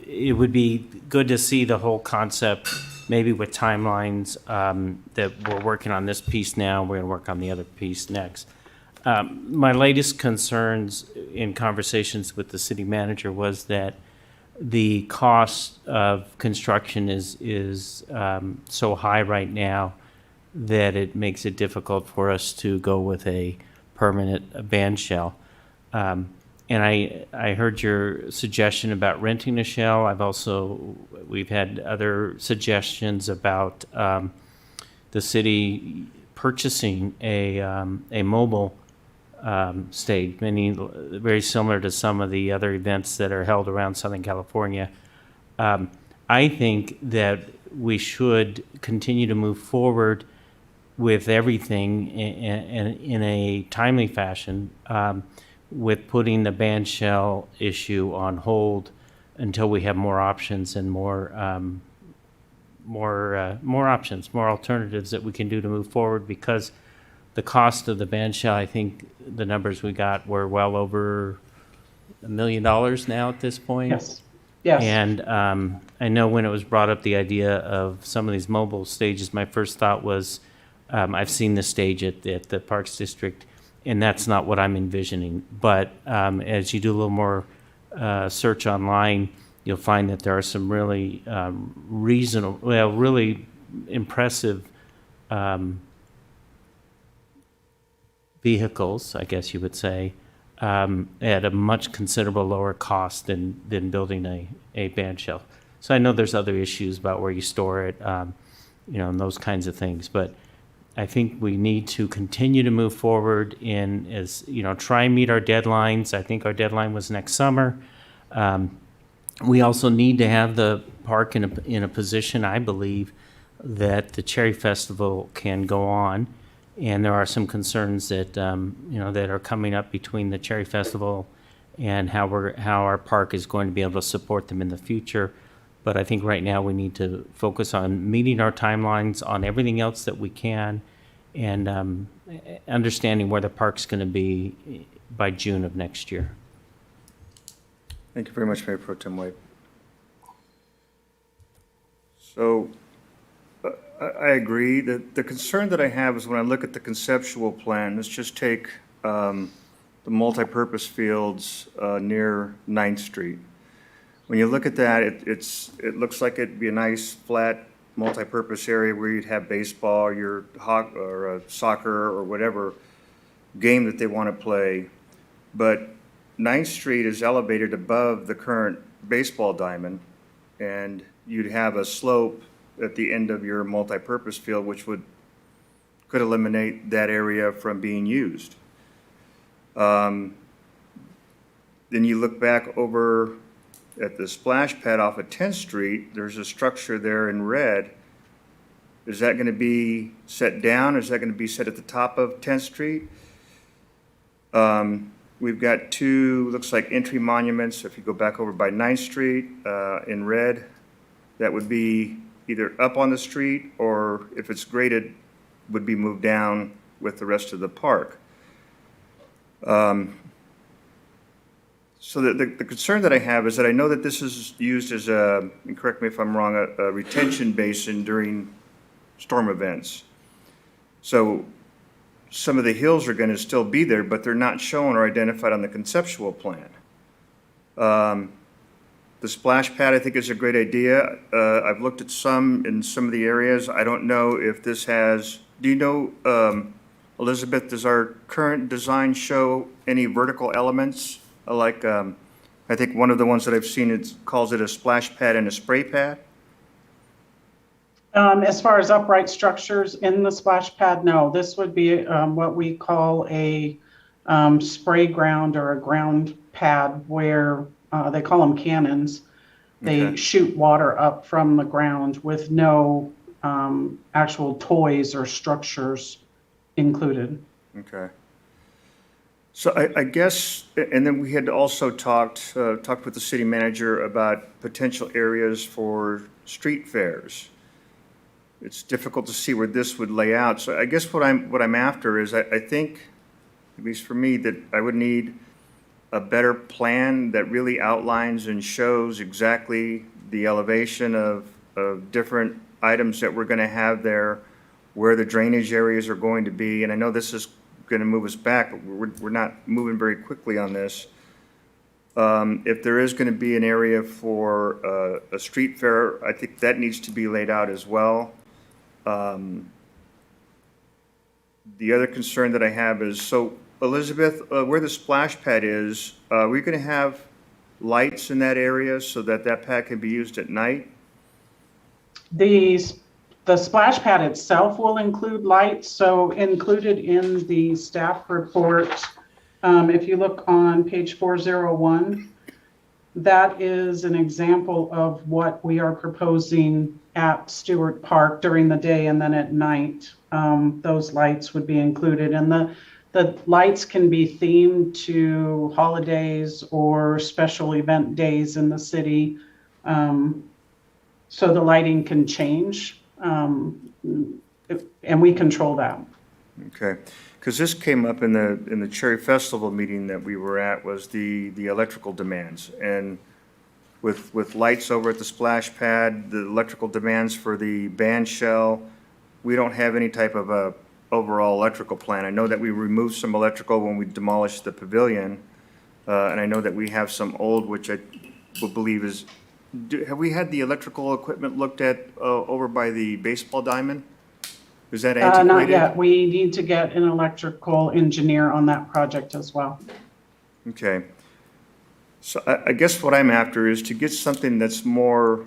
it would be good to see the whole concept, maybe with timelines, that we're working on this piece now, we're going to work on the other piece next. My latest concerns in conversations with the city manager was that the cost of construction is so high right now that it makes it difficult for us to go with a permanent band shell. And I heard your suggestion about renting a shell. We've had other suggestions about the city purchasing a mobile stage, meaning very similar to some of the other events that are held around Southern California. I think that we should continue to move forward with everything in a timely fashion, with putting the band shell issue on hold until we have more options and more options, more alternatives that we can do to move forward, because the cost of the band shell, I think the numbers we got were well over $1 million now at this point.
Yes. Yes.
And I know when it was brought up, the idea of some of these mobile stages, my first thought was, I've seen the stage at the Parks District, and that's not what I'm envisioning. But as you do a little more search online, you'll find that there are some really really impressive vehicles, I guess you would say, at a much considerable lower cost than building a band shell. So I know there's other issues about where you store it, and those kinds of things. But I think we need to continue to move forward try and meet our deadlines. I think our deadline was next summer. We also need to have the park in a position, I believe, that the Cherry Festival can go on. And there are some concerns that that are coming up between the Cherry Festival and how our park is going to be able to support them in the future. But I think right now we need to focus on meeting our timelines on everything else that we can, and understanding where the park's going to be by June of next year.
Thank you very much, Mayor Pro Tem White. So I agree that the concern that I have is when I look at the conceptual plan, let's just take the multipurpose fields near 9th Street. When you look at that, it looks like it'd be a nice flat multipurpose area where you'd have baseball or soccer or whatever game that they want to play. But 9th Street is elevated above the current baseball diamond, and you'd have a slope at the end of your multipurpose field, which could eliminate that area from being used. Then you look back over at the splash pad off of 10th Street, there's a structure there in red. Is that going to be set down? Is that going to be set at the top of 10th Street? We've got two, looks like entry monuments. If you go back over by 9th Street in red, that would be either up on the street, or if it's graded, would be moved down with the rest of the park. So the concern that I have is that I know that this is used as and correct me if I'm wrong, a retention basin during storm events. So some of the hills are going to still be there, but they're not shown or identified on the conceptual plan. The splash pad, I think, is a great idea. I've looked at some in some of the areas. I don't know if this has, do you know, Elizabeth, does our current design show any vertical elements? Like, I think one of the ones that I've seen, calls it a splash pad and a spray pad.
As far as upright structures in the splash pad, no. This would be what we call a spray ground or a ground pad, where they call them cannons. They shoot water up from the ground with no actual toys or structures included.
Okay. So I guess, and then we had also talked with the city manager about potential areas for street fairs. It's difficult to see where this would lay out. So I guess what I'm after is I think, at least for me, that I would need a better plan that really outlines and shows exactly the elevation of different items that we're going to have there, where the drainage areas are going to be. And I know this is going to move us back, but we're not moving very quickly on this. If there is going to be an area for a street fair, I think that needs to be laid out as well. The other concern that I have is, so Elizabeth, where the splash pad is, are we going to have lights in that area so that pad can be used at night?
The splash pad itself will include lights. So included in the staff report, if you look on page 401, that is an example of what we are proposing at Stewart Park during the day and then at night. those lights would be included. And the lights can be themed to holidays or special event days in the city. So the lighting can change, and we control that.
Okay, because this came up in the Cherry Festival meeting that we were at, was the electrical demands. And with lights over at the splash pad, the electrical demands for the band shell, we don't have any type of a overall electrical plan. I know that we removed some electrical when we demolished the pavilion, and I know that we have some old, which I would believe is, have we had the electrical equipment looked at over by the baseball diamond? Is that antiquated?
Not yet. We need to get an electrical engineer on that project as well.
Okay. So I guess what I'm after is to get something that's more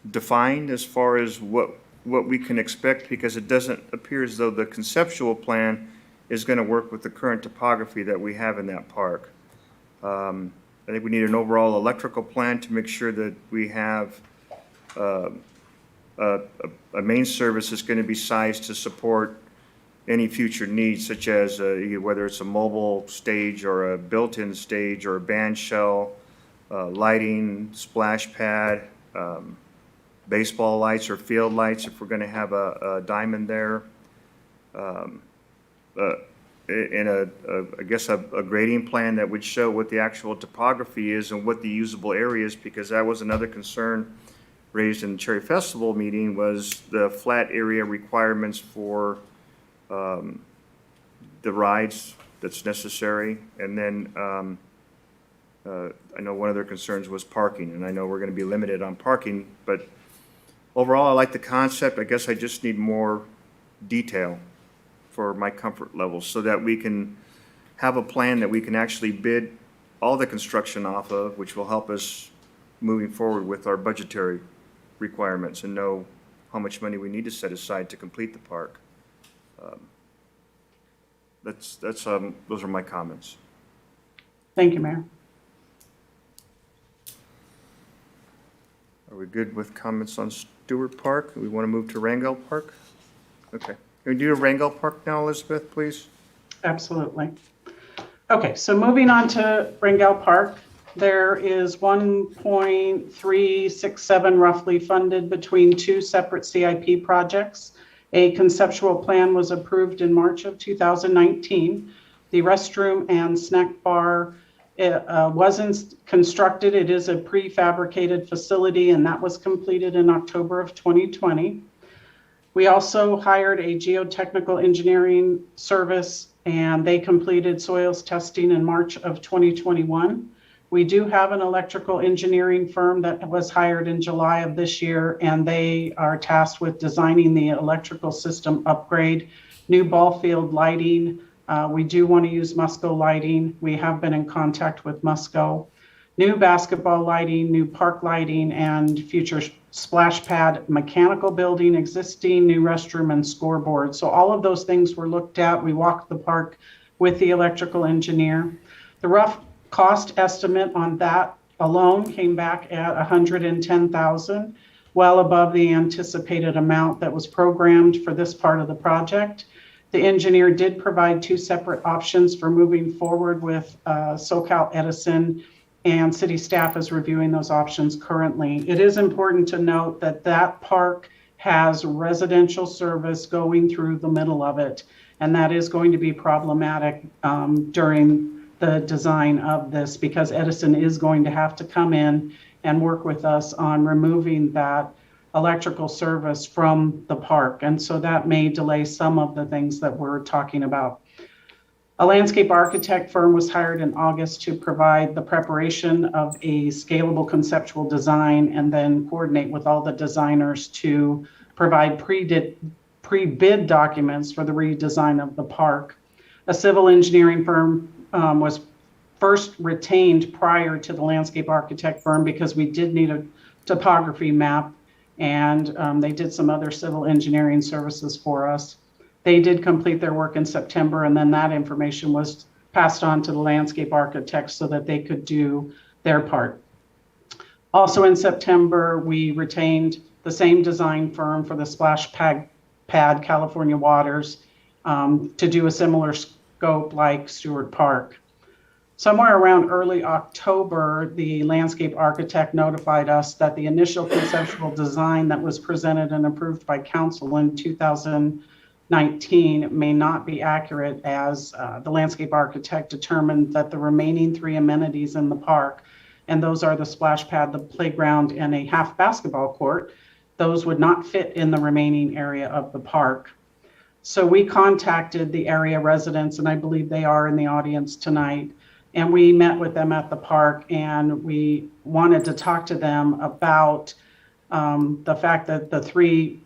defined as far as what we can expect, because it doesn't appear as though the conceptual plan is going to work with the current topography that we have in that park. I think we need an overall electrical plan to make sure that we have a main service that's going to be sized to support any future needs, such as whether it's a mobile stage or a built-in stage or a band shell, lighting, splash pad, baseball lights or field lights if we're going to have a diamond there. In I guess a grading plan that would show what the actual topography is and what the usable area is, because that was another concern raised in the Cherry Festival meeting, was the flat area requirements for the rides that's necessary. And then I know one of their concerns was parking, and I know we're going to be limited on parking, but overall, I like the concept. I guess I just need more detail for my comfort level so that we can have a plan that we can actually bid all the construction off of, which will help us moving forward with our budgetary requirements and know how much money we need to set aside to complete the park. Those are my comments.
Thank you, Mayor.
Are we good with comments on Stewart Park? We want to move to Rangel Park? Okay. Can we do Rangel Park now, Elizabeth, please?
Absolutely. Okay, so moving on to Rangel Park, there is 1.367 roughly funded between two separate CIP projects. A conceptual plan was approved in March of 2019. The restroom and snack bar wasn't constructed. It is a prefabricated facility, and that was completed in October of 2020. We also hired a geotechnical engineering service, and they completed soils testing in March of 2021. We do have an electrical engineering firm that was hired in July of this year, and they are tasked with designing the electrical system upgrade, new ball field lighting. We do want to use Musco lighting. We have been in contact with Musco. New basketball lighting, new park lighting, and future splash pad mechanical building, existing new restroom and scoreboard. So all of those things were looked at. We walked the park with the electrical engineer. The rough cost estimate on that alone came back at $110,000, well above the anticipated amount that was programmed for this part of the project. The engineer did provide two separate options for moving forward with SoCal Edison, and city staff is reviewing those options currently. It is important to note that that park has residential service going through the middle of it, and that is going to be problematic during the design of this, because Edison is going to have to come in and work with us on removing that electrical service from the park. And so that may delay some of the things that we're talking about. A landscape architect firm was hired in August to provide the preparation of a scalable conceptual design and then coordinate with all the designers to provide pre-bid documents for the redesign of the park. A civil engineering firm was first retained prior to the landscape architect firm because we did need a topography map, and they did some other civil engineering services for us. They did complete their work in September, and then that information was passed on to the landscape architects so that they could do their part. Also in September, we retained the same design firm for the splash pad Pad California Waters to do a similar scope like Stewart Park. Somewhere around early October, the landscape architect notified us that the initial conceptual design that was presented and approved by council in 2019 may not be accurate, as the landscape architect determined that the remaining 3 amenities in the park, and those are the splash pad, the playground, and a half basketball court, those would not fit in the remaining area of the park. So we contacted the area residents, and I believe they are in the audience tonight, and we met with them at the park, and we wanted to talk to them about the fact that the 3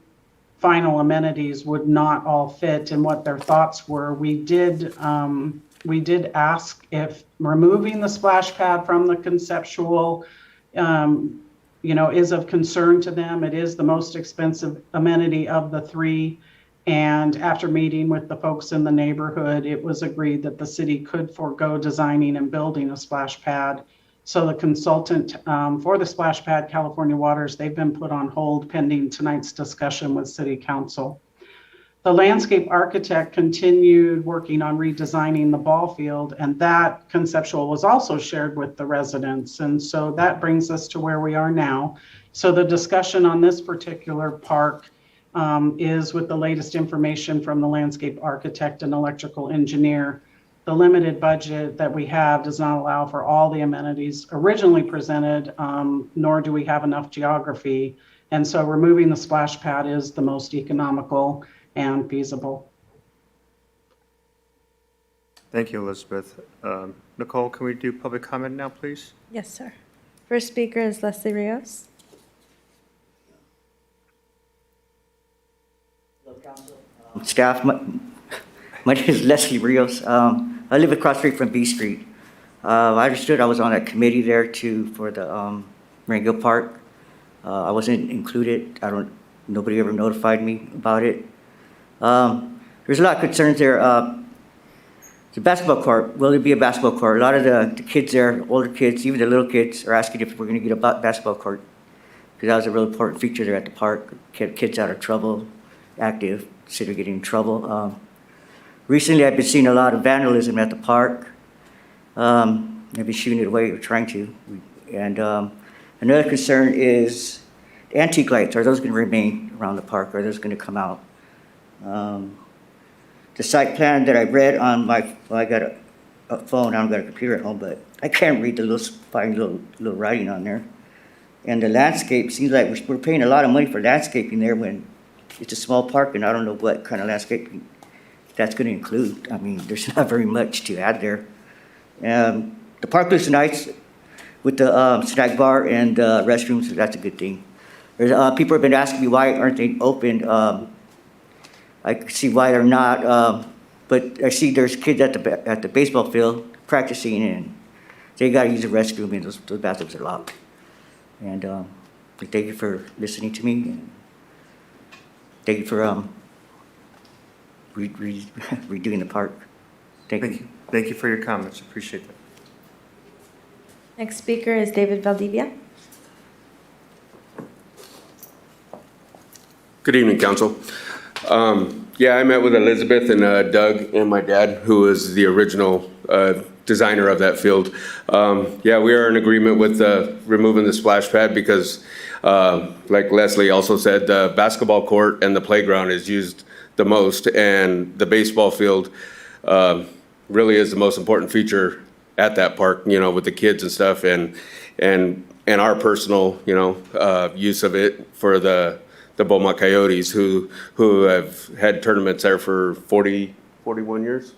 final amenities would not all fit and what their thoughts were. We did ask if removing the splash pad from the conceptual, is of concern to them. It is the most expensive amenity of the 3. And after meeting with the folks in the neighborhood, it was agreed that the city could forego designing and building a splash pad. So the consultant for the splash pad, California Waters, they've been put on hold pending tonight's discussion with City Council. The landscape architect continued working on redesigning the ball field, and that conceptual was also shared with the residents. And so that brings us to where we are now. So the discussion on this particular park is with the latest information from the landscape architect and electrical engineer. The limited budget that we have does not allow for all the amenities originally presented, nor do we have enough geography. And so removing the splash pad is the most economical and feasible.
Thank you, Elizabeth. Nicole, can we do public comment now, please?
Yes, sir. First speaker is Leslie Rios.
Staff, my name is Leslie Rios. I live across the street from B Street. I understood I was on a committee there too for the Marengo Park. I wasn't included. Nobody ever notified me about it. There's a lot of concerns there. The basketball court, will there be a basketball court? A lot of the kids there, older kids, even the little kids, are asking if we're going to get a basketball court, because that was a real important feature there at the park. Kept kids out of trouble, active, instead of getting in trouble. Recently, I've been seeing a lot of vandalism at the park. They've been shooting it away, or trying to. And another concern is antique lights. Are those going to remain around the park? Are those going to come out? The site plan that I read on my, well, I got a phone, I don't got a computer at home, but I can't read the fine little writing on there. And the landscape, seems like we're paying a lot of money for landscaping there when it's a small park, and I don't know what kind of landscaping that's going to include. I mean, there's not very much to add there. The park looks nice with the snack bar and restrooms, so that's a good thing. There's, people have been asking me why aren't they open. I can see why they're not, but I see there's kids at the baseball field practicing, and they got to use the restroom, and those bathrooms are locked. And thank you for listening to me. And thank you for redoing the park. Thank you.
Thank you for your comments. Appreciate that.
Next speaker is David Valdivia.
Good evening, Council. Yeah, I met with Elizabeth and Doug and my dad, who was the original designer of that field. Yeah, we are in agreement with removing the splash pad because, like Leslie also said, the basketball court and the playground is used the most, and the baseball field really is the most important feature at that park, you know, with the kids and stuff, and our personal, you know, use of it for the Beaumont Coyotes, who have had tournaments there for 41 years?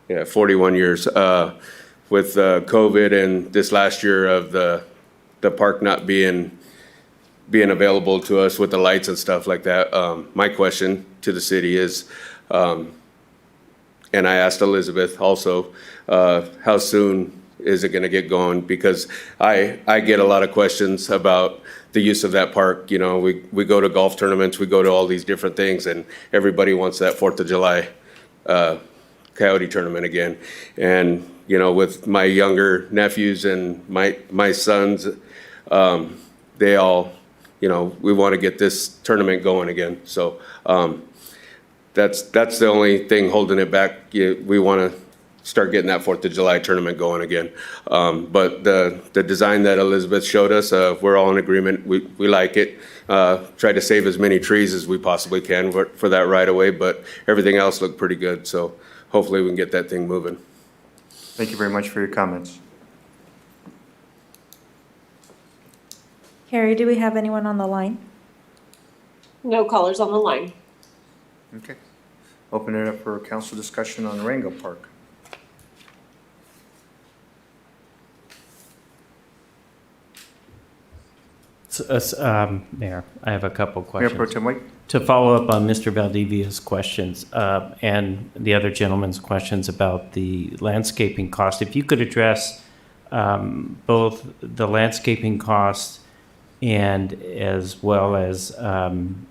Yeah, 41 years. With COVID and this last year of the park not being available to us with the lights and stuff like that, my question to the city is, and I asked Elizabeth also, how soon is it going to get going? Because I get a lot of questions about the use of that park. You know, we go to golf tournaments, we go to all these different things, and everybody wants that 4th of July Coyote tournament again. And, you know, with my younger nephews and my sons, they all, you know, we want to get this tournament going again. So that's the only thing holding it back. We want to start getting that 4th of July tournament going again. But the design that Elizabeth showed us, we're all in agreement. We like it. Try to save as many trees as we possibly can for that right away, but everything else looked pretty good. So hopefully we can get that thing moving.
Thank you very much for your comments.
Carrie, do we have anyone on the line?
No callers on the line.
Okay. Open it up for council discussion on Rango Park.
Mayor, I have a couple
Mayor
questions.
Pro Tem White?
To follow up on Mr. Valdivia's questions and the other gentleman's questions about the landscaping cost, if you could address both the landscaping costs and as well as, I'm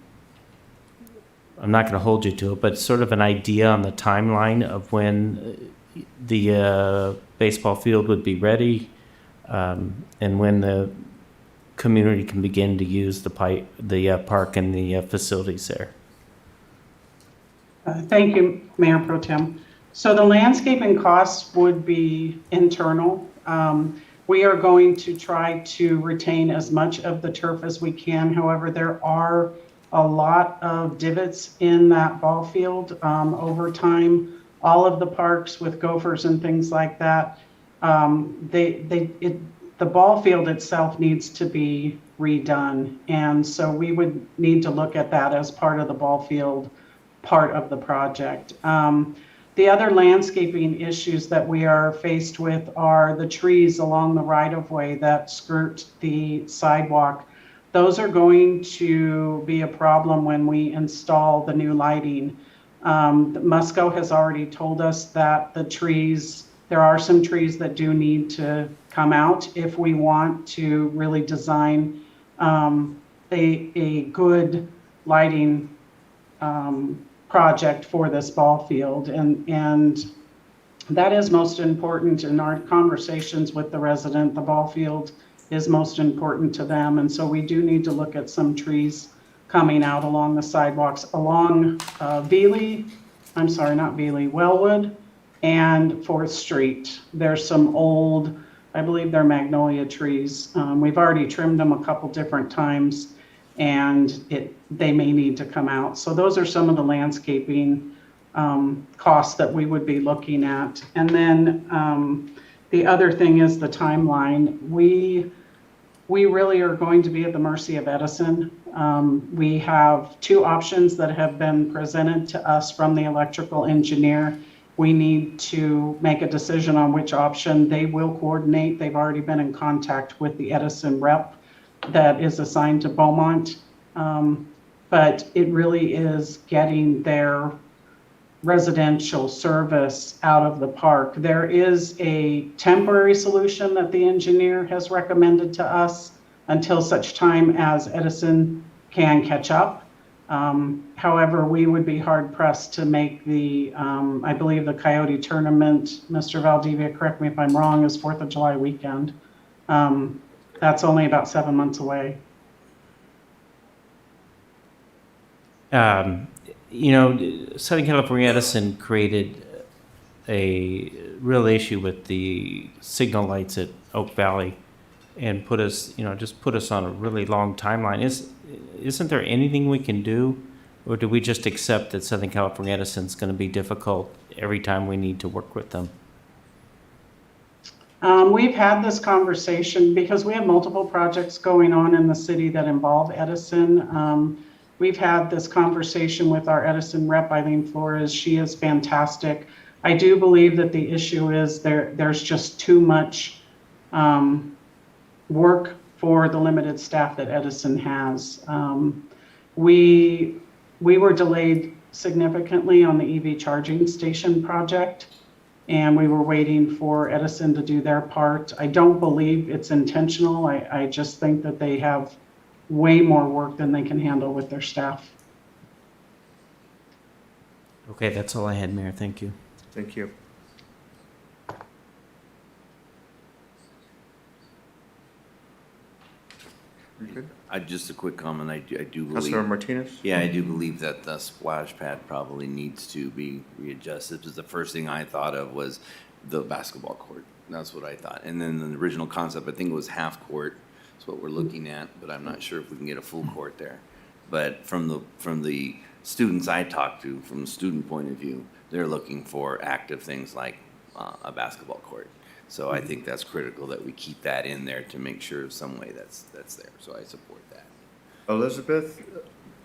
not going to hold you to it, but sort of an idea on the timeline of when the baseball field would be ready and when the community can begin to use the park and the facilities there.
Thank you, Mayor Pro Tem. So the landscaping costs would be internal. We are going to try to retain as much of the turf as we can. However, there are a lot of divots in that ball field over time. All of the parks with gophers and things like that, the ball field itself needs to be redone. And so we would need to look at that as part of the ball field part of the project. The other landscaping issues that we are faced with are the trees along the right-of-way that skirt the sidewalk. Those are going to be a problem when we install the new lighting. Musco has already told us that there are some trees that do need to come out if we want to really design a good lighting project for this ball field. And that is most important in our conversations with the resident. The ball field is most important to them. And so we do need to look at some trees coming out along the sidewalks along Wellwood and 4th Street. There's some old, I believe they're magnolia trees. We've already trimmed them a couple different times and they may need to come out. So those are some of the landscaping costs that we would be looking at. And then the other thing is the timeline. We really are going to be at the mercy of Edison. We have 2 options that have been presented to us from the electrical engineer. We need to make a decision on which option. They will coordinate. They've already been in contact with the Edison rep that is assigned to Beaumont. But it really is getting their residential service out of the park. There is a temporary solution that the engineer has recommended to us until such time as Edison can catch up. However, we would be hard pressed to make I believe the Coyote tournament, Mr. Valdivia, correct me if I'm wrong, is 4th of July weekend. That's only about 7 months away.
Southern California Edison created a real issue with the signal lights at Oak Valley and put us on a really long timeline. Isn't there anything we can do, or do we just accept that Southern California Edison is going to be difficult every time we need to work with them?
We've had this conversation because we have multiple projects going on in the city that involve Edison. We've had this conversation with our Edison rep, Eileen Flores. She is fantastic. I do believe that the issue is there's just too much work for the limited staff that Edison has. We were delayed significantly on the EV charging station project, and we were waiting for Edison to do their part. I don't believe it's intentional. I just think that they have way more work than they can handle with their staff.
Okay, that's all I had, Mayor. Thank you.
Thank you.
Just a quick comment, I do believe.
Councilmember Martinez?
Yeah, I do believe that the splash pad probably needs to be readjusted, because the first thing I thought of was the basketball court. That's what I thought. And then the original concept, I think it was half court, is what we're looking at, but I'm not sure if we can get a full court there. But from the students I talked to, from the student point of view, they're looking for active things like a basketball court. So I think that's critical that we keep that in there to make sure some way that's there. So I support that.
Elizabeth,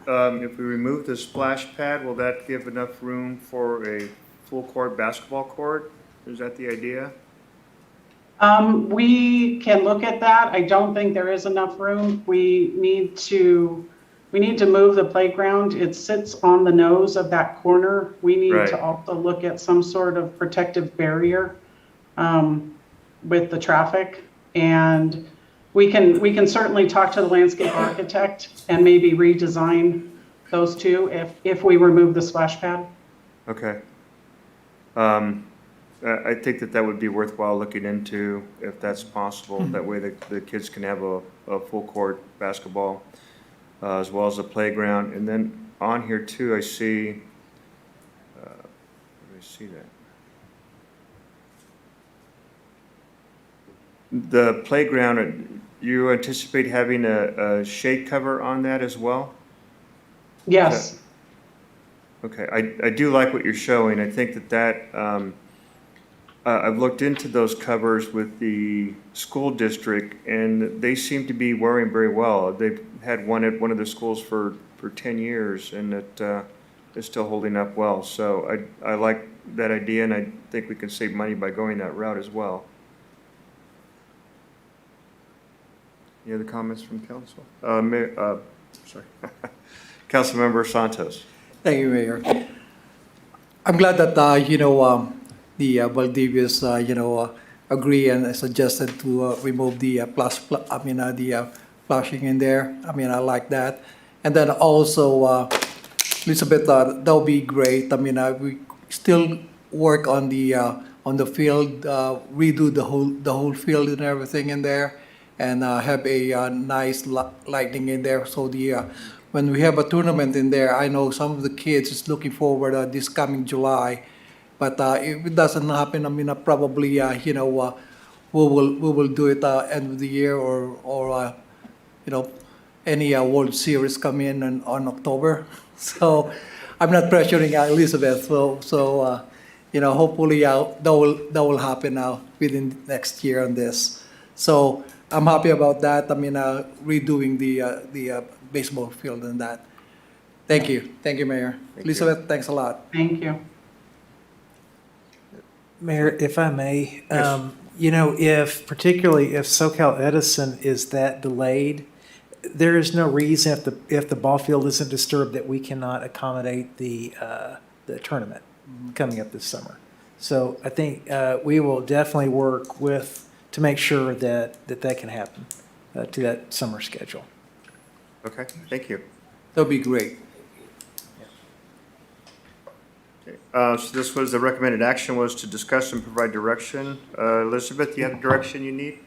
if we remove the splash pad, will that give enough room for a full court basketball court? Is that the idea?
We can look at that. I don't think there is enough room. We need to move the playground. It sits on the nose of that corner. We need
Right.
to also look at some sort of protective barrier with the traffic. And we can certainly talk to the landscape architect and maybe redesign those two if we remove the splash pad.
Okay. I think that would be worthwhile looking into if that's possible. That way the kids can have a full court basketball as well as a playground. And then on here too, I see, let me see that. The playground, you anticipate having a shade cover on that as well?
Yes.
Okay, I do like what you're showing. I think that I've looked into those covers with the school district, and they seem to be wearing very well. They've had one at one of the schools for 10 years, and it is still holding up well. So I like that idea, and I think we can save money by going that route as well. Any other comments from council? Sorry. Councilmember Santos.
Thank you, Mayor. I'm glad that, the Valdivias, agree and suggested to remove the flashing in there. I mean, I like that. And then also, Elizabeth, that would be great. I mean, we still work on the field, redo the whole field and everything in there, and have a nice lighting in there. So when we have a tournament in there, I know some of the kids is looking forward this coming July. But if it doesn't happen, I mean, probably we will do it end of the year or any World Series come in on October. So I'm not pressuring Elizabeth. So hopefully that will happen now within next year on this. So I'm happy about that. I mean, redoing the baseball field and that. Thank you, Mayor. Elizabeth, thanks a lot.
Thank you.
Mayor, if I may,
Yes.
particularly if SoCal Edison is that delayed, there is no reason if the ball field isn't disturbed that we cannot accommodate the tournament coming up this summer. So I think we will definitely work to make sure that can happen to that summer schedule.
Okay, thank you.
That'll be great.
So this was the recommended action was to discuss and provide direction. Elizabeth, do you have the direction you need?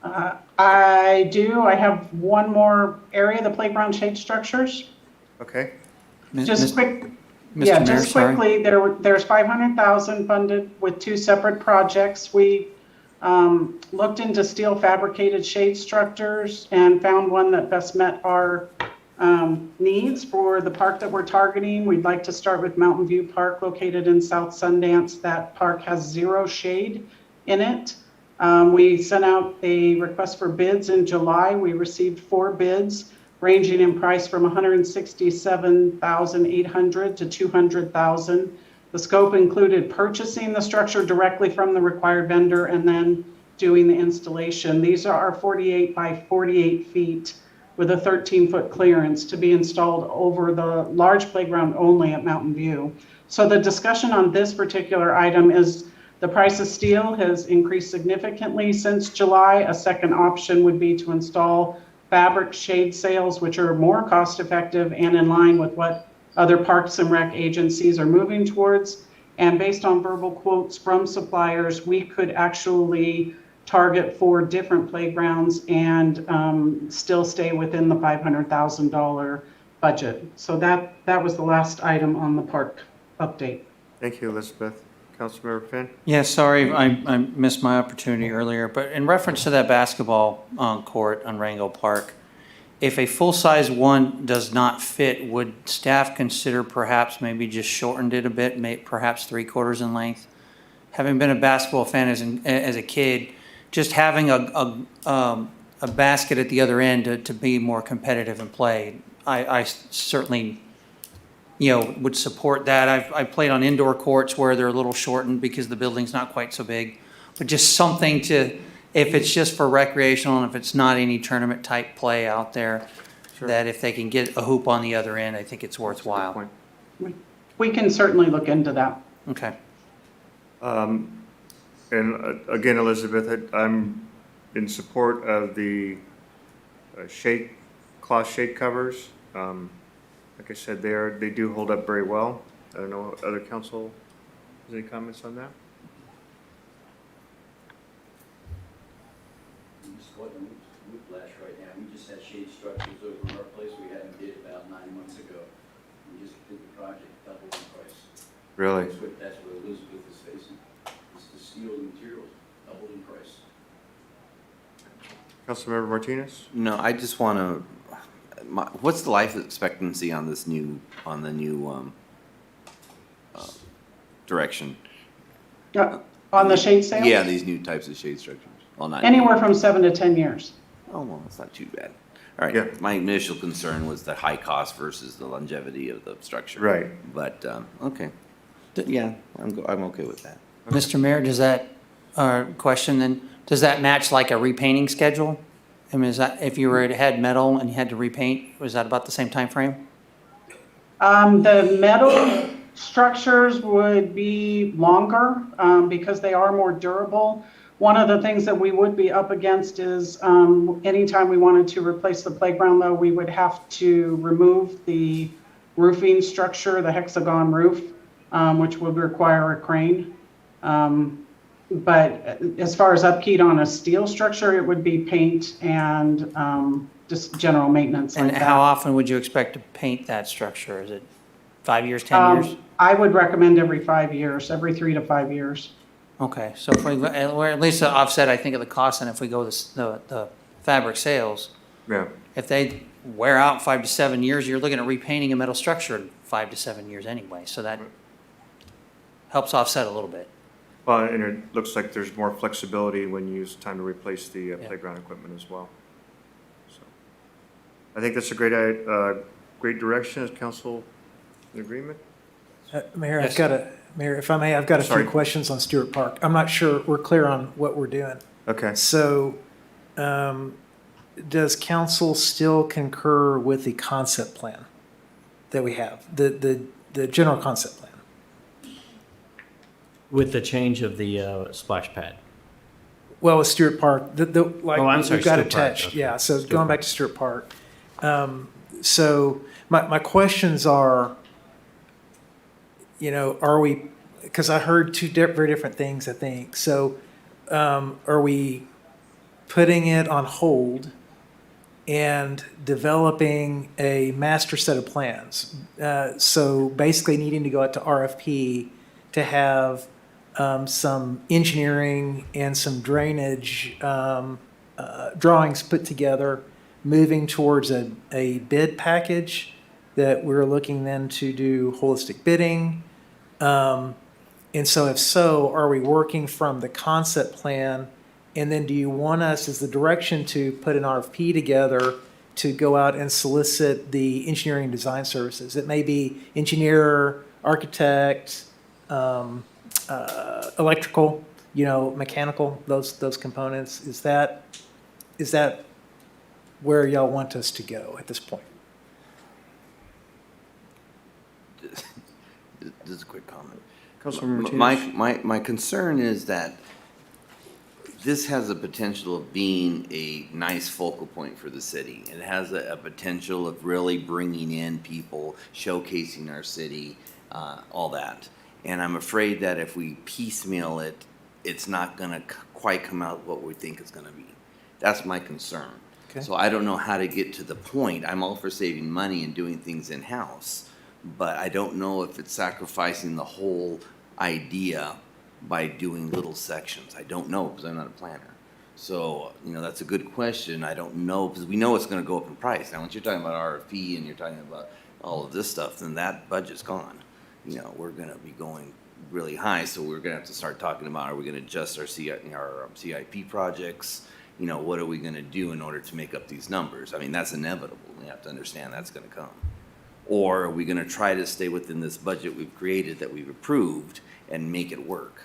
I do. I have one more area, the playground shade structures.
Okay.
Just
Mr. Mayor,
just
sorry.
quickly, there's 500,000 funded with two separate projects. We looked into steel fabricated shade structures and found one that best met our needs for the park that we're targeting. We'd like to start with Mountain View Park located in South Sundance. That park has 0 shade in it. We sent out a request for bids in July. We received 4 bids ranging in price from $167,800 to $200,000. The scope included purchasing the structure directly from the required vendor and then doing the installation. These are 48 by 48 feet with a 13-foot clearance to be installed over the large playground only at Mountain View. So the discussion on this particular item is the price of steel has increased significantly since July. A second option would be to install fabric shade sails, which are more cost effective and in line with what other parks and rec agencies are moving towards. And based on verbal quotes from suppliers, we could actually target for different playgrounds and still stay within the $500,000 budget. So that was the last item on the park update.
Thank you, Elizabeth. Councilmember Finn?
Yeah, sorry, I missed my opportunity earlier, but in reference to that basketball court on Rango Park, if a full-size one does not fit, would staff consider perhaps maybe just shortened it a bit, perhaps 3/4 in length? Having been a basketball fan as a kid, just having a basket at the other end to be more competitive in play, I certainly, would support that. I've played on indoor courts where they're a little shortened because the building's not quite so big, but just something to, if it's just for recreational and if it's not any tournament type play out there, that if they can get a hoop on the other end, I think it's worthwhile.
We can certainly look into that.
Okay.
And again, Elizabeth, I'm in support of the cloth shade covers. Like I said, they do hold up very well. I don't know, other council, has any comments on that?
Whiplash right now. We just had shade structures over in our place we hadn't did about 9 months ago. We just did the project, double the price.
Really?
That's what Elizabeth is facing. It's the steel materials, doubled in price.
Councilmember Martinez?
No, I just want to, what's the life expectancy on this on the new direction?
On the shade sails?
Yeah, these new types of shade structures. Well, not
Anywhere from 7 to 10 years.
Oh, well, that's not too bad. All right.
Yeah.
My initial concern was the high cost versus the longevity of the structure.
Right.
But, okay. Yeah, I'm okay with that.
Mr. Mayor, does that, question then, does that match like a repainting schedule? I mean, is that, if you were to had metal and you had to repaint, was that about the same time frame?
The metal structures would be longer because they are more durable. One of the things that we would be up against is anytime we wanted to replace the playground, though, we would have to remove the roofing structure, the hexagon roof, which would require a crane. But as far as upkeep on a steel structure, it would be paint and just general maintenance like
And
that.
how often would you expect to paint that structure? Is it 5 years, 10 years?
I would recommend every 5 years, every 3 to 5 years.
Okay, so if we're at least to offset, I think, of the cost, and if we go the fabric sales,
Yeah.
if they wear out 5 to 7 years, you're looking at repainting a metal structure in 5 to 7 years anyway, so that helps offset a little bit.
Well, and it looks like there's more flexibility when you use time to replace the playground equipment as well. So, I think that's a great direction. Is council in agreement?
Mayor,
Yes.
Mayor, if I may, I've got a
Sorry.
few questions on Stewart Park. I'm not sure we're clear on what we're doing.
Okay.
So, does council still concur with the concept plan that we have, the general concept plan?
With the change of the splash pad.
Well, with Stewart Park, like,
Oh, I'm sorry,
we've got
Stewart Park,
attached,
okay.
yeah, so
Stewart
going back
Park.
to Stewart Park. So my questions are, are we, because I heard two very different things, I think. So are we putting it on hold and developing a master set of plans? So basically needing to go out to RFP to have some engineering and some drainage drawings put together, moving towards a bid package that we're looking then to do holistic bidding. And so if so, are we working from the concept plan? And then do you want us as the direction to put an RFP together to go out and solicit the engineering and design services? It may be engineer, architect, electrical, mechanical, those components. Is that where y'all want us to go at this point?
Just a quick comment.
Councilmember
My concern is that this has a potential of being a nice focal point for the city. It has a potential of really bringing in people, showcasing our city, all that. And I'm afraid that if we piecemeal it, it's not gonna quite come out what we think it's gonna be. That's my concern.
Okay.
So I don't know how to get to the point. I'm all for saving money and doing things in-house, but I don't know if it's sacrificing the whole idea by doing little sections. I don't know, because I'm not a planner. So, that's a good question. I don't know, because we know it's gonna go up in price. Now, once you're talking about RFP and you're talking about all of this stuff, then that budget's gone. We're gonna be going really high, so we're gonna have to start talking about, are we gonna adjust our CIP projects? What are we gonna do in order to make up these numbers? I mean, that's inevitable. We have to understand that's gonna come. Or are we gonna try to stay within this budget we've created, that we've approved, and make it work?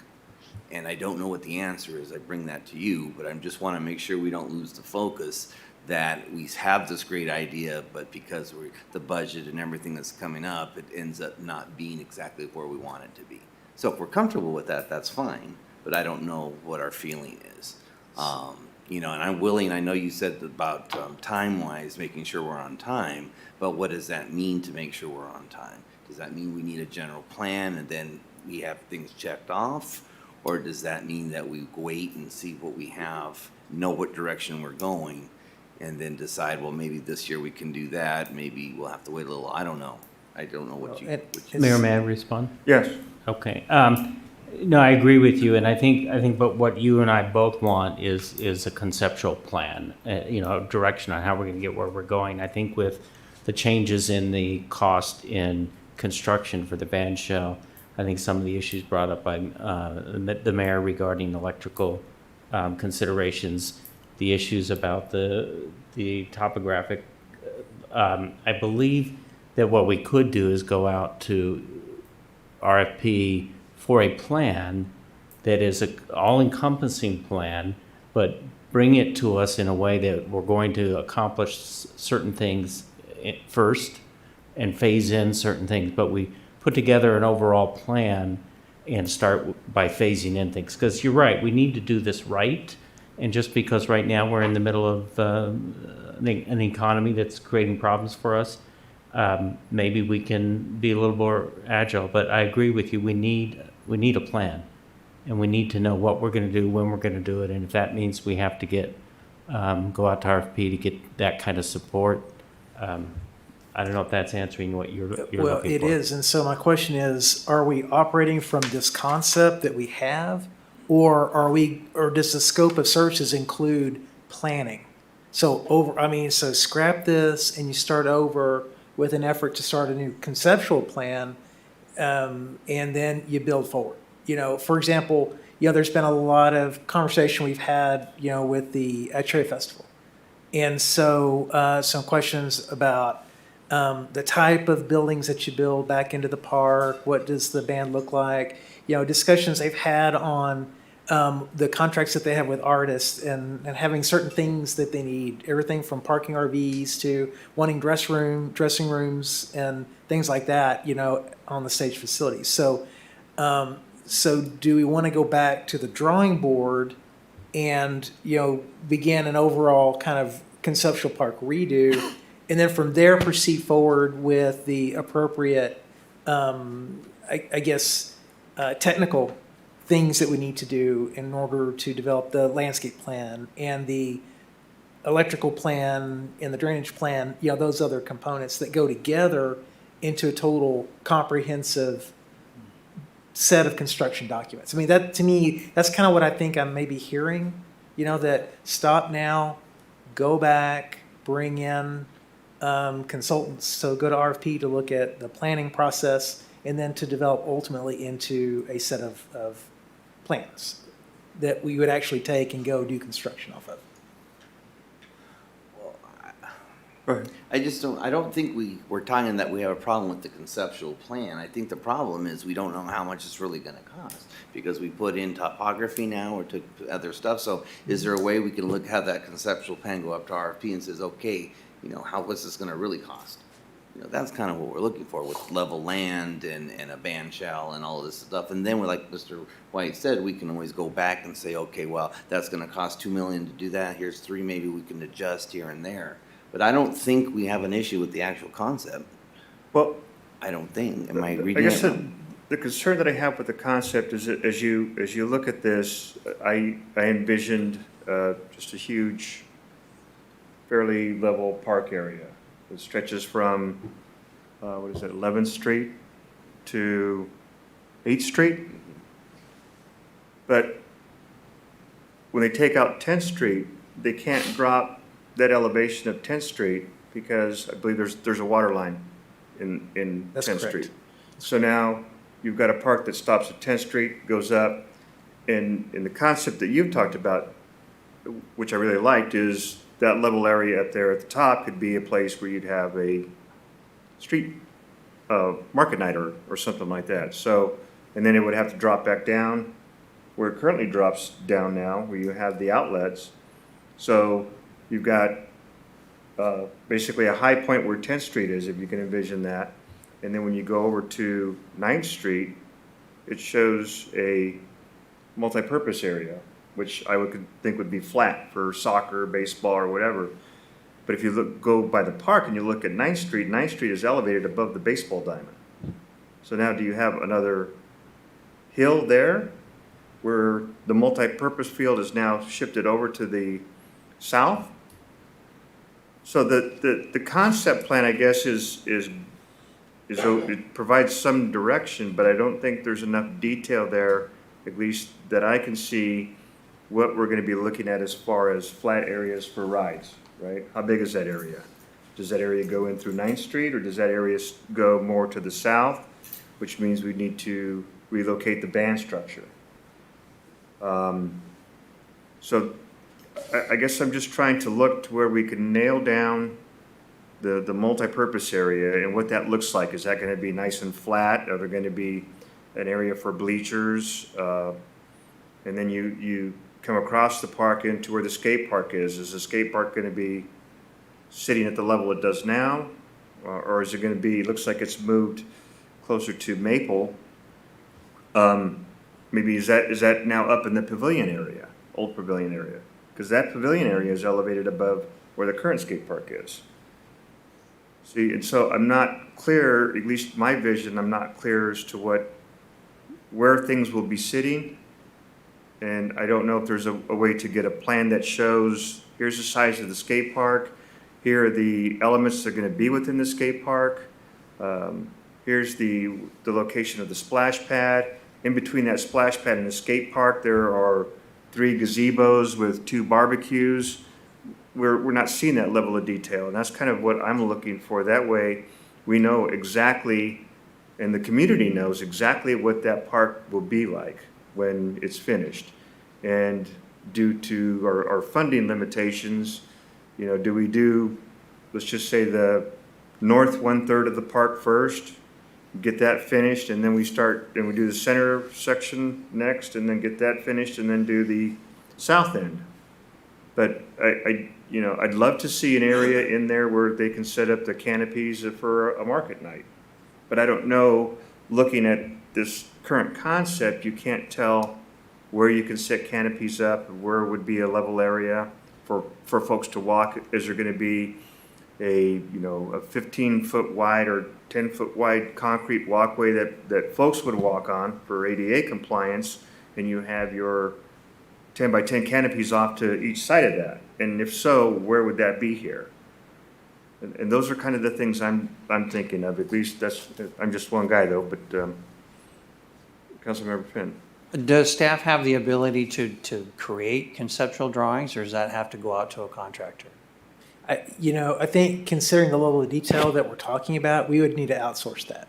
And I don't know what the answer is. I bring that to you, but I just wanna make sure we don't lose the focus that we have this great idea, but because the budget and everything that's coming up, it ends up not being exactly where we want it to be. So if we're comfortable with that, that's fine, but I don't know what our feeling is. And I'm willing, I know you said about time-wise, making sure we're on time, but what does that mean to make sure we're on time? Does that mean we need a general plan and then we have things checked off? Or does that mean that we wait and see what we have, know what direction we're going, and then decide, well, maybe this year we can do that, maybe we'll have to wait a little, I don't know. I don't know what you.
Mayor, may I respond?
Yes.
Okay. No, I agree with you, and I think, but what you and I both want is a conceptual plan, a direction on how we're going to get where we're going. I think with the changes in the cost in construction for the band shell, I think some of the issues brought up by the mayor regarding electrical considerations, the issues about the topographic. I believe that what we could do is go out to RFP for a plan that is an all-encompassing plan, but bring it to us in a way that we're going to accomplish certain things first and phase in certain things, but we put together an overall plan and start by phasing in things. Because you're right, we need to do this right, and just because right now we're in the middle of an economy that's creating problems for us, maybe we can be a little more agile. But I agree with you, we need a plan, and we need to know what we're going to do, when we're going to do it, and if that means we have to go out to RFP to get that kind of support. I don't know if that's answering what you're looking for.
Well, it is, and so my question is, are we operating from this concept that we have, or does the scope of services include planning? So scrap this and you start over with an effort to start a new conceptual plan, and then you build forward. For example, there's been a lot of conversation we've had, with the Cherry Festival. And so some questions about the type of buildings that you build back into the park, what does the band look like? Discussions they've had on the contracts that they have with artists and having certain things that they need, everything from parking RVs to wanting dressing rooms and things like that, on the stage facilities. So do we want to go back to the drawing board and, begin an overall kind of conceptual park redo, and then from there proceed forward with the appropriate, technical things that we need to do in order to develop the landscape plan and the electrical plan and the drainage plan, those other components that go together into a total comprehensive set of construction documents. I mean, that to me, that's kind of what I think I'm maybe hearing, that stop now, go back, bring in consultants, so go to RFP to look at the planning process, and then to develop ultimately into a set of plans that we would actually take and go do construction off of.
I don't think we're talking that we have a problem with the conceptual plan. I think the problem is we don't know how much it's really gonna cost, because we put in topography now or took other stuff. So is there a way we can have that conceptual plan go up to RFP and says, okay, what's this gonna really cost? That's kind of what we're looking for with level land and a band shell and all of this stuff. And then like Mr. White said, we can always go back and say, okay, well, that's gonna cost $2 million to do that. Here's $3 million, maybe we can adjust here and there. But I don't think we have an issue with the actual concept.
Well,
I don't think. Am I reading
I guess
it?
the concern that I have with the concept is that as you look at this, I envisioned just a huge, fairly level park area that stretches from, 11th Street to 8th Street. But when they take out 10th Street, they can't drop that elevation of 10th Street because I believe there's a water line in
That's
10th
correct.
Street. So now you've got a park that stops at 10th Street, goes up, and the concept that you've talked about, which I really liked, is that level area up there at the top could be a place where you'd have a street market night or something like that. So, and then it would have to drop back down where it currently drops down now, where you have the outlets. So you've got basically a high point where 10th Street is, if you can envision that. And then when you go over to 9th Street, it shows a multi-purpose area, which I would think would be flat for soccer, baseball, or whatever. But if you go by the park and you look at 9th Street is elevated above the baseball diamond. So now do you have another hill there where the multi-purpose field is now shifted over to the south? So the concept plan, I guess, is it provides some direction, but I don't think there's enough detail there, at least that I can see, what we're going to be looking at as far as flat areas for rides, right? How big is that area? Does that area go in through 9th Street, or does that area go more to the south, which means we need to relocate the band structure? So I guess I'm just trying to look to where we can nail down the multi-purpose area and what that looks like. Is that going to be nice and flat? Are there going to be an area for bleachers? And then you come across the park into where the skate park is. Is the skate park going to be sitting at the level it does now? Or is it going to be, looks like it's moved closer to Maple? Maybe is that now up in the pavilion area, old pavilion area? Because that pavilion area is elevated above where the current skate park is. See, and so I'm not clear, at least my vision, I'm not clear as to where things will be sitting. And I don't know if there's a way to get a plan that shows, here's the size of the skate park, here are the elements that are going to be within the skate park, here's the location of the splash pad. In between that splash pad and the skate park, there are 3 gazebos with 2 barbecues. We're not seeing that level of detail, and that's kind of what I'm looking for. That way, we know exactly, and the community knows exactly what that park will be like when it's finished. And due to our funding limitations, do we do, let's just say, the north 1/3 of the park first, get that finished, and then we do the center section next, and then get that finished, and then do the south end. But I'd love to see an area in there where they can set up the canopies for a market night. But I don't know, looking at this current concept, you can't tell where you can set canopies up, where would be a level area for folks to walk. Is there going to be a 15-foot wide or 10-foot wide concrete walkway that folks would walk on for ADA compliance, and you have your 10 by 10 canopies off to each side of that? And if so, where would that be here? And those are kind of the things I'm thinking of. At least I'm just one guy though, but Councilmember Finn.
Does staff have the ability to create conceptual drawings, or does that have to go out to a contractor?
I think considering the level of detail that we're talking about, we would need to outsource that.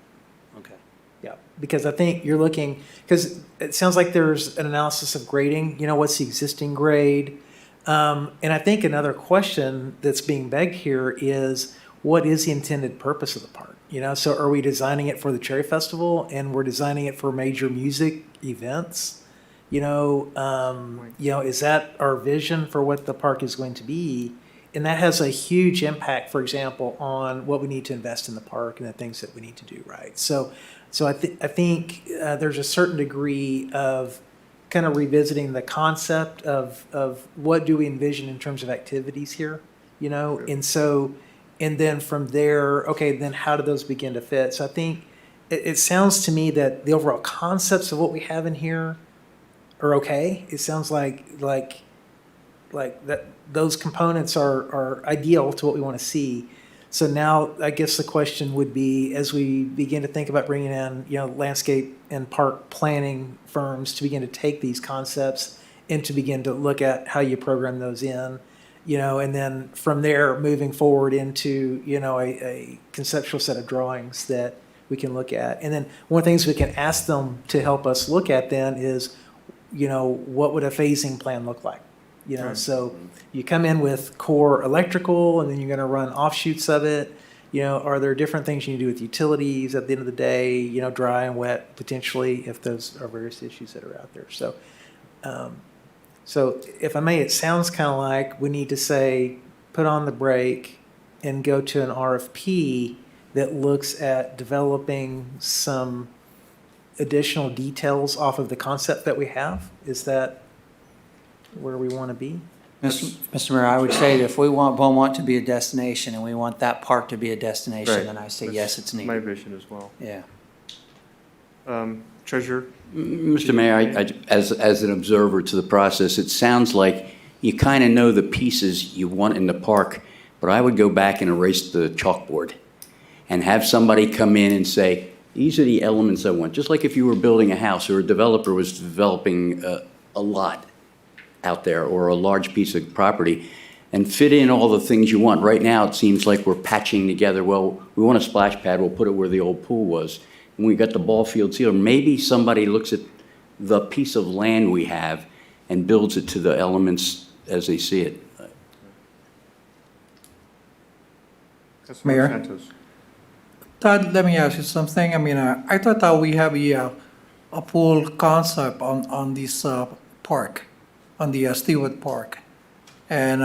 Okay.
Yeah, because I think you're looking, because it sounds like there's an analysis of grading, what's the existing grade? And I think another question that's being begged here is, what is the intended purpose of the park? So are we designing it for the Cherry Festival, and we're designing it for major music events? Is that our vision for what the park is going to be? And that has a huge impact, for example, on what we need to invest in the park and the things that we need to do right. So I think there's a certain degree of kind of revisiting the concept of what do we envision in terms of activities here, and then from there, okay, then how do those begin to fit? So I think it sounds to me that the overall concepts of what we have in here are okay. It sounds like that those components are ideal to what we want to see. So now I guess the question would be, as we begin to think about bringing in, landscape and park planning firms to begin to take these concepts and to begin to look at how you program those in, and then from there moving forward into, a conceptual set of drawings that we can look at. And then one of the things we can ask them to help us look at then is, what would a phasing plan look like? So you come in with core electrical and then you're going to run offshoots of it. Are there different things you need to do with utilities at the end of the day, dry and wet potentially, if those are various issues that are out there. So, so if I may, it sounds kind of like we need to say, put on the brake and go to an RFP that looks at developing some additional details off of the concept that we have. Is that where we want to be?
Mr. Mayor, I would say that if we want Beaumont to be a destination and we want that park to be a destination,
Right.
then I say yes, it's needed.
My vision as well.
Yeah.
Treasurer?
Mr. Mayor, as an observer to the process, it sounds like you kind of know the pieces you want in the park, but I would go back and erase the chalkboard and have somebody come in and say, these are the elements I want. Just like if you were building a house or a developer was developing a lot out there or a large piece of property, and fit in all the things you want. Right now, it seems like we're patching together, well, we want a splash pad, we'll put it where the old pool was. And we got the ball fields here. Maybe somebody looks at the piece of land we have and builds it to the elements as they see it.
Mayor?
Santos.
Todd, let me ask you something. I thought we have a full concept on this park, on the Stewart Park. And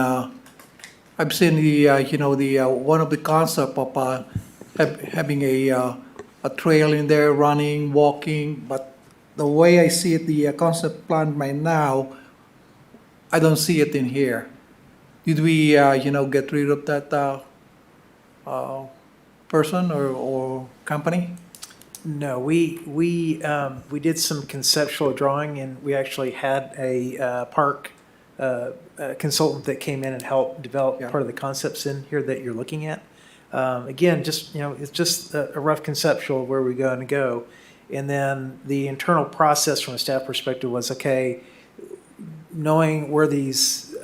I've seen one of the concept of having a trail in there, running, walking, but the way I see it, the concept plan right now, I don't see it in here. Did we, get rid of that person or company?
No, we did some conceptual drawing, and we actually had a park consultant that came in and helped develop part of the concepts in here that you're looking at. Again, just it's just a rough conceptual of where we're going to go, and then the internal process from a staff perspective was okay. Knowing where these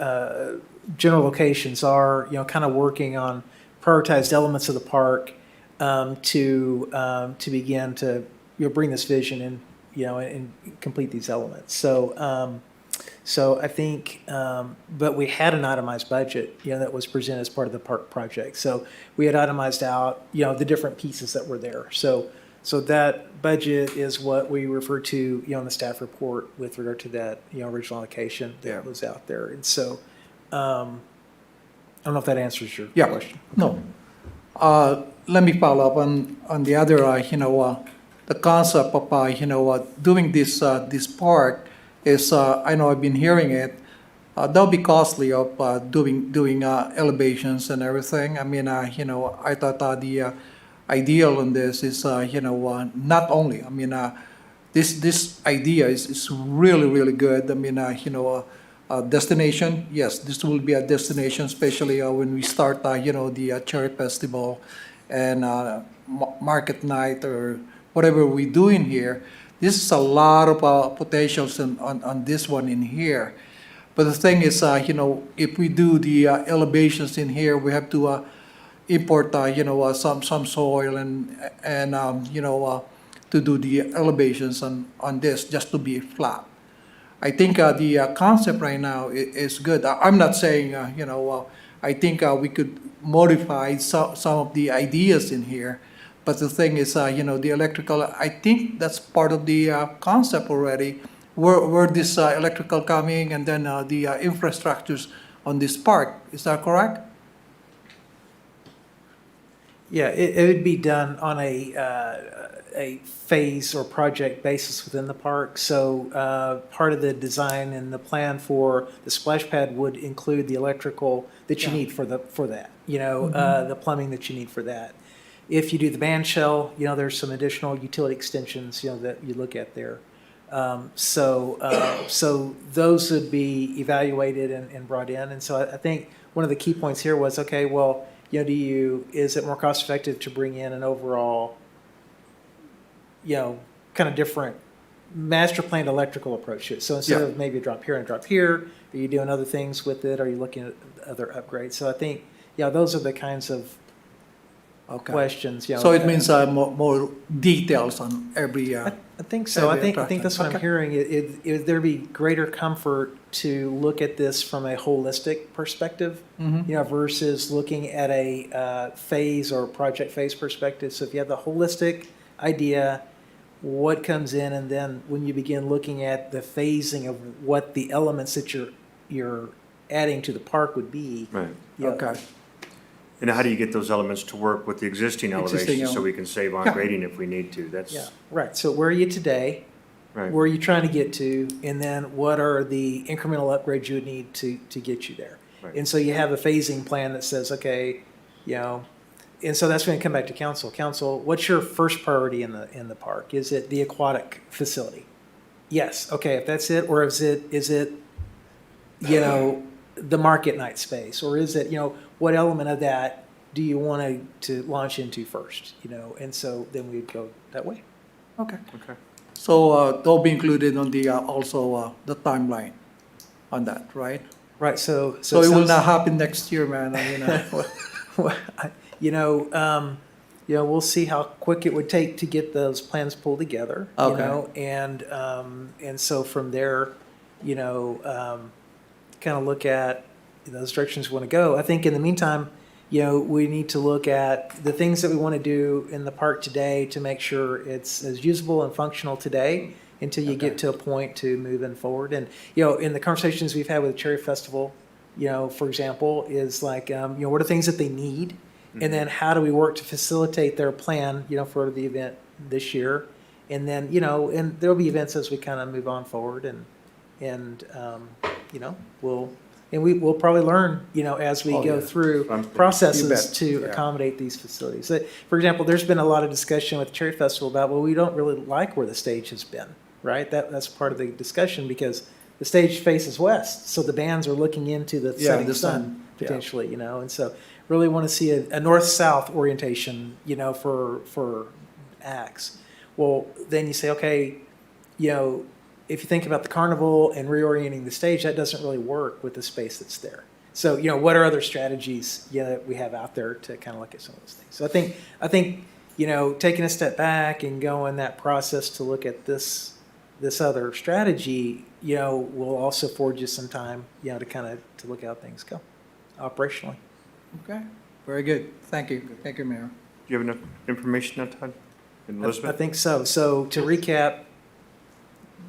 general locations are, kind of working on prioritized elements of the park. To begin to bring this vision and and complete these elements. So so I think, but we had an itemized budget that was presented as part of the park project. So we had itemized out the different pieces that were there. So that budget is what we refer to in the staff report with regard to that original allocation that was out there. And so I don't know if that answers your question.
No. Let me follow up on the other, the concept of, doing this park is, I know I've been hearing it, that'll be costly of doing elevations and everything. I thought the ideal in this is, not only, this idea is really, really good. Destination, yes, this will be a destination, especially when we start, the Cherry Festival and market night or whatever we do in here. This is a lot of potentials on this one in here. But the thing is, if we do the elevations in here, we have to import, some soil and to do the elevations on this just to be flat. I think the concept right now is good. I'm not saying, I think we could modify some of the ideas in here. But the thing is, the electrical, I think that's part of the concept already, where this electrical coming and then the infrastructures on this park. Is that correct?
Yeah, it would be done on a phase or project basis within the park. So part of the design and the plan for the splash pad would include the electrical that you need for that. The plumbing that you need for that. if you do the band shell, there's some additional utility extensions, that you look at there. So those would be evaluated and brought in. And so I think one of the key points here was, okay, well, is it more cost effective to bring in an overall, kind of different master planned electrical approach to it? So instead of maybe a drop here and a drop here, are you doing other things with it? Are you looking at other upgrades? So I think, those are the kinds of questions.
So it means more details on every.
I think so. I think that's what I'm
Okay.
hearing. Is there be greater comfort to look at this from a holistic perspective, versus looking at a phase or project phase perspective. So if you have the holistic idea, what comes in, and then when you begin looking at the phasing of what the elements that you're adding to the park would be.
Right.
Okay.
And how do you get those elements to work with the existing elevations so
ele-
we can save on
Yeah.
grading if we need to? That's,
Yeah, right. So where are you today?
right.
Where are you trying to get to? And then what are the incremental upgrades you would need to get you there?
Right.
And so you have a phasing plan that says, okay, and so that's going to come back to council. Council, what's your first priority in the park? Is it the aquatic facility? Yes. Okay. If that's it, or is it the market night space, or is it what element of that do you want to launch into first? And so then we'd go that way.
Okay.
Okay.
So they'll be included on the also the timeline on that, right?
Right. So
So it will
sounds-
not happen next year, man.
We'll see how quick it would take to get those plans pulled together.
Okay.
And so from there, kind of look at those directions we want to go. I think in the meantime, we need to look at the things that we want to do in the park today to make sure it's as usable and functional today until you get to a point to moving forward. And, in the conversations we've had with the Cherry Festival, for example, is like, what are things that they need? And then how do we work to facilitate their plan, for the event this year? And then, and there'll be events as we kind of move on forward and we'll probably learn, as we go through processes to accommodate these facilities. So, for example, there's been a lot of discussion with the Cherry Festival about, well, we don't really like where the stage has been, right? That's part of the discussion because the stage faces west, so the bands are looking into the setting
the sun.
sun potentially, and so really want to see a north-south orientation, for acts. Well, then you say, okay, if you think about the carnival and reorienting the stage, that doesn't really work with the space that's there. So, what are other strategies that we have out there to kind of look at some of those things? So I think taking a step back and going that process to look at this other strategy, will also afford you some time, to kind of to look at how things go operationally.
Okay, very good. Thank you. Thank you, Mayor.
Do you have enough information on Todd and
I
Elizabeth?
think so. So to recap,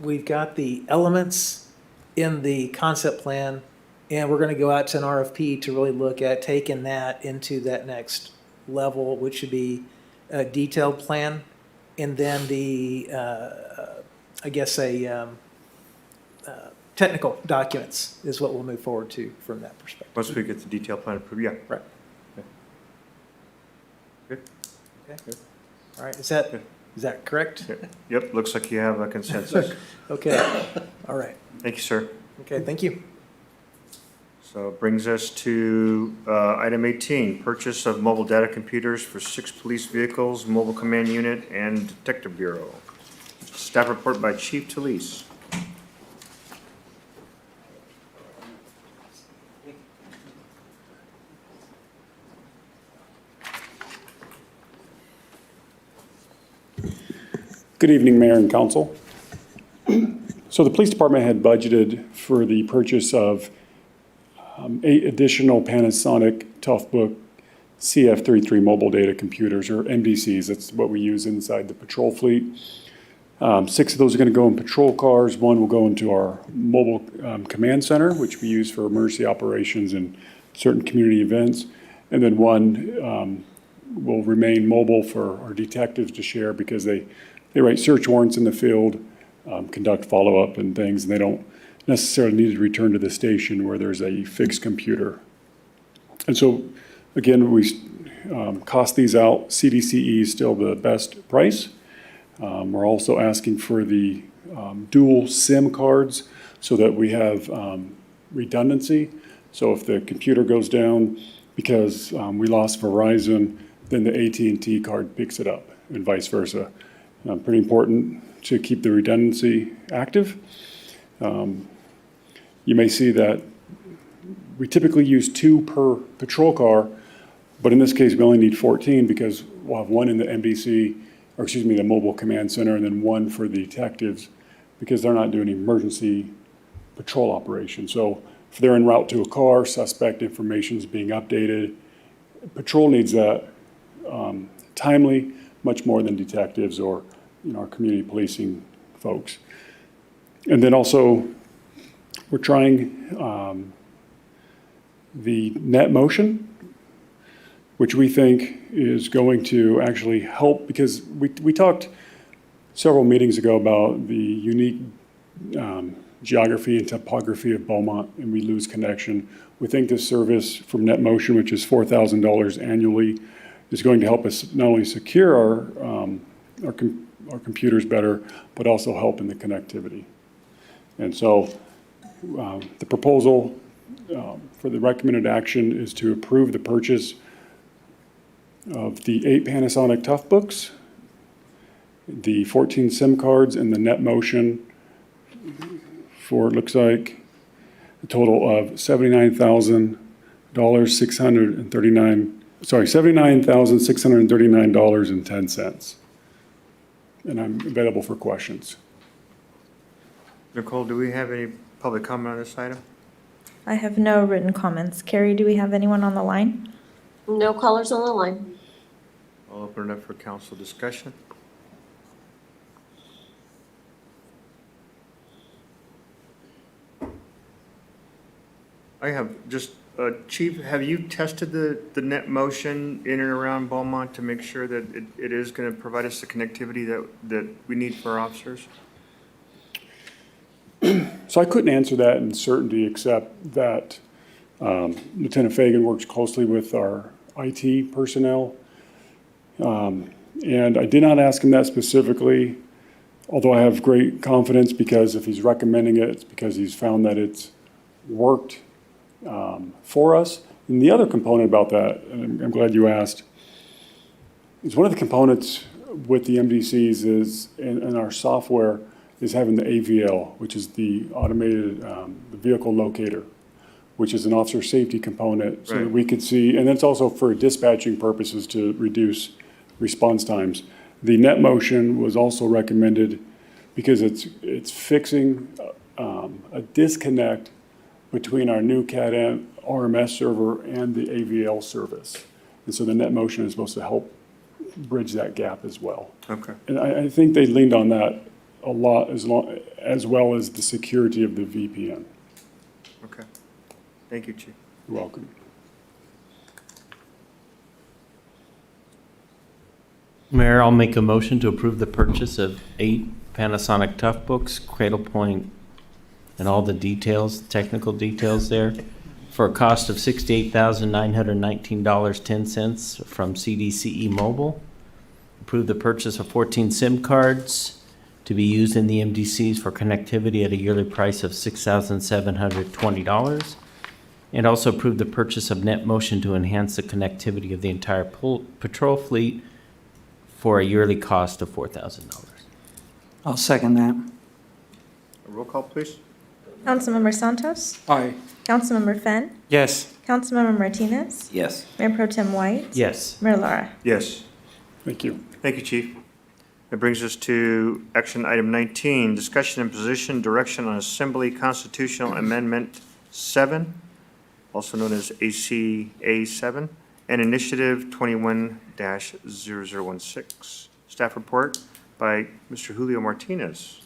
we've got the elements in the concept plan, and we're going to go out to an RFP to really look at taking that into that next level, which would be a detailed plan, and then the, technical documents is what we'll move forward to from that perspective.
Once we get the detailed plan approved, yeah.
Right.
Good.
Okay. All right. Is that correct?
Yep, looks like you have a consensus.
Okay. All right.
Thank you, sir.
Okay. Thank you.
So it brings us to item 18, purchase of mobile data computers for 6 police vehicles, mobile command unit, and detective bureau. Staff report by Chief Talese.
Good evening, Mayor and Council. So the police department had budgeted for the purchase of 8 additional Panasonic Toughbook CF33 mobile data computers, or MDCs. That's what we use inside the patrol fleet. 6 of those are going to go in patrol cars. 1 will go into our mobile command center, which we use for emergency operations and certain community events. And then 1 will remain mobile for our detectives to share because they write search warrants in the field, conduct follow-up and things, and they don't necessarily need to return to the station where there's a fixed computer. And so Again, we cost these out. CDCE is still the best price. We're also asking for the dual SIM cards so that we have redundancy. So if the computer goes down because we lost Verizon, then the AT&T card picks it up and vice versa. Pretty important to keep the redundancy active. You may see that we typically use 2 per patrol car, but in this case, we only need 14 because we'll have 1 in the MDC, or excuse me, the mobile command center, and then 1 for the detectives because they're not doing emergency patrol operations. So if they're en route to a car, suspect information is being updated. Patrol needs that timely, much more than detectives or our community policing folks. And then also, we're trying the net motion, which we think is going to actually help because we talked several meetings ago about the unique geography and topography of Beaumont, and we lose connection. We think this service from net motion, which is $4,000 annually, is going to help us not only secure our computers better, but also help in the connectivity. And so the proposal for the recommended action is to approve the purchase of the 8 Panasonic Toughbooks, the 14 SIM cards, and the net motion for, it looks like, a total of $79,639.10. And I'm available for questions.
Nicole, do we have any public comment on this item?
I have no written comments. Carrie, do we have anyone on the line?
No callers on the line.
I'll open it up for council discussion. I have just, Chief, have you tested the net motion in and around Beaumont to make sure that it is going to provide us the connectivity that we need for our officers?
So I couldn't answer that in certainty, except that Lieutenant Fagan works closely with our IT personnel. And I did not ask him that specifically, although I have great confidence because if he's recommending it, it's because he's found that it's worked for us. And the other component about that, and I'm glad you asked, is one of the components with the MDCs is, in our software, is having the AVL, which is the automated the vehicle locator, which is an officer safety component, so that we could see, and it's also for dispatching purposes to reduce response times. The net motion was also recommended because it's fixing a disconnect between our new CAD RMS server and the AVL service. And so the net motion is supposed to help bridge that gap as well.
Okay.
And I think they leaned on that a lot, as well as the security of the VPN.
Okay. Thank you, Chief.
You're welcome.
Mayor, I'll make a motion to approve the purchase of 8 Panasonic Toughbooks, Cradlepoint, and all the details, technical details there, for a cost of $68,919.10 from CDCE Mobile. Approve the purchase of 14 SIM cards to be used in the MDCs for connectivity at a yearly price of $6,720. And also approve the purchase of net motion to enhance the connectivity of the entire patrol fleet for a yearly cost of $4,000.
I'll second that.
A roll call, please.
Councilmember Santos?
Aye.
Councilmember Fenn?
Yes.
Councilmember Martinez?
Yes.
Mayor Pro Tem White?
Yes.
Mayor Lara?
Yes.
Thank you.
Thank you, Chief. That brings us to action item 19, discussion and position direction on Assembly Constitutional Amendment 7, also known as ACA 7, and Initiative 21-0016. Staff report by Mr. Julio Martinez.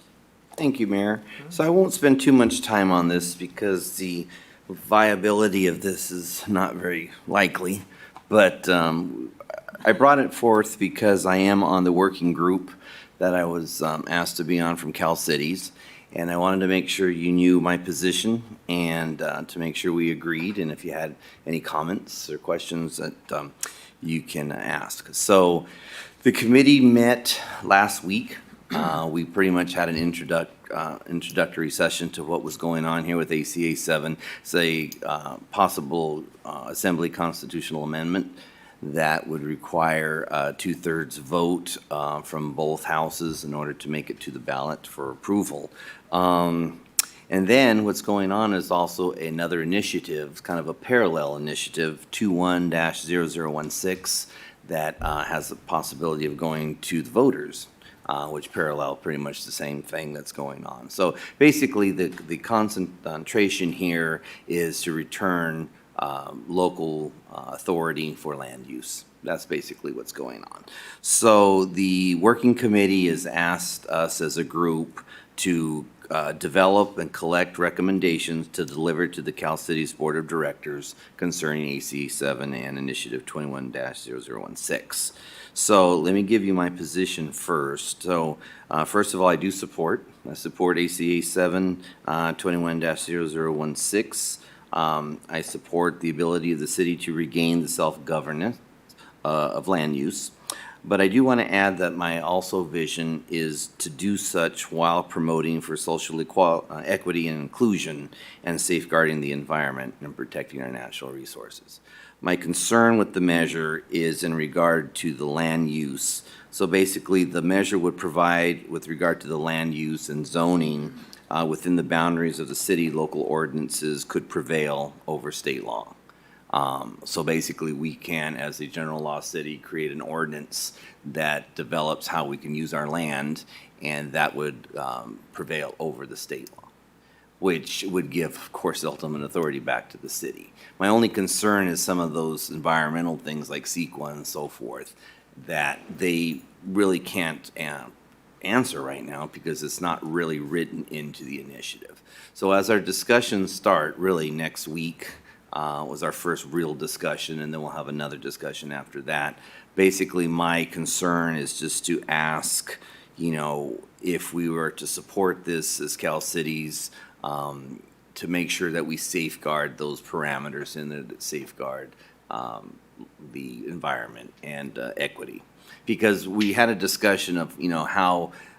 Thank you, Mayor. So I won't spend too much time on this because the viability of this is not very likely, but I brought it forth because I am on the working group that I was asked to be on from Cal Cities. And I wanted to make sure you knew my position and to make sure we agreed. And if you had any comments or questions that you can ask. So the committee met last week. We pretty much had an introductory session to what was going on here with ACA 7. It's a possible Assembly constitutional amendment that would require a 2/3 vote from both houses in order to make it to the ballot for approval. And then what's going on is also another initiative, kind of a parallel initiative, 21-0016, that has the possibility of going to the voters, which parallel pretty much the same thing that's going on. So basically, the concentration here is to return local authority for land use. That's basically what's going on. So the working committee has asked us as a group to develop and collect recommendations to deliver to the Cal Cities Board of Directors concerning ACA 7 and Initiative 21-0016. So let me give you my position first. So first of all, I support ACA 7 21-0016. I support the ability of the city to regain the self-governance of land use. But I do want to add that my also vision is to do such while promoting for social equity and inclusion and safeguarding the environment and protecting our natural resources. My concern with the measure is in regard to the land use. So basically, the measure would provide, with regard to the land use and zoning, within the boundaries of the city, local ordinances could prevail over state law. So basically, we can, as a general law city, create an ordinance that develops how we can use our land, and that would prevail over the state law, which would give, of course, ultimate authority back to the city. My only concern is some of those environmental things like CEQA and so forth, that they really can't answer right now because it's not really written into the initiative. So as our discussions start, really next week, was our first real discussion, and then we'll have another discussion after that. Basically, my concern is just to ask, if we were to support this as Cal Cities, to make sure that we safeguard those parameters and that safeguard the environment and equity. Because we had a discussion of,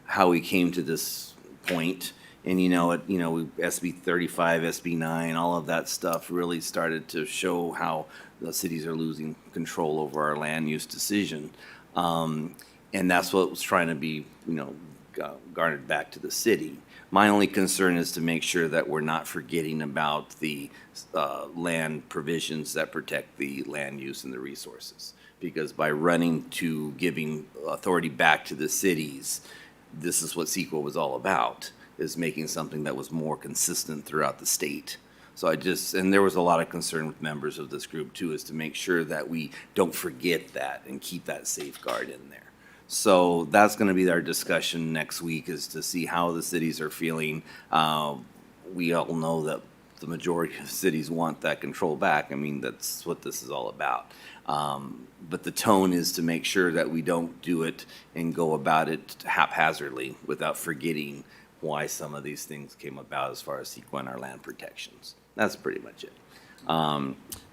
how we came to this point. And SB 35, SB 9, all of that stuff really started to show how the cities are losing control over our land use decision. And that's what was trying to be, garnered back to the city. My only concern is to make sure that we're not forgetting about the land provisions that protect the land use and the resources. Because by running to giving authority back to the cities, this is what CEQA was all about, is making something that was more consistent throughout the state. So and there was a lot of concern with members of this group too, is to make sure that we don't forget that and keep that safeguard in there. So that's going to be our discussion next week, is to see how the cities are feeling. We all know that the majority of cities want that control back. I mean, that's what this is all about. But the tone is to make sure that we don't do it and go about it haphazardly without forgetting why some of these things came about as far as CEQA and our land protections. That's pretty much it.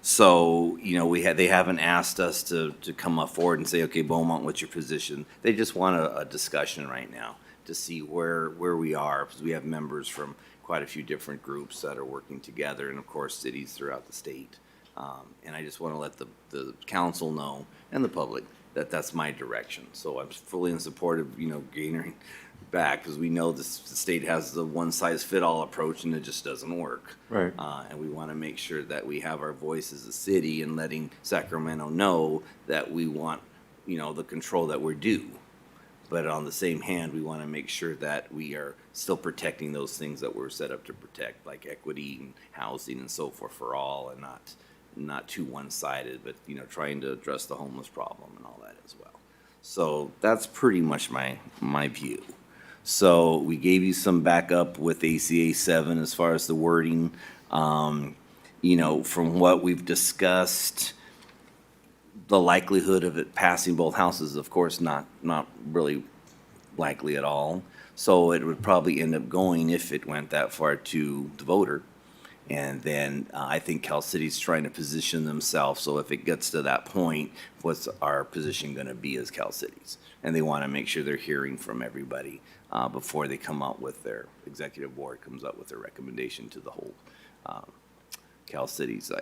So, they haven't asked us to come up forward and say, okay, Beaumont, what's your position? They just want a discussion right now to see where we are, because we have members from quite a few different groups that are working together, and of course, cities throughout the state. And I just want to let the council know, and the public, that that's my direction. So I'm fully in support of, gaining back, because we know the state has the one-size-fit-all approach, and it just doesn't work.
Right.
And we want to make sure that we have our voice as a city and letting Sacramento know that we want, the control that we're due. But on the same hand, we want to make sure that we are still protecting those things that we're set up to protect, like equity and housing and so forth for all, and not too one-sided, but, trying to address the homeless problem and all that as well. So that's pretty much my view. So we gave you some backup with ACA 7 as far as the wording. From what we've discussed, the likelihood of it passing both houses, of course, not really likely at all. So it would probably end up going, if it went that far, to the voter. And then I think Cal City's trying to position themselves, so if it gets to that point, what's our position going to be as Cal Cities? And they want to make sure they're hearing from everybody before they come out with their, executive board comes up with their recommendation to the whole Cal Cities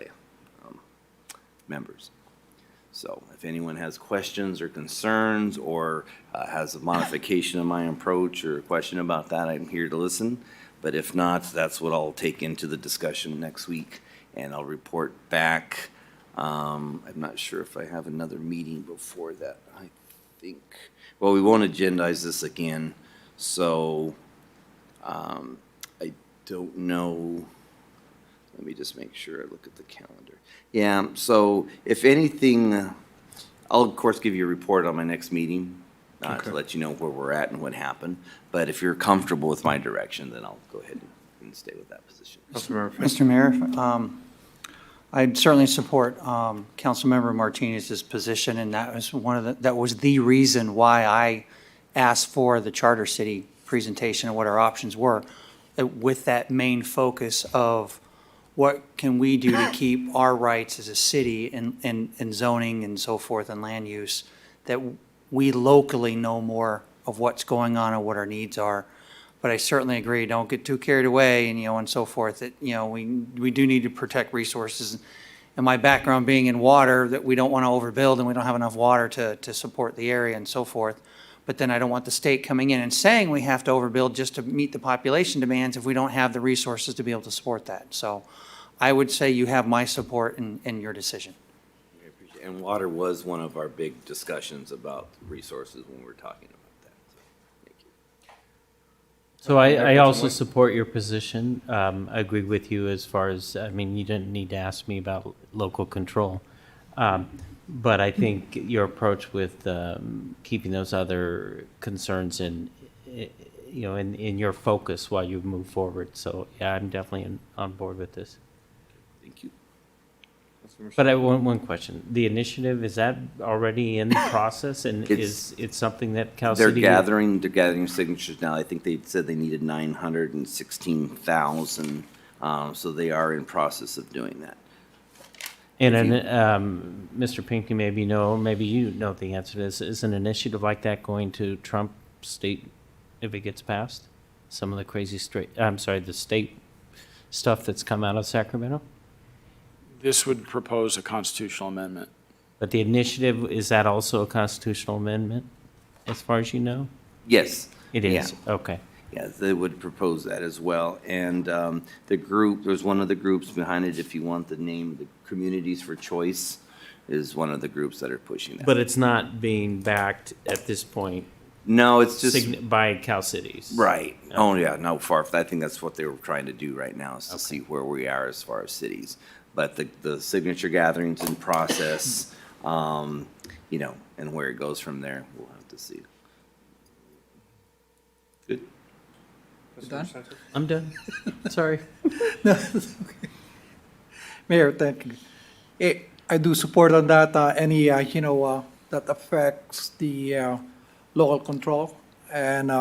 members. So if anyone has questions or concerns or has a modification of my approach or a question about that, I'm here to listen. But if not, that's what I'll take into the discussion next week, and I'll report back. I'm not sure if I have another meeting before that. I think, well, we won't agendize this again, so I don't know. Let me just make sure I look at the calendar. Yeah, so if anything, I'll of course give you a report on my next meeting. To let you know where we're at and what happened. But if you're comfortable with my direction, then I'll go ahead and stay with that position.
Mr. Mayor, I'd certainly support Councilmember Martinez's position, and that was that was the reason why I asked for the Charter City presentation and what our options were, with that main focus of what can we do to keep our rights as a city in zoning and so forth and land use, that we locally know more of what's going on and what our needs are. But I certainly agree, don't get too carried away and, and so forth, that, we do need to protect resources. And my background being in water, that we don't want to overbuild and we don't have enough water to support the area and so forth. But then I don't want the state coming in and saying we have to overbuild just to meet the population demands if we don't have the resources to be able to support that. So I would say you have my support in your decision.
And water was one of our big discussions about resources when we were talking about that. So, thank you.
So I also support your position. I agree with you as far as, I mean, you didn't need to ask me about local control. But I think your approach with keeping those other concerns in your focus while you move forward. So yeah, I'm definitely on board with this.
Thank you.
But I want one question. The initiative, is that already in the process, and is it something that Cal City?
They're gathering signatures now. I think they said they needed 916,000. So they are in process of doing that.
And Mr. Pinckney, maybe you know the answer to this. Is an initiative like that going to Trump state if it gets passed? Some of the crazy the state stuff that's come out of Sacramento?
This would propose a constitutional amendment.
But the initiative, is that also a constitutional amendment, as far as you know?
Yes.
It is,
Yeah.
okay.
Yes, they would propose that as well. And the group, there's one of the groups behind it, if you want the name, the Communities for Choice is one of the groups that are pushing that.
But it's not being backed at this point?
No, it's just
by Cal Cities?
Right. Oh, yeah, no, far. I think that's what they were trying to do right now, is to see where we are as far as cities. But the signature gathering's in process, and where it goes from there, we'll have to see. Good.
Done?
I'm done. Sorry.
No, it's okay. Mayor, thank you. I do support on that, any, that affects the local control. And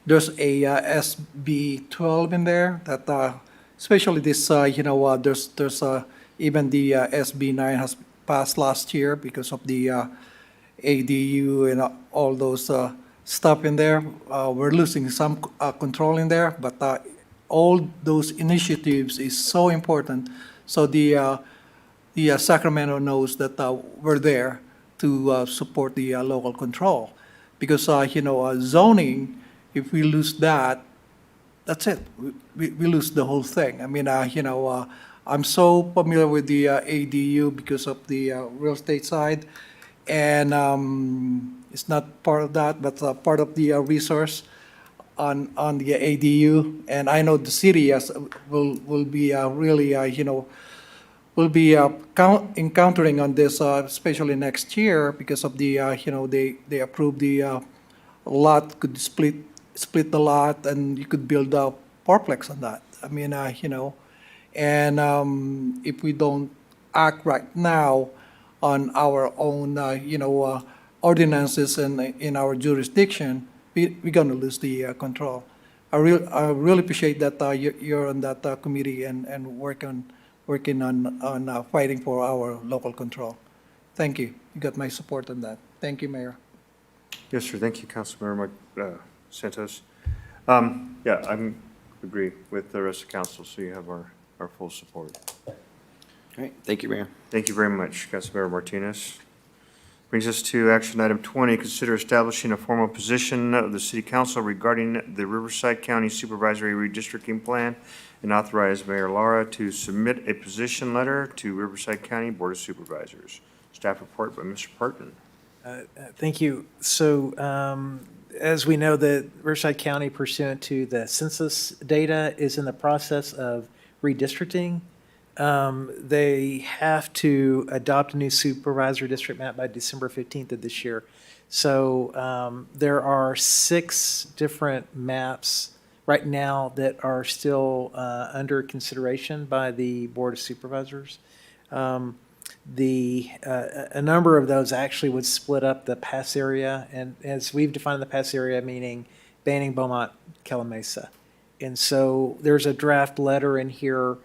there's a SB 12 in there that, especially this, there's even the SB 9 has passed last year because of the ADU and all those stuff in there. We're losing some control in there, but all those initiatives is so important. So the Sacramento knows that we're there to support the local control. Because, zoning, if we lose that, that's it. We lose the whole thing. I mean, I'm so familiar with the ADU because of the real estate side. And it's not part of that, but part of the resource on the ADU. And I know the city will be really, will be encountering on this, especially next year, because of the, they approved the lot, could split the lot, and you could build a fourplex on that. I mean, and if we don't act right now on our own, ordinances and in our jurisdiction, we're gonna lose the control. I really appreciate that you're on that committee and working on fighting for our local control. Thank you. You got my support on that. Thank you, Mayor.
Yes, sir. Thank you, Councilmember Santos. Yeah, I agree with the rest of council, so you have our full support.
All right, thank you, Mayor.
Thank you very much, Councilmember Martinez. Brings us to action item 20, consider establishing a formal position of the City Council regarding the Riverside County Supervisory Redistricting Plan and authorize Mayor Lara to submit a position letter to Riverside County Board of Supervisors. Staff report by Mr. Parton.
Thank you. So as we know, the Riverside County pursuant to the census data is in the process of redistricting. They have to adopt a new supervisor district map by December 15th of this year. So there are 6 different maps right now that are still under consideration by the Board of Supervisors. A number of those actually would split up the pass area, and as we've defined the pass area, meaning Banning, Beaumont, Calamasa. And so there's a draft letter in here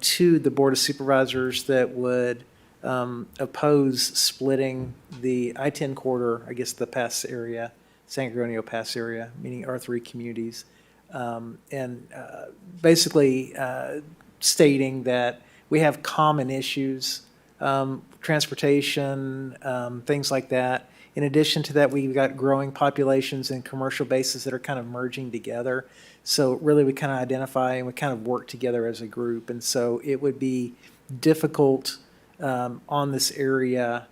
to the Board of Supervisors that would oppose splitting the I-10 corridor, I guess the pass area, San Gregorio pass area, meaning our 3 communities, and basically stating that we have common issues, transportation, things like that. In addition to that, we've got growing populations and commercial bases that are kind of merging together. So really, we kind of identify and we kind of work together as a group. And so it would be difficult on this area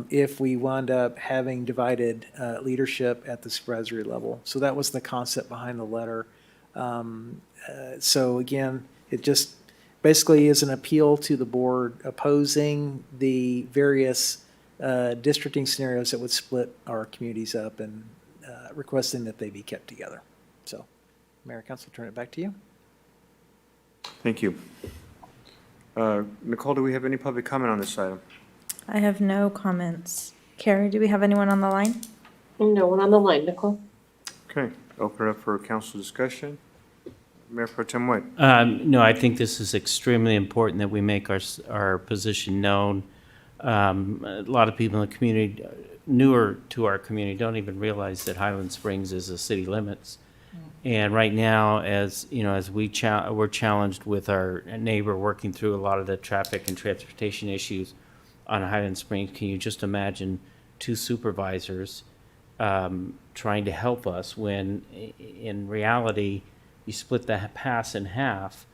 if we wound up having divided leadership at the supervisory level. So that was the concept behind the letter. So again, it just basically is an appeal to the board opposing the various districting scenarios that would split our communities up and requesting that they be kept together. So, Mayor, Council, turn it back to you.
Thank you. Nicole, do we have any public comment on this item?
I have no comments. Carrie, do we have anyone on the line?
No one on the line, Nicole.
Okay, open it up for council discussion. Mayor Pro Tem White.
No, I think this is extremely important that we make our position known. A lot of people in the community, newer to our community, don't even realize that Highland Springs is the city limits. And right now, as you know, as we're challenged with our neighbor working through a lot of the traffic and transportation issues on Highland Springs, can you just imagine 2 supervisors trying to help us when, in reality, you split the pass in half?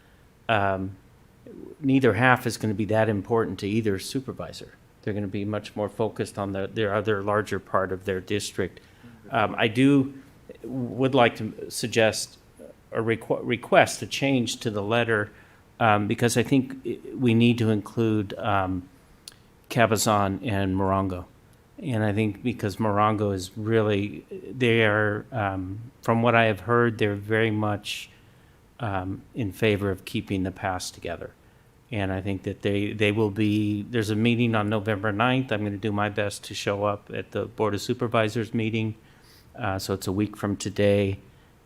Neither half is going to be that important to either supervisor. They're going to be much more focused on their other larger part of their district. I would like to suggest or request a change to the letter because I think we need to include Cabazon and Morongo. And I think because Morongo is really, they are, from what I have heard, they're very much in favor of keeping the pass together. And I think that they will be, there's a meeting on November 9th. I'm going to do my best to show up at the Board of Supervisors meeting. So it's a week from today.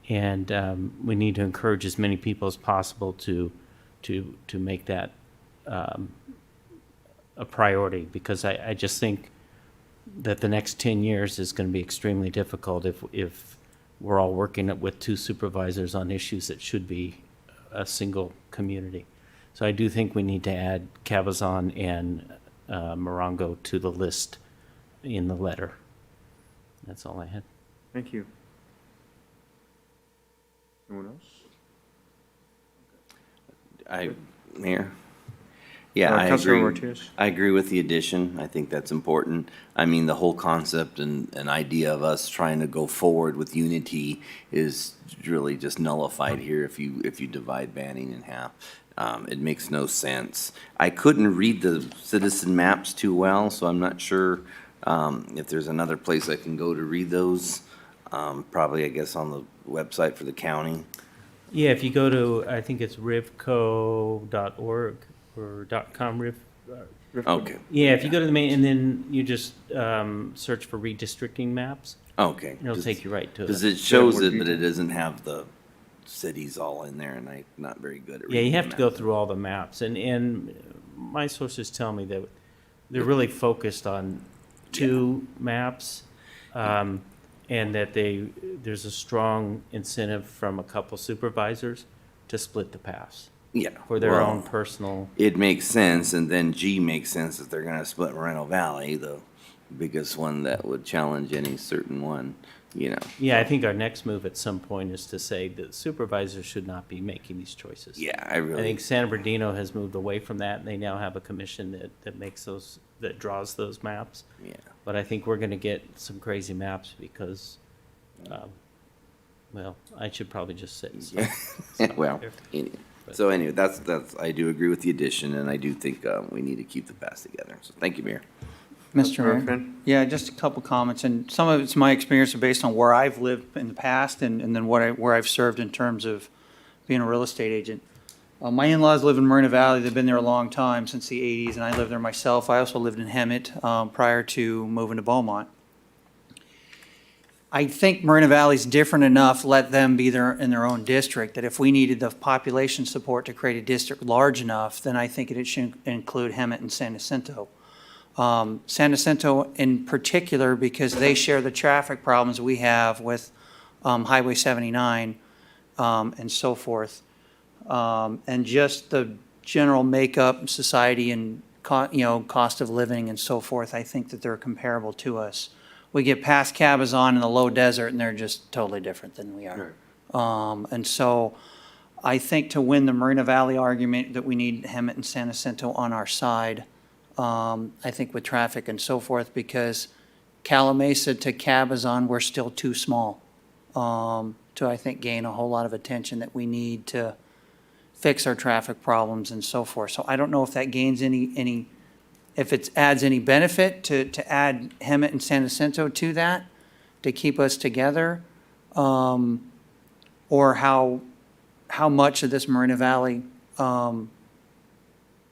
And we need to encourage as many people as possible to make that a priority, because I just think that the next 10 years is going to be extremely difficult if we're all working with 2 supervisors on issues that should be a single community. So I do think we need to add Cabazon and Morongo to the list in the letter. That's all I had.
Thank you. Anyone else?
Mayor? Yeah, I
Councilor
agree.
Martinez?
I agree with the addition. I think that's important. I mean, the whole concept and idea of us trying to go forward with unity is really just nullified here if you divide Banning in half. It makes no sense. I couldn't read the citizen maps too well, so I'm not sure if there's another place I can go to read those. Probably, I guess, on the website for the county.
Yeah, if you go to, I think it's rivco.org or .com,
Okay,
Yeah, if you go to the main, and then you just search for redistricting maps,
okay.
it'll take you right to
Because
it.
it shows
more
it, but it
detail.
doesn't have the cities all in there, and I'm not very good at reading.
Yeah, you have
the
to go
map.
through all the maps, and my sources tell me that they're really focused on two maps, and that there's a strong incentive from a couple supervisors to split the pass
Yeah.
for their
well,
own personal.
It makes sense, and then G makes sense that they're gonna split Moreno Valley, the biggest one that would challenge any certain one, you know.
Yeah, I think our next move at some point is to say that supervisors should not be making these choices.
Yeah, I
I
really,
think San Bernardino has moved away from that, and they now have a commission that makes those, that draws those maps.
yeah.
But I think we're gonna get some crazy maps because, well, I should probably just sit and stop.
Well, so anyway, that's, I do agree with the addition, and I do think we need to keep the pass together. So thank you, Mayor.
Mr. Mayor?
Griffin?
Yeah, just a couple comments, and some of it's my experience based on where I've lived in the past and then where I've served in terms of being a real estate agent. My in-laws live in Moreno Valley. They've been there a long time, since the 80s, and I lived there myself. I also lived in Hemet prior to moving to Beaumont. I think Moreno Valley's different enough, let them be there in their own district, that if we needed the population support to create a district large enough, then I think it should include Hemet and San Jacinto. San Jacinto in particular, because they share the traffic problems we have with Highway 79 and so forth. And just the general makeup, society, and cost of living and so forth, I think that they're comparable to us. We get past Cabazon in the low desert, and they're just totally different than we are. And so I think to win the Moreno Valley argument, that we need Hemet and San Jacinto on our side. I think with traffic and so forth, because Calamasa to Cabazon, we're still too small to, I think, gain a whole lot of attention that we need to fix our traffic problems and so forth. So I don't know if that gains any if it adds any benefit to add Hemet and San Jacinto to that, to keep us together, or how much of this Moreno Valley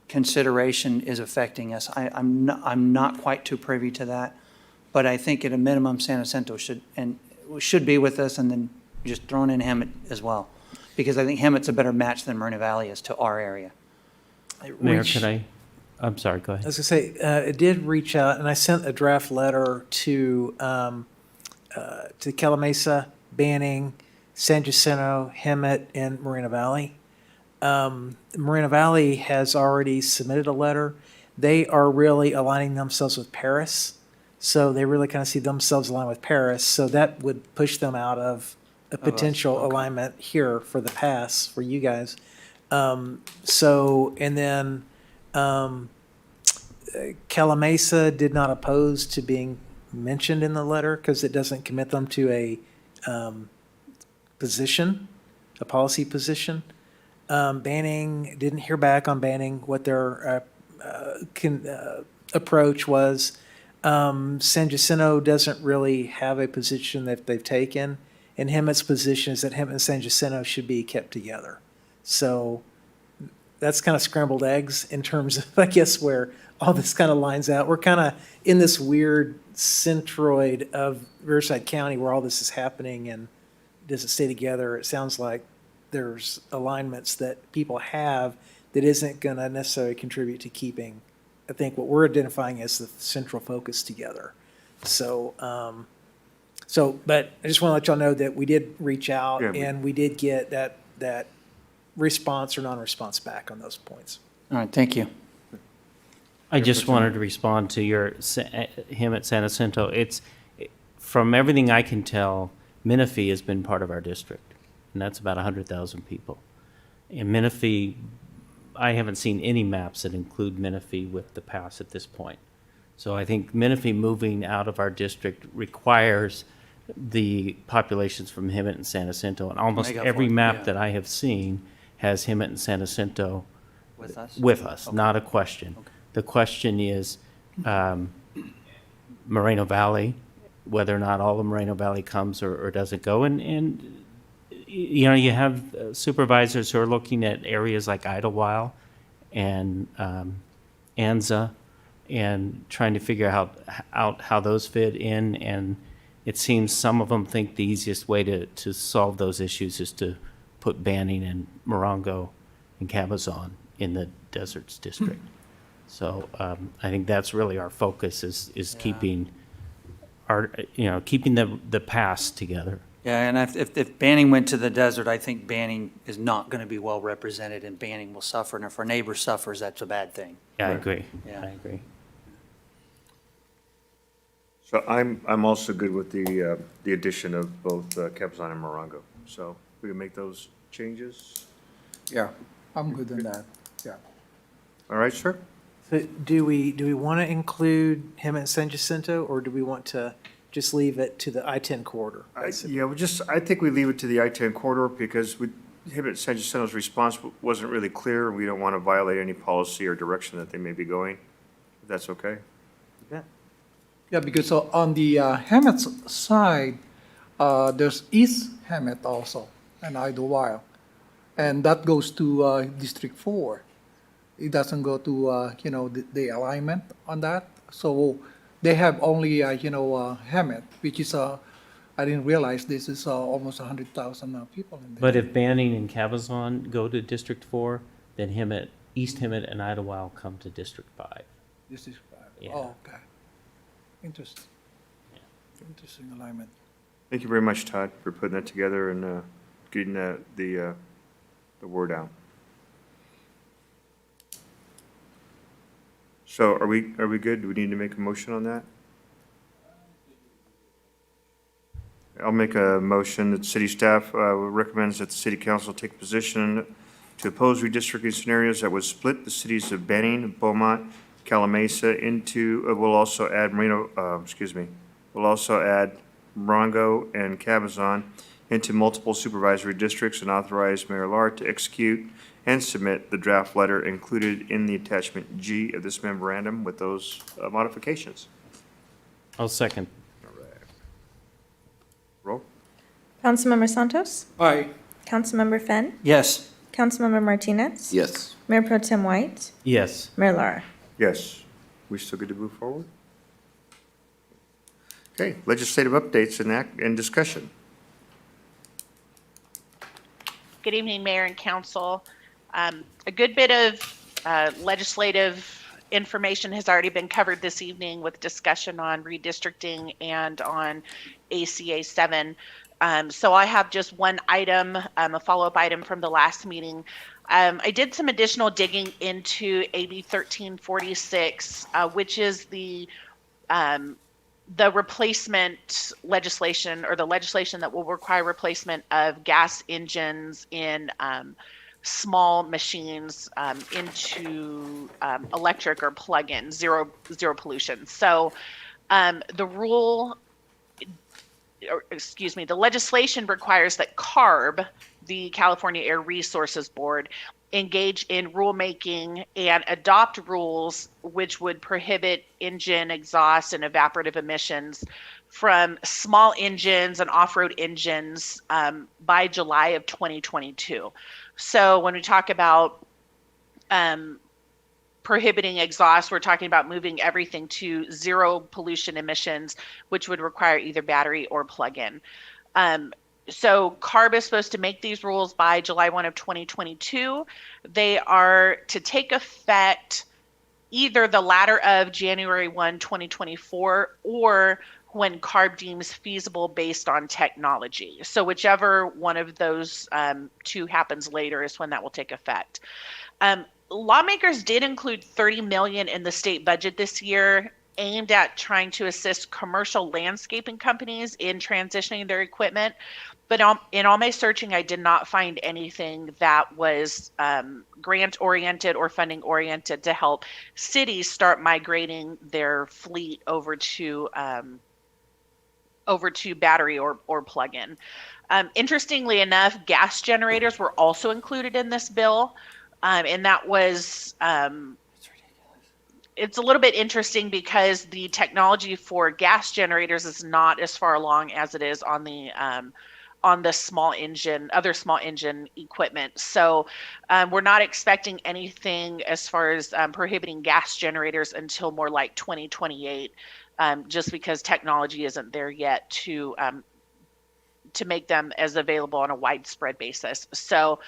consideration is affecting us. I'm not quite too privy to that, but I think at a minimum, San Jacinto should be with us, and then just throwing in Hemet as well, because I think Hemet's a better match than Moreno Valley is to our area.
Mayor, I'm sorry, go
I
ahead.
was gonna say, it did reach out, and I sent a draft letter to Calamasa, Banning, San Jacinto, Hemet, and Moreno Valley. Moreno Valley has already submitted a letter. They are really aligning themselves with Paris, so they really kind of see themselves aligned with Paris, so that would push them out of a potential alignment here for the pass for you guys. And then Calamasa did not oppose to being mentioned in the letter because it doesn't commit them to a position, a policy position. Banning, didn't hear back on Banning what their approach was. San Jacinto doesn't really have a position that they've taken, and Hemet's position is that Hemet and San Jacinto should be kept together. So that's kind of scrambled eggs in terms of, I guess, where all this kind of lines out. We're kind of in this weird centroid of Riverside County where all this is happening, and does it stay together? It sounds like there's alignments that people have that isn't going to necessarily contribute to keeping, I think, what we're identifying as the central focus together. So, but I just want to let y'all know that we did reach out, and we did get that response or non-response back on those points.
All right, thank you.
I just wanted to respond to him at San Jacinto. From everything I can tell, Menifee has been part of our district, and that's about 100,000 people. And Menifee, I haven't seen any maps that include Menifee with the pass at this point. So I think Menifee moving out of our district requires the populations from Hemet and San Jacinto, and almost every map that I have seen has Hemet and San Jacinto with us, not a question. Okay. The question is Moreno Valley, whether or not all of Moreno Valley comes or doesn't go. And you have supervisors who are looking at areas like Idlewild and Anza and trying to figure out how those fit in. And it seems some of them think the easiest way to solve those issues is to put Banning and Morongo and Cabazon in the Deserts District. So I think that's really our focus is keeping keeping the past together.
Yeah, and if Banning went to the desert, I think Banning is not going to be well represented, and Banning will suffer. And if our neighbor suffers, that's a bad thing.
Yeah, I agree.
Yeah.
I agree.
So I'm also good with the addition of both Cabazon and Morongo. So we can make those changes.
Yeah, I'm good on that, yeah.
All right, sir?
So do we want to include him at San Jacinto, or do we want to just leave it to the I-10 corridor?
Yeah, I think we leave it to the I-10 corridor because him at San Jacinto's response wasn't really clear. We don't want to violate any policy or direction that they may be going. If that's okay?
Yeah, because on the Hemet side, there's East Hemet also, and Idlewild. And that goes to District 4. It doesn't go to, the alignment on that. So they have only, Hemet, which is, I didn't realize this is almost 100,000 people in there.
But if Banning and Cabazon go to District 4, then East Hemet and Idlewild come to District 5.
District 5,
Yeah.
oh, okay. Interesting. Interesting alignment.
Thank you very much, Todd, for putting that together and getting the word out. So are we good? Do we need to make a motion on that? I'll make a motion that city staff recommends that the city council take a position to oppose redistricting scenarios that would split the cities of Banning, Beaumont, Calamasa into, we'll also add Morongo and Cabazon into multiple supervisory districts and authorize Mayor Lar to execute and submit the draft letter included in the attachment G of this memorandum with those modifications.
I'll second.
Roll.
Councilmember Santos?
Aye.
Councilmember Fenn?
Yes.
Councilmember Martinez?
Yes.
Mayor Pro Tem White?
Yes.
Mayor Lara?
Yes. We still good to move forward? Okay, legislative updates and discussion.
Good evening, Mayor and Council. A good bit of legislative information has already been covered this evening with discussion on redistricting and on ACA 7. So I have just one item, a follow-up item from the last meeting. I did some additional digging into AB 1346, which is the replacement legislation, or the legislation that will require replacement of gas engines in small machines into electric or plug-in, zero pollution. So the legislation requires that CARB, the California Air Resources Board, engage in rulemaking and adopt rules which would prohibit engine exhaust and evaporative emissions from small engines and off-road engines by July of 2022. So when we talk about prohibiting exhaust, we're talking about moving everything to zero pollution emissions, which would require either battery or plug-in. So CARB is supposed to make these rules by July 1 of 2022. They are to take effect either the latter of January 1, 2024, or when CARB deems feasible based on technology. So whichever one of those two happens later is when that will take effect. Lawmakers did include $30 million in the state budget this year, aimed at trying to assist commercial landscaping companies in transitioning their equipment. But in all my searching, I did not find anything that was grant-oriented or funding-oriented to help cities start migrating their fleet over to battery or plug-in. Interestingly enough, gas generators were also included in this bill, and that was it's a little bit interesting because the technology for gas generators is not as far along as it is on the on the other small engine equipment. So we're not expecting anything as far as prohibiting gas generators until more like 2028, just because technology isn't there yet to make them as available on a widespread basis. So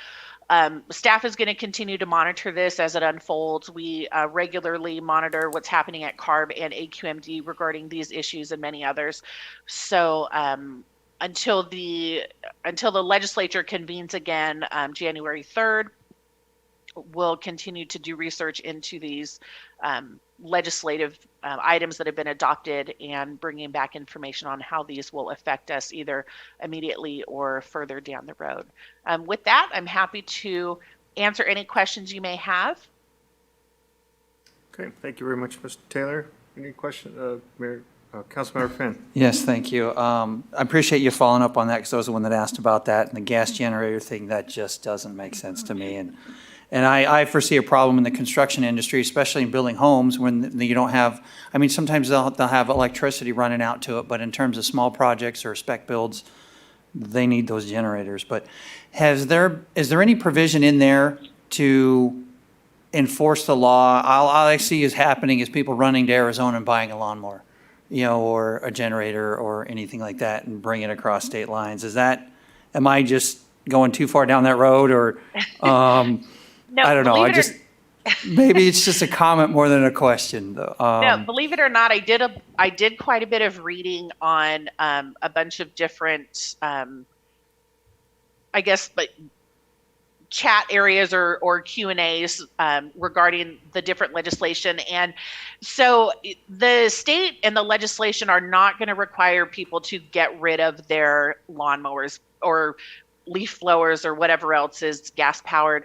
staff is going to continue to monitor this as it unfolds. We regularly monitor what's happening at CARB and AQMD regarding these issues and many others. So until the legislature convenes again January 3rd, we'll continue to do research into these legislative items that have been adopted and bringing back information on how these will affect us either immediately or further down the road. With that, I'm happy to answer any questions you may have.
Okay, thank you very much, Mr. Taylor. Any question, Councilmember Finn?
Yes, thank you. I appreciate you following up on that because I was the one that asked about that and the gas generator thing. That just doesn't make sense to me. And I foresee a problem in the construction industry, especially in building homes when you don't have, I mean, sometimes they'll have electricity running out to it, but in terms of small projects or spec builds, they need those generators. But is there any provision in there to enforce the law? All I see is happening is people running to Arizona and buying a lawnmower, or a generator or anything like that and bring it across state lines. Am I just going too far down that road or,
No,
I don't know. Maybe it's just a comment more than a question.
No, believe it or not, I did quite a bit of reading on a bunch of different, but chat areas or Q&As regarding the different legislation. And so the state and the legislation are not going to require people to get rid of their lawnmowers or leaf blowers or whatever else is gas powered.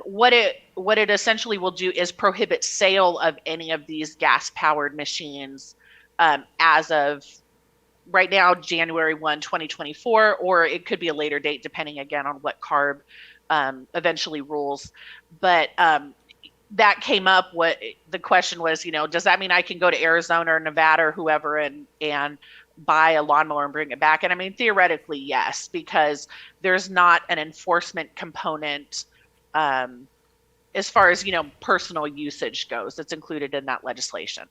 What it essentially will do is prohibit sale of any of these gas-powered machines as of right now, January 1, 2024, or it could be a later date depending again on what CARB eventually rules. But that came up. What the question was, does that mean I can go to Arizona or Nevada or whoever and buy a lawnmower and bring it back? And I mean, theoretically, yes, because there's not an enforcement component. As far as, personal usage goes, it's included in that legislation.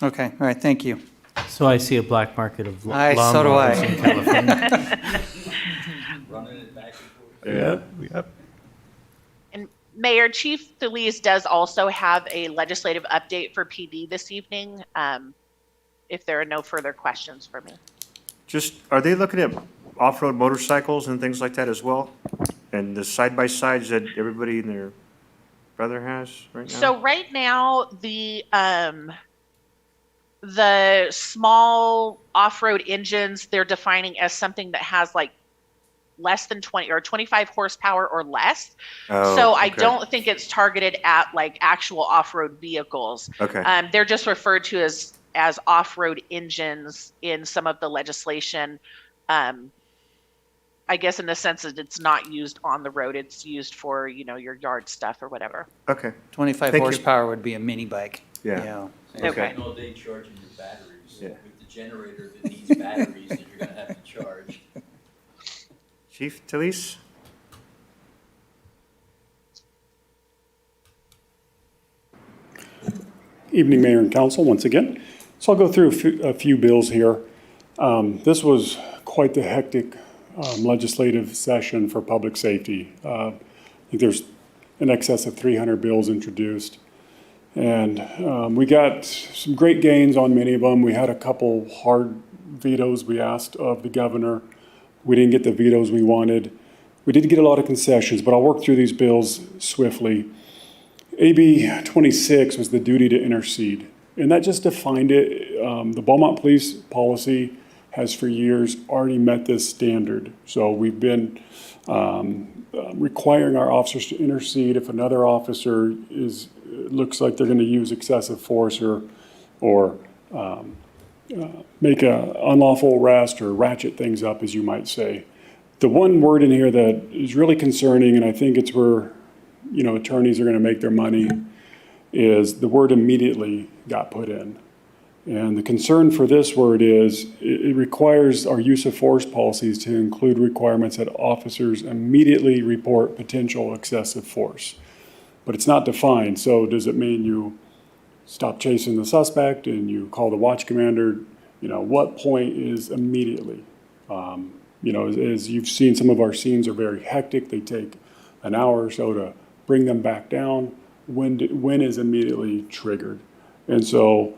Okay, all right, thank you.
So I see a black market of
So do I.
lawnmowers in California.
Running it back and forth.
Yep.
And Mayor, Chief Feliz does also have a legislative update for PD this evening, if there are no further questions for me.
Are they looking at off-road motorcycles and things like that as well? And the side-by-sides that everybody and their brother has right now?
So right now, the small off-road engines, they're defining as something that has like less than 20 or 25 horsepower or less. So I don't think it's targeted at like actual off-road vehicles.
Okay.
They're just referred to as off-road engines in some of the legislation. I guess in the sense that it's not used on the road, it's used for, your yard stuff or whatever.
Okay.
25
Thank you.
horsepower would be a mini bike.
Yeah.
Okay.
All day charging your batteries.
Yeah.
With the generator that needs batteries that you're gonna have to charge.
Chief Talise?
Evening, Mayor and Council, once again. So I'll go through a few bills here. This was quite the hectic legislative session for public safety. I think there's in excess of 300 bills introduced. And we got some great gains on many of them. We had a couple hard vetoes we asked of the governor. We didn't get the vetoes we wanted. We did get a lot of concessions, but I'll work through these bills swiftly. AB 26 was the duty to intercede, and that just defined it. The Beaumont Police policy has for years already met this standard. So we've been requiring our officers to intercede if another officer looks like they're going to use excessive force or make an unlawful arrest or ratchet things up, as you might say. The one word in here that is really concerning, and I think it's where attorneys are going to make their money, is the word immediately got put in. And the concern for this word is it requires our use of force policies to include requirements that officers immediately report potential excessive force. But it's not defined, so does it mean you stop chasing the suspect and you call the watch commander? You know, what point is immediately? You know, as you've seen, some of our scenes are very hectic. They take an hour or so to bring them back down. When is immediately triggered? And so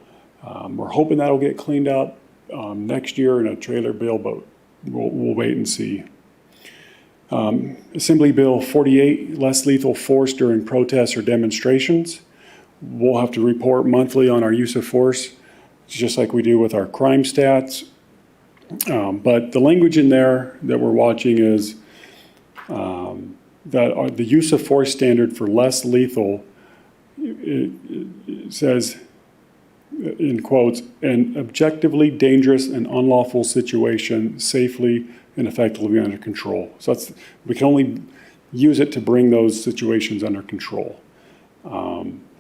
we're hoping that'll get cleaned up next year in a trailer bill, but we'll wait and see. Assembly Bill 48, less lethal force during protests or demonstrations. We'll have to report monthly on our use of force, just like we do with our crime stats. But the language in there that we're watching is that the use of force standard for less lethal, it says, in quotes, an objectively dangerous and unlawful situation safely and effectively under control. So we can only use it to bring those situations under control.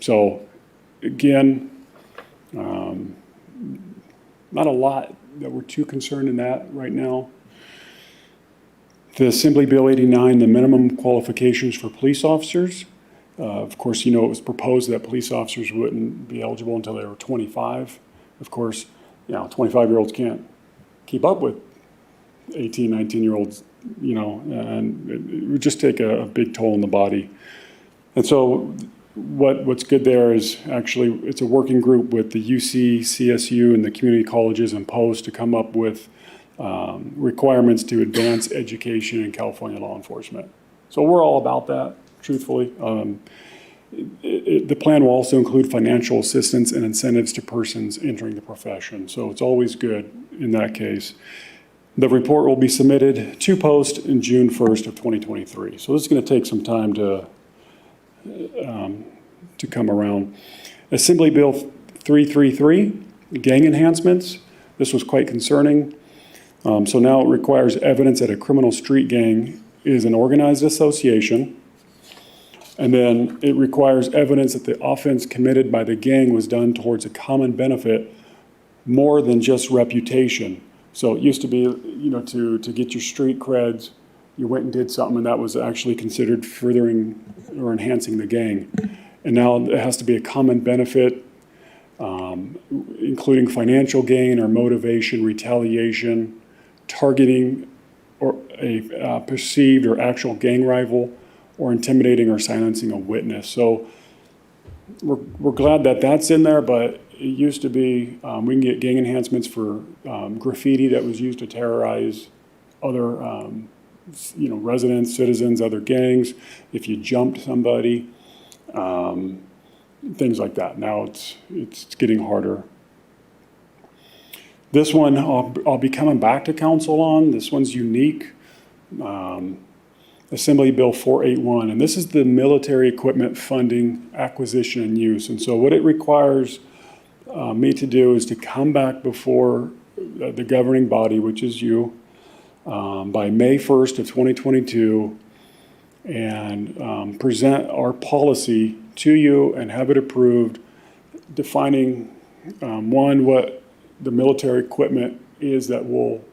So again, not a lot that we're too concerned in that right now. The Assembly Bill 89, the minimum qualifications for police officers. Of course, you know, it was proposed that police officers wouldn't be eligible until they were 25. Of course, you know, 25-year-olds can't keep up with 18, 19-year-olds, you know, and it would just take a big toll on the body. And so what's good there is actually it's a working group with the UC, CSU, and the community colleges and Post to come up with requirements to advance education in California law enforcement. So we're all about that, truthfully. The plan will also include financial assistance and incentives to persons entering the profession. So it's always good in that case. The report will be submitted to Post in June 1st of 2023. So this is going to take some time to come around. Assembly Bill 333, gang enhancements. This was quite concerning. So now it requires evidence that a criminal street gang is an organized association. And then it requires evidence that the offense committed by the gang was done towards a common benefit more than just reputation. So it used to be, you know, to get your street creds, you went and did something, and that was actually considered furthering or enhancing the gang. And now it has to be a common benefit, including financial gain or motivation, retaliation, targeting or a perceived or actual gang rival, or intimidating or silencing a witness. So we're glad that that's in there, but it used to be we can get gang enhancements for graffiti that was used to terrorize other you know, residents, citizens, other gangs, if you jumped somebody, things like that. Now it's getting harder. This one I'll be coming back to council on. This one's unique. Assembly Bill 481, and this is the military equipment funding, acquisition, and use. And so what it requires me to do is to come back before the governing body, which is you, by May 1st of 2022, and present our policy to you and have it approved, defining, one, what the military equipment is that we'll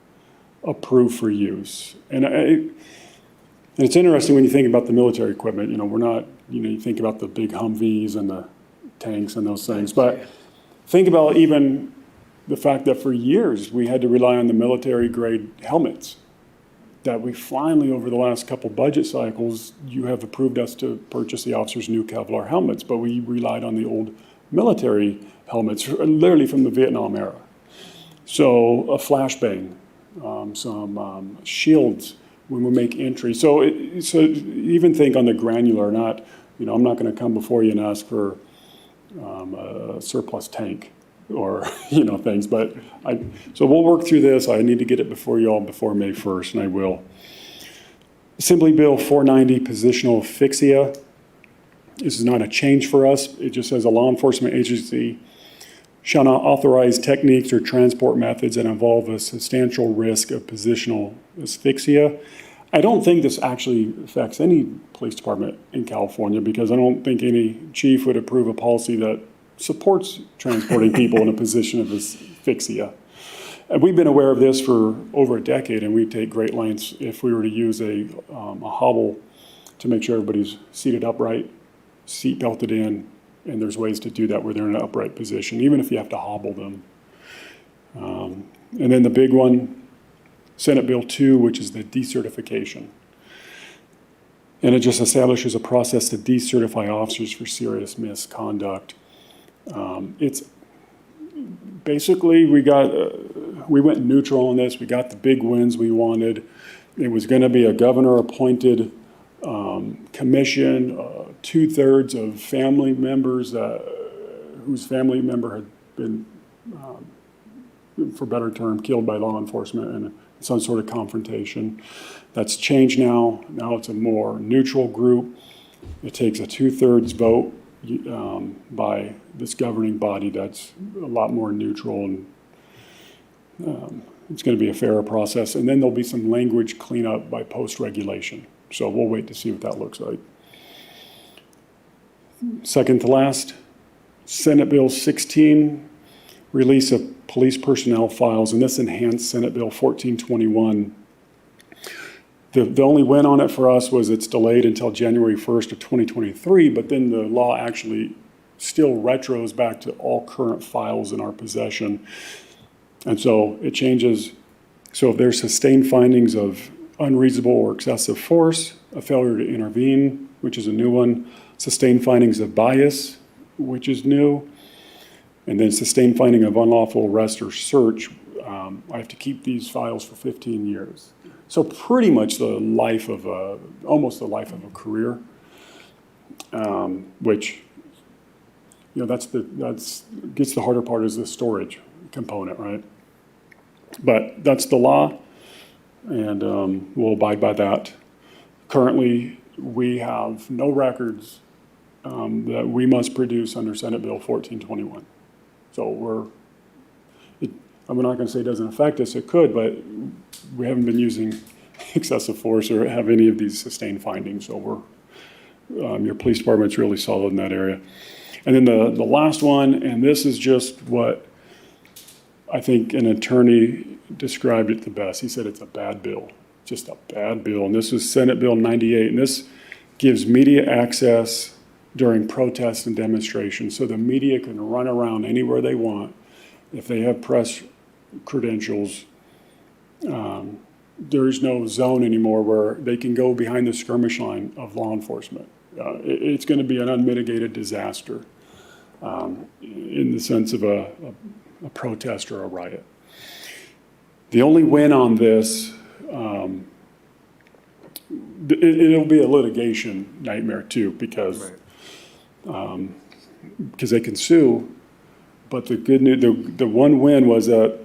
approve for use. And it's interesting when you think about the military equipment, you know, we're not, you know, you think about the big Humvees and the tanks and those things, but think about even the fact that for years we had to rely on the military grade helmets that we finally, over the last couple budget cycles, you have approved us to purchase the officers' new Kevlar helmets, but we relied on the old military helmets, literally from the Vietnam era. So a flashbang, some shields when we make entry. So even think on the granular, not, you know, I'm not going to come before you and ask for a surplus tank or, you know, things, but so we'll work through this. I need to get it before you all before May 1st, and I will. Assembly Bill 490, positional asphyxia. This is not a change for us. It just says a law enforcement agency shall not authorize techniques or transport methods that involve a substantial risk of positional asphyxia. I don't think this actually affects any police department in California, because I don't think any chief would approve a policy that supports transporting people in a position of asphyxia. And we've been aware of this for over a decade, and we take great lengths if we were to use a hobble to make sure everybody's seated upright, seat belted in, and there's ways to do that where they're in an upright position, even if you have to hobble them. And then the big one, Senate Bill 2, which is the decertification. And it just establishes a process to decertify officers for serious misconduct. It's basically, we went neutral on this. We got the big wins we wanted. It was going to be a governor-appointed commission, 2/3 of family members whose family member had been, for better term, killed by law enforcement in some sort of confrontation. That's changed now. Now it's a more neutral group. It takes a 2/3 vote by this governing body that's a lot more neutral, and it's going to be a fairer process. And then there'll be some language cleanup by post-regulation. So we'll wait to see what that looks like. Second to last, Senate Bill 16, release of police personnel files, and this enhanced Senate Bill 1421. The only win on it for us was it's delayed until January 1st of 2023, but then the law actually still retros back to all current files in our possession. And so it changes. So if there's sustained findings of unreasonable or excessive force, a failure to intervene, which is a new one, sustained findings of bias, which is new, and then sustained finding of unlawful arrest or search, I have to keep these files for 15 years. So pretty much almost the life of a career, which, gets the harder part is the storage component, right? But that's the law, and we'll abide by that. Currently, we have no records that we must produce under Senate Bill 1421. So I'm not going to say it doesn't affect us, it could, but we haven't been using excessive force or have any of these sustained findings. So your police department's really solid in that area. And then the last one, and this is just what I think an attorney described it the best. He said it's a bad bill, just a bad bill. And this is Senate Bill 98, and this gives media access during protests and demonstrations. So the media can run around anywhere they want. If they have press credentials, there is no zone anymore where they can go behind the skirmish line of law enforcement. It's going to be an unmitigated disaster in the sense of a protest or a riot. The only win on this, it'll be a litigation nightmare too, because they can sue. But the good news, the one win was that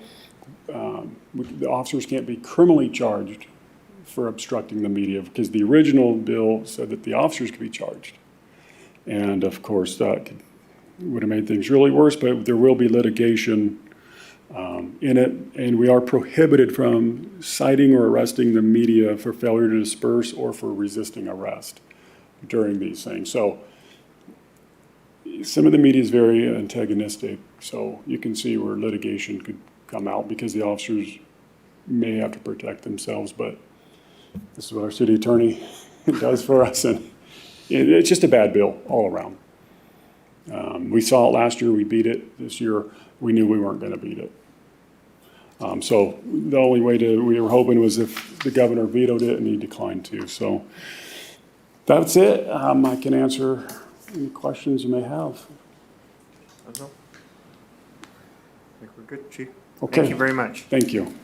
the officers can't be criminally charged for obstructing the media, because the original bill said that the officers could be charged. And of course, that would have made things really worse, but there will be litigation in it, and we are prohibited from citing or arresting the media for failure to disperse or for resisting arrest during these things. So some of the media is very antagonistic, so you can see where litigation could come out because the officers may have to protect themselves, but this is what our city attorney does for us, and it's just a bad bill all around. We saw it last year, we beat it. This year, we knew we weren't going to beat it. So the only way we were hoping was if the governor vetoed it, and he declined to. So that's it. I can answer any questions you may have.
I think we're good, Chief.
Okay.
Thank you very much.
Thank you.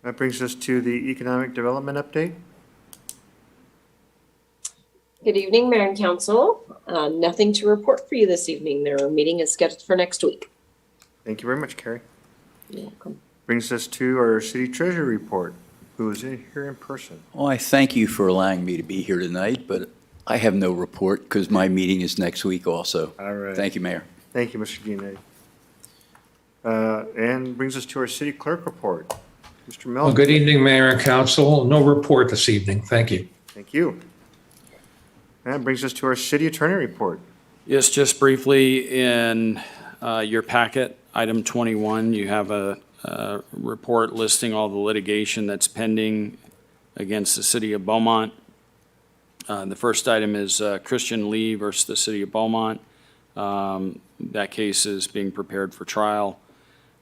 That brings us to the economic development update.
Good evening, Mayor and Council. Nothing to report for you this evening. Their meeting is scheduled for next week.
Thank you very much, Carrie.
You're welcome.
Brings us to our city treasurer report, who is here in person.
Well, I thank you for allowing me to be here tonight, but I have no report because my meeting is next week also.
All right.
Thank you, Mayor.
Thank you, Mr. Guinea. And brings us to our city clerk report. Mr. Melton.
Well, good evening, Mayor and Council. No report this evening. Thank you.
Thank you. And that brings us to our city attorney report.
Yes, just briefly, in your packet, item 21, you have a report listing all the litigation that's pending against the city of Beaumont. The first item is Christian Lee versus the city of Beaumont. That case is being prepared for trial.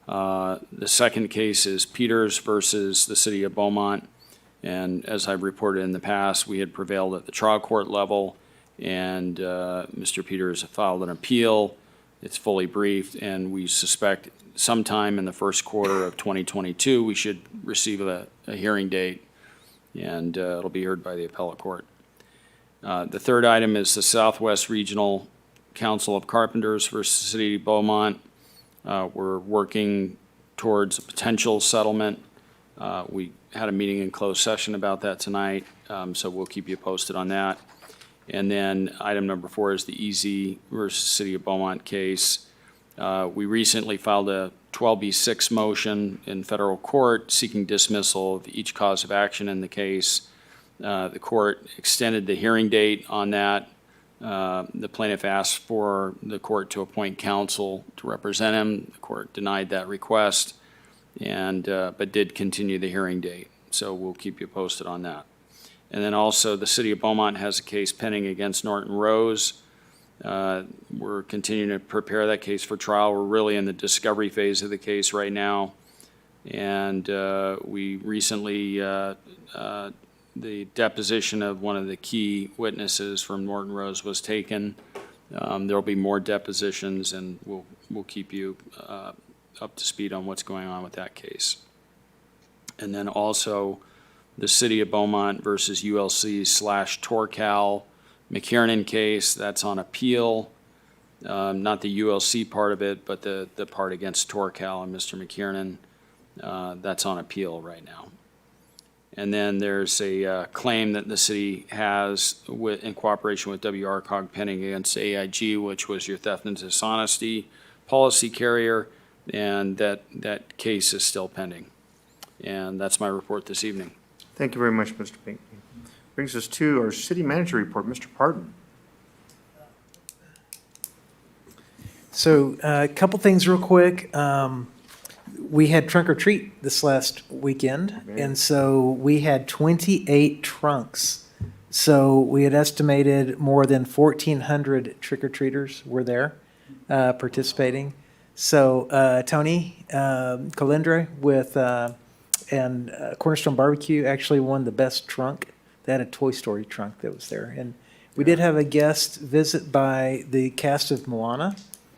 The second case is Peters versus the city of Beaumont. And as I've reported in the past, we had prevailed at the trial court level, and Mr. Peters filed an appeal. It's fully briefed, and we suspect sometime in the first quarter of 2022, we should receive a hearing date, and it'll be heard by the appellate court. The third item is the Southwest Regional Council of Carpenters versus the City of Beaumont. We're working towards a potential settlement. We had a meeting in closed session about that tonight, so we'll keep you posted on that. And then item number 4 is the EZ versus City of Beaumont case. We recently filed a 12B6 motion in federal court seeking dismissal of each cause of action in the case. The court extended the hearing date on that. The plaintiff asked for the court to appoint counsel to represent him. The court denied that request, and but did continue the hearing date. So we'll keep you posted on that. And then also, the City of Beaumont has a case pending against Norton Rose. We're continuing to prepare that case for trial. We're really in the discovery phase of the case right now. And we recently, the deposition of one of the key witnesses from Norton Rose was taken. There'll be more depositions, and we'll keep you up to speed on what's going on with that case. And then also, the City of Beaumont versus ULC/Torcal McKiernan case, that's on appeal. Not the ULC part of it, but the part against Torcal and Mr. McKiernan, that's on appeal right now. And then there's a claim that the city has in cooperation with WRCOG pending against AIG, which was your theft and dishonesty policy carrier, and that case is still pending. And that's my report this evening.
Thank you very much, Mr. Pinckney. Brings us to our city manager report, Mr. Pardon.
So a couple things real quick. We had trunk or treat this last weekend, and so we had 28 trunks. So we had estimated more than 1,400 trick-or-treaters were there participating. So Tony Colindre with and Cornerstone Barbecue actually won the best trunk. They had a Toy Story trunk that was there. And we did have a guest visit by the cast of Moana.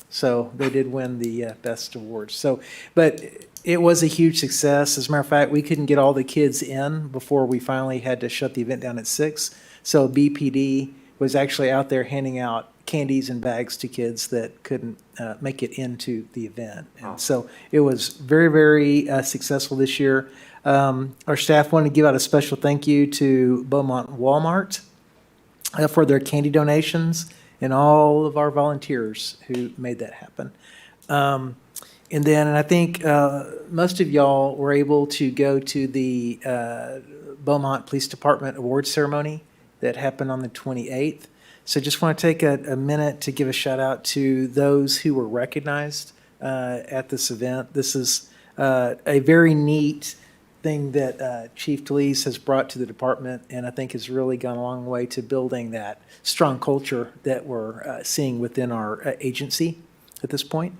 So they did win the best award. So, but it was a huge success. As a matter of fact, we couldn't get all the kids in before we finally had to shut the event down at 6. So BPD was actually out there handing out candies and bags to kids that couldn't make it into the event. And so it was very, very successful this year. Our staff wanted to give out a special thank you to Beaumont Walmart for their candy donations and all of our volunteers who made that happen. And I think most of y'all were able to go to the Beaumont Police Department award ceremony that happened on the 28th. So just want to take a minute to give a shout out to those who were recognized at this event. This is a very neat thing that Chief Talese has brought to the department, and I think has really gone a long way to building that strong culture that we're seeing within our agency at this point.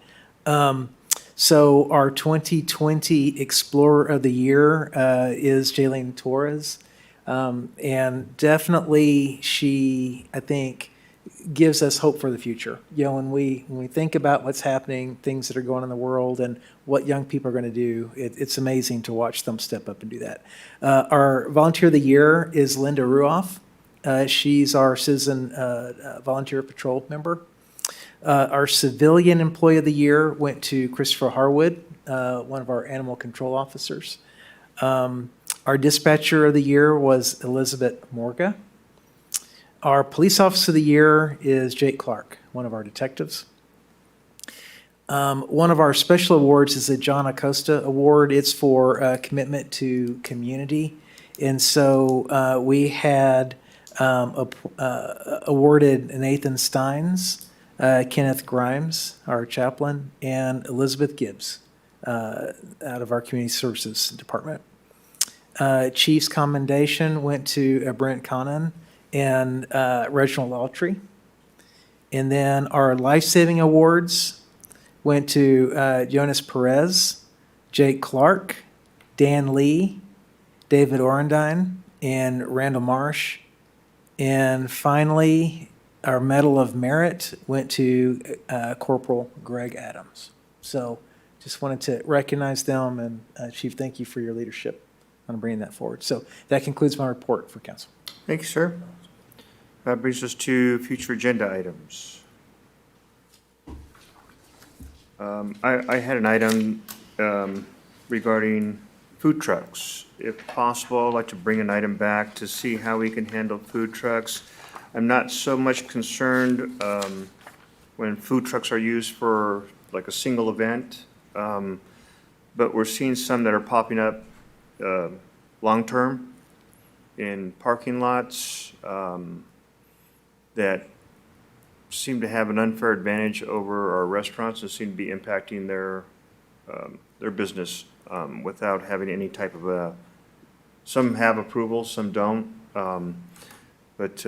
So our 2020 Explorer of the Year is Jaylene Torres. And definitely she, I think, gives us hope for the future. You know, when we think about what's happening, things that are going on in the world and what young people are going to do, it's amazing to watch them step up and do that. Our Volunteer of the Year is Linda Ruoff. She's our Citizen Volunteer Patrol member. Our Civilian Employee of the Year went to Christopher Harwood, one of our Animal Control officers. Our Dispatcher of the Year was Elizabeth Morga. Our Police Officer of the Year is Jake Clark, one of our detectives. One of our special awards is the John Acosta Award. It's for commitment to community. And so we had awarded Nathan Steins Kenneth Grimes, our chaplain, and Elizabeth Gibbs out of our Community Services Department. Chief's commendation went to Brent Conan and Reginald Autry. And then our life-saving awards went to Jonas Perez, Jake Clark, Dan Lee, David Orendine, and Randall Marsh. And finally, our Medal of Merit went to Corporal Greg Adams. So just wanted to recognize them, and Chief, thank you for your leadership on bringing that forward. So that concludes my report for council.
Thank you, sir. That brings us to future agenda items. I had an item regarding food trucks. If possible, I'd like to bring an item back to see how we can handle food trucks. I'm not so much concerned when food trucks are used for like a single event, but we're seeing some that are popping up long-term in parking lots that seem to have an unfair advantage over our restaurants and seem to be impacting their business without having any type of a, some have approval, some don't. But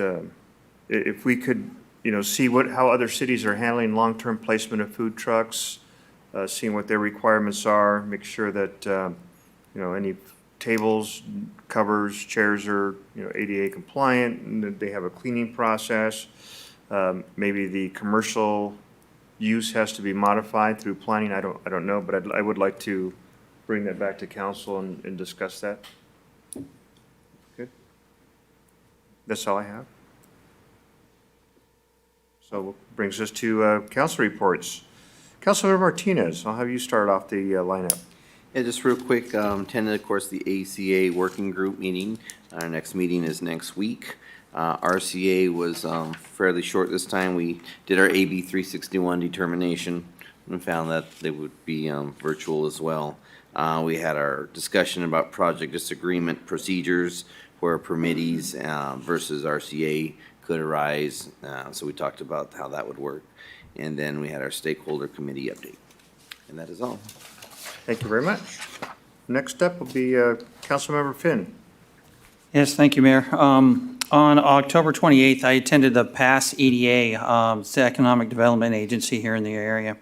if we could, see how other cities are handling long-term placement of food trucks, seeing what their requirements are, make sure that, any tables, covers, chairs are, ADA compliant, and that they have a cleaning process. Maybe the commercial use has to be modified through planning. I don't know, but I would like to bring that back to council and discuss that. Good. That's all I have. So brings us to council reports. Councilmember Martinez, I'll have you start off the lineup.
Yeah, just real quick, attended, of course, the ACA working group meeting. Our next meeting is next week. RCA was fairly short this time. We did our AB 361 determination and found that they would be virtual as well. We had our discussion about project disagreement procedures where permittees versus RCA could arise. So we talked about how that would work. And then we had our stakeholder committee update. And that is all.
Thank you very much. Next up will be Councilmember Finn.
Yes, thank you, Mayor. On October 28th, I attended the PASS EDA, it's the Economic Development Agency here in the area.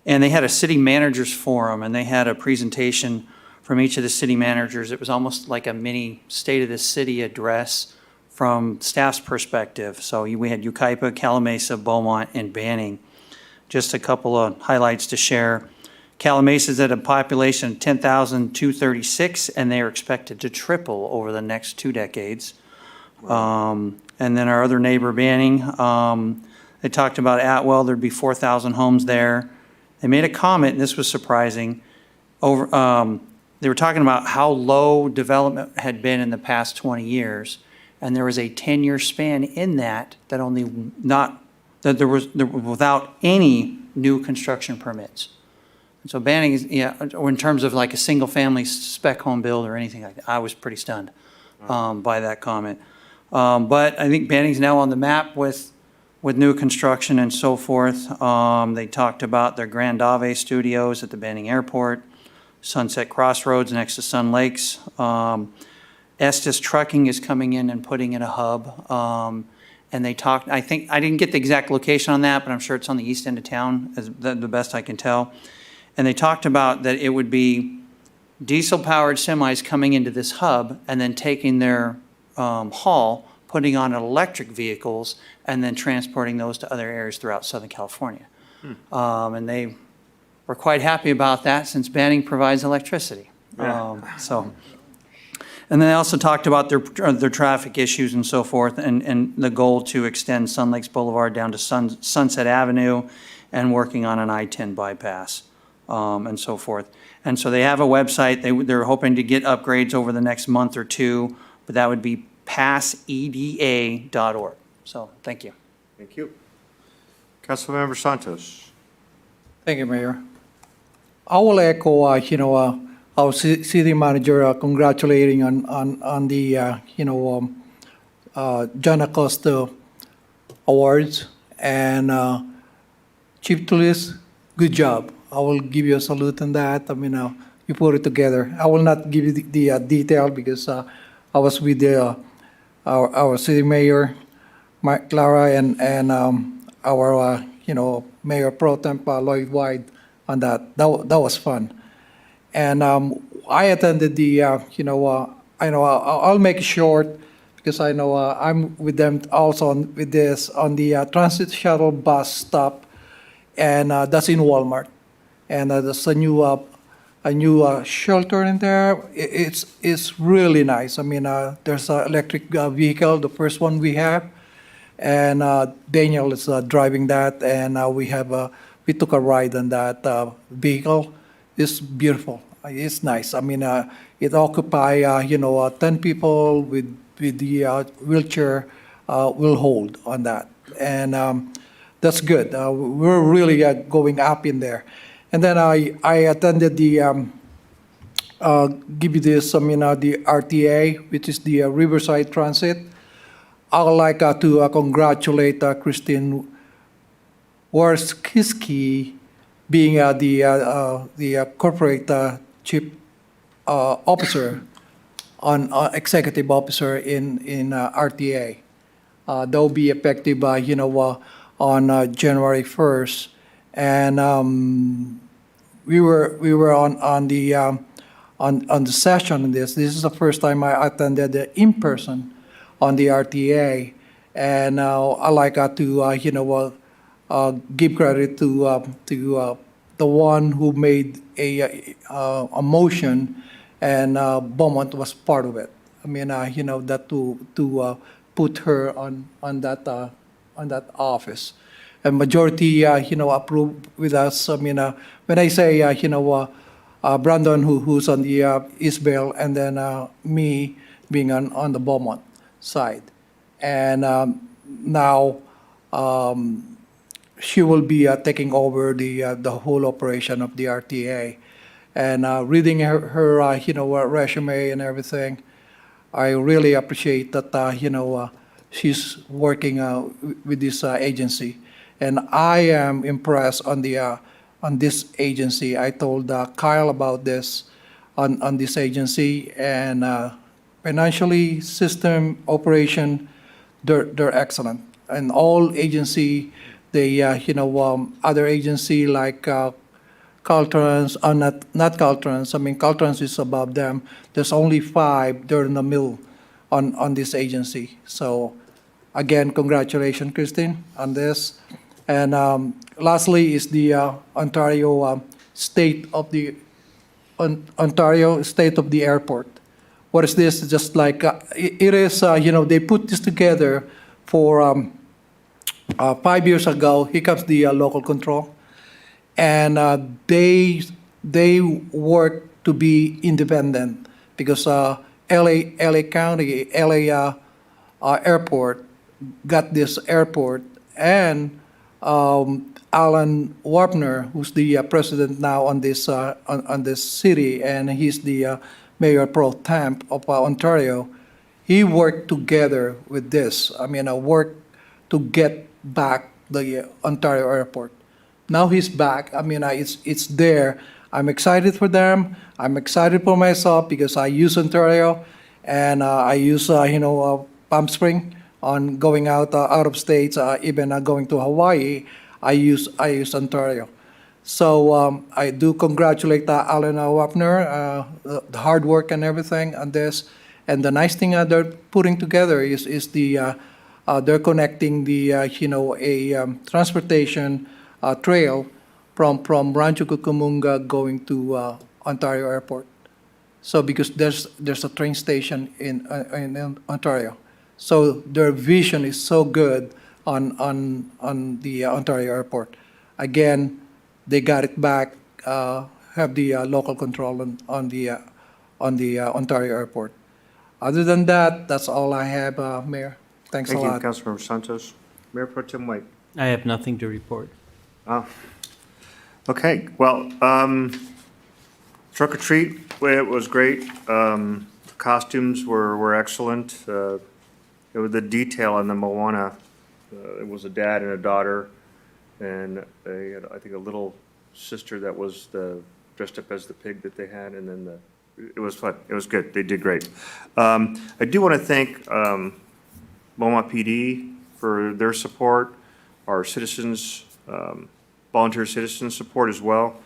And they had a city managers forum, and they had a presentation from each of the city managers. It was almost like a mini State of the City address from staff's perspective. So we had Yucaipa, Calamasa, Beaumont, and Banning. Just a couple of highlights to share. Calamasa is at a population of 10,236, and they are expected to triple over the next 2 decades. And then our other neighbor, Banning, they talked about Atwell, there'd be 4,000 homes there. They made a comment, and this was surprising, they were talking about how low development had been in the past 20 years, and there was a 10-year span in that there was without any new construction permits. And so Banning is, or in terms of like a single-family spec home build or anything like that, I was pretty stunned by that comment. But I think Banning's now on the map with new construction and so forth. They talked about their Grand Ave studios at the Banning Airport, Sunset Crossroads next to Sun Lakes. Estes Trucking is coming in and putting in a hub. And they talked, I didn't get the exact location on that, but I'm sure it's on the east end of town, as the best I can tell. And they talked about that it would be diesel-powered semis coming into this hub and then taking their haul, putting on electric vehicles, and then transporting those to other areas throughout Southern California. And they were quite happy about that since Banning provides electricity. And they also talked about their traffic issues and so forth, and the goal to extend Sun Lakes Boulevard down to Sunset Avenue and working on an I-10 bypass and so forth. And so they have a website. They're hoping to get upgrades over the next month or two, but that would be passeda.org. So thank you.
Thank you. Councilmember Santos.
Thank you, Mayor. I will echo, our city manager congratulating on the, John Acosta Awards. And Chief Tulis, good job. I will give you a salute on that. I mean, you put it together. I will not give you the detail because I was with our city mayor, Mike Clara, and our Mayor Pro Temp Lloyd White on that. That was fun. And I attended the, I'll make it short because I know I'm with them also with this on the transit shuttle bus stop, and that's in Walmart. And there's a new shelter in there. It's really nice. I mean, there's an electric vehicle, the first one we have, and Daniel is driving that, and we took a ride on that vehicle. It's beautiful. It's nice. I mean, it occupies 10 people with the wheelchair will hold on that, and that's good. We're really going up in there. And then I attended the give you this, the RTA, which is the Riverside Transit. I would like to congratulate Christine Warskiski being the corporate chief officer on executive officer in RTA. That will be effective, on January 1st. And we were on the session in this. This is the first time I attended in person on the RTA, and I like to give credit to the one who made a motion, and Beaumont was part of it. I mean, that to put her on that office. And majority, approved with us. I mean, when I say, Brandon, who's on the Isabel, and then me being on the Beaumont side. And now she will be taking over the whole operation of the RTA. And reading her resume and everything, I really appreciate that, she's working with this agency. And I am impressed on this agency. I told Kyle about this on this agency, and financially, system, operation, they're excellent. And all agency, they other agency like Caltrans, not Caltrans. I mean, Caltrans is above them. There's only 5. They're in the middle on this agency. So again, congratulations, Christine, on this. And lastly is the Ontario state of the airport. What is this? Just like it is, they put this together for 5 years ago. Here comes the local control, and they work to be independent because LA County, LA airport got this airport, and Alan Warpner, who's the president now on this city, and he's the mayor pro temp of Ontario. He worked together with this. I mean, worked to get back the Ontario airport. Now he's back. I mean, it's there. I'm excited for them. I'm excited for myself because I use Ontario, and I use Palm Spring on going out of states, even going to Hawaii. I use Ontario. So I do congratulate Alan Wapner, the hard work and everything on this. And the nice thing they're putting together is they're connecting the a transportation trail from Rancho Cucamonga going to Ontario Airport. So because there's a train station in Ontario. So their vision is so good on the Ontario Airport. Again, they got it back. Have the local control on the Ontario Airport. Other than that, that's all I have, Mayor. Thanks a lot.
Thank you, Councilmember Santos. Mayor Pro Tem White.
I have nothing to report.
Okay, well, Trick or Treat, it was great. Costumes were excellent. It was the detail in the Moana. It was a dad and a daughter, And they had, I think, a little sister that was dressed up as the pig that they had, and then it was fun. It was good. They did great. I do want to thank Beaumont PD for their support, our citizens, volunteer citizen support as well.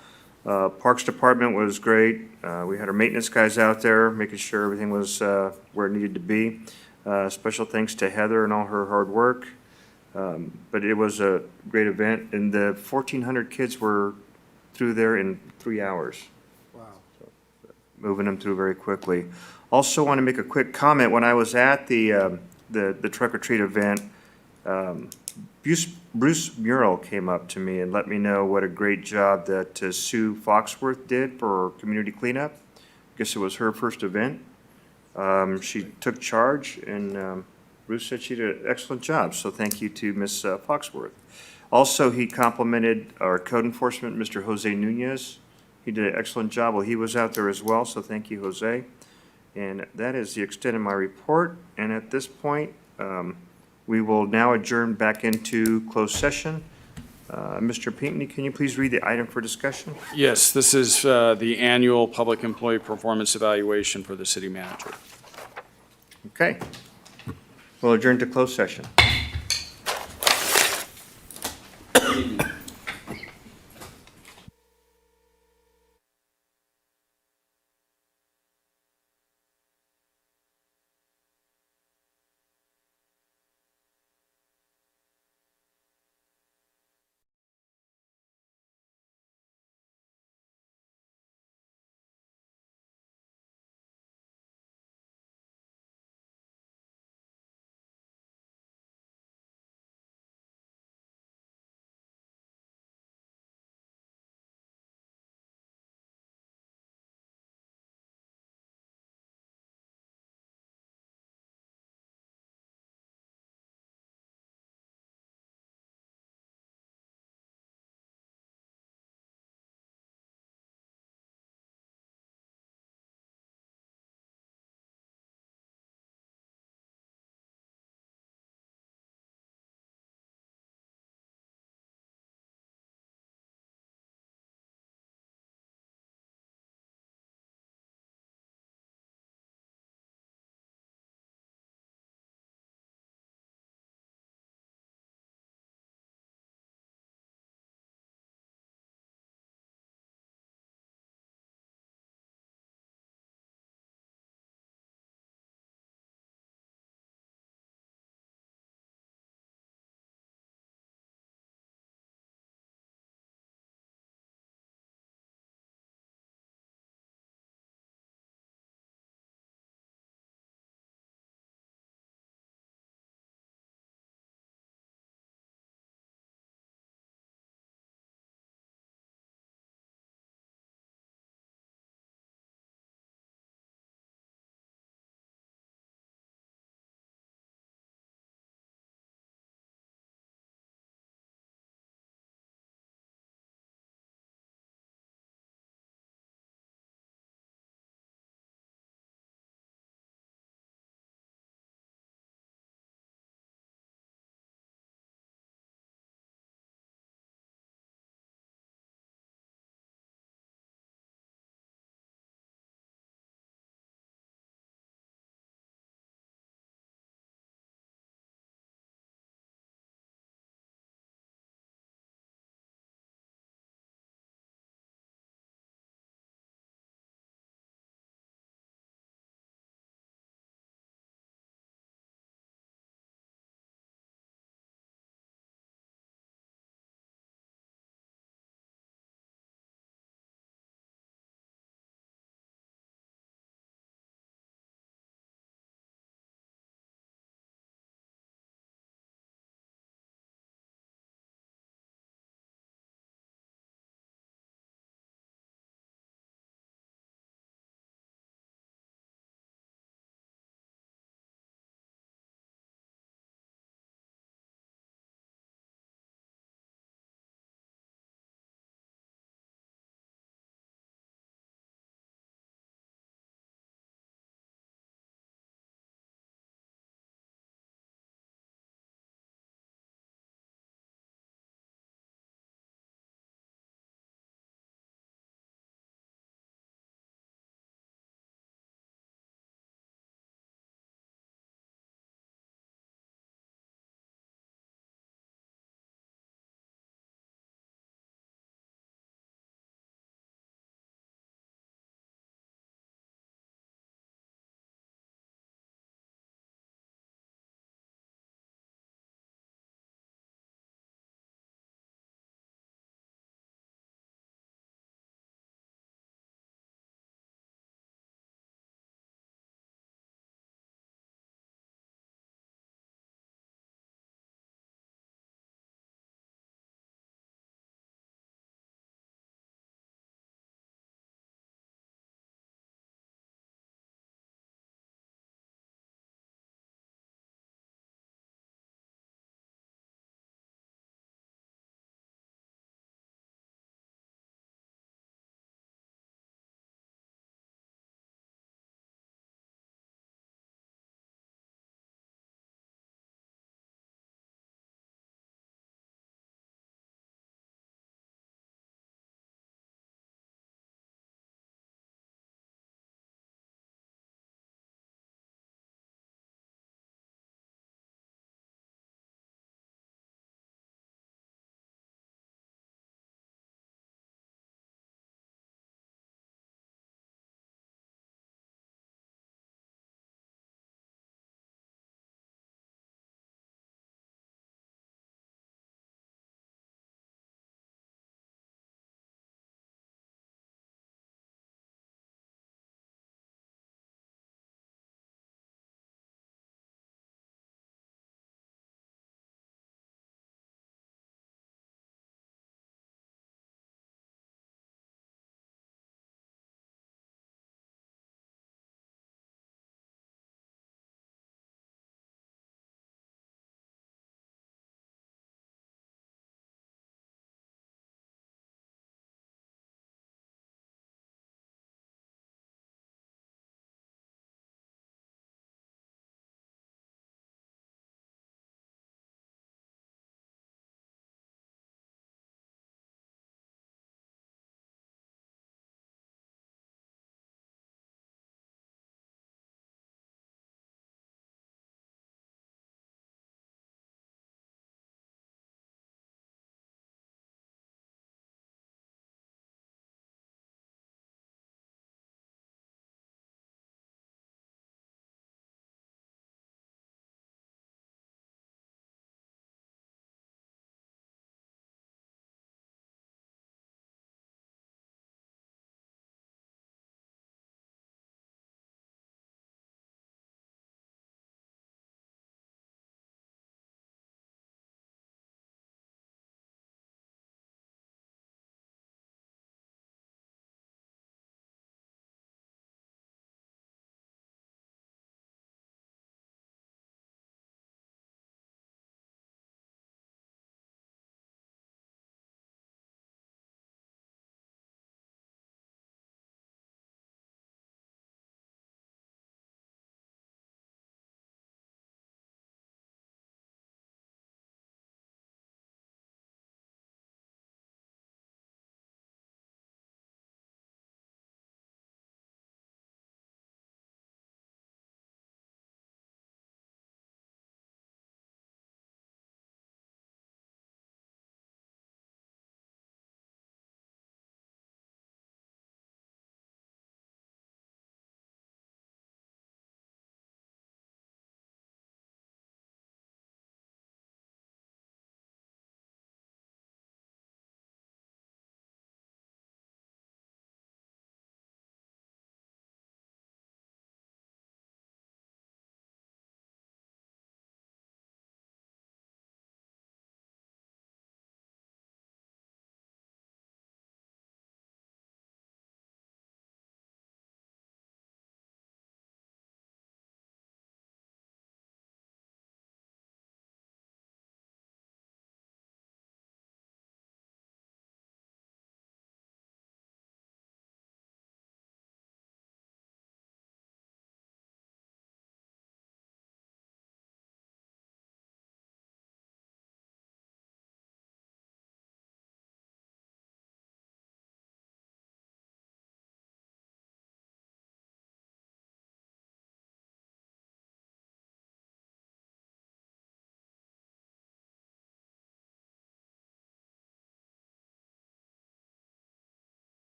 Parks Department was great. We had our maintenance guys out there making sure everything was where it needed to be. Special thanks to Heather and all her hard work. But it was a great event, and the 1,400 kids were through there in 3 hours.
Wow.
Moving them through very quickly. Also want to make a quick comment. When I was at the Truck or Treat event, Bruce Murrell came up to me and let me know what a great job that Sue Foxworth did for community cleanup. I guess it was her first event. She took charge, and Bruce said she did an excellent job, so thank you to Ms. Foxworth. Also, he complimented our code enforcement, Mr. Jose Nunez. He did an excellent job while he was out there as well, so thank you, Jose. And that is the extent of my report, and at this point, we will now adjourn back into closed session. Mr. Pinckney, can you please read the item for discussion?
Yes, this is the annual public employee performance evaluation for the city manager.
Okay. We'll adjourn to closed session.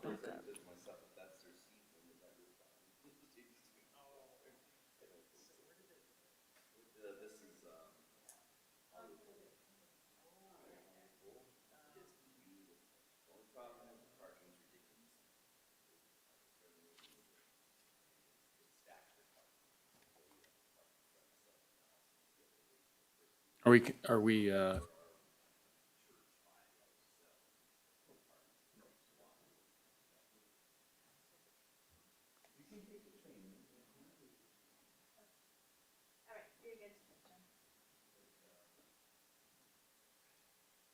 back up.
Are we,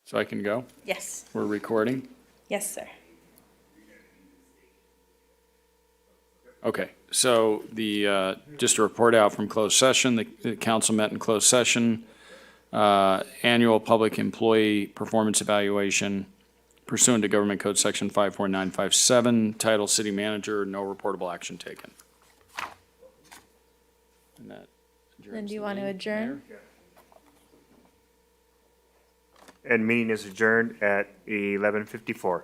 so I can go?
Yes.
We're recording?
Yes, sir.
Okay, so just a report out from closed session, the council met in closed session. Annual public employee performance evaluation pursuant to Government Code Section 54957, title City Manager, no reportable action taken. And that
Then
adjourns
do you
the
want to
meeting.
adjourn?
And meeting is adjourned at 11:54.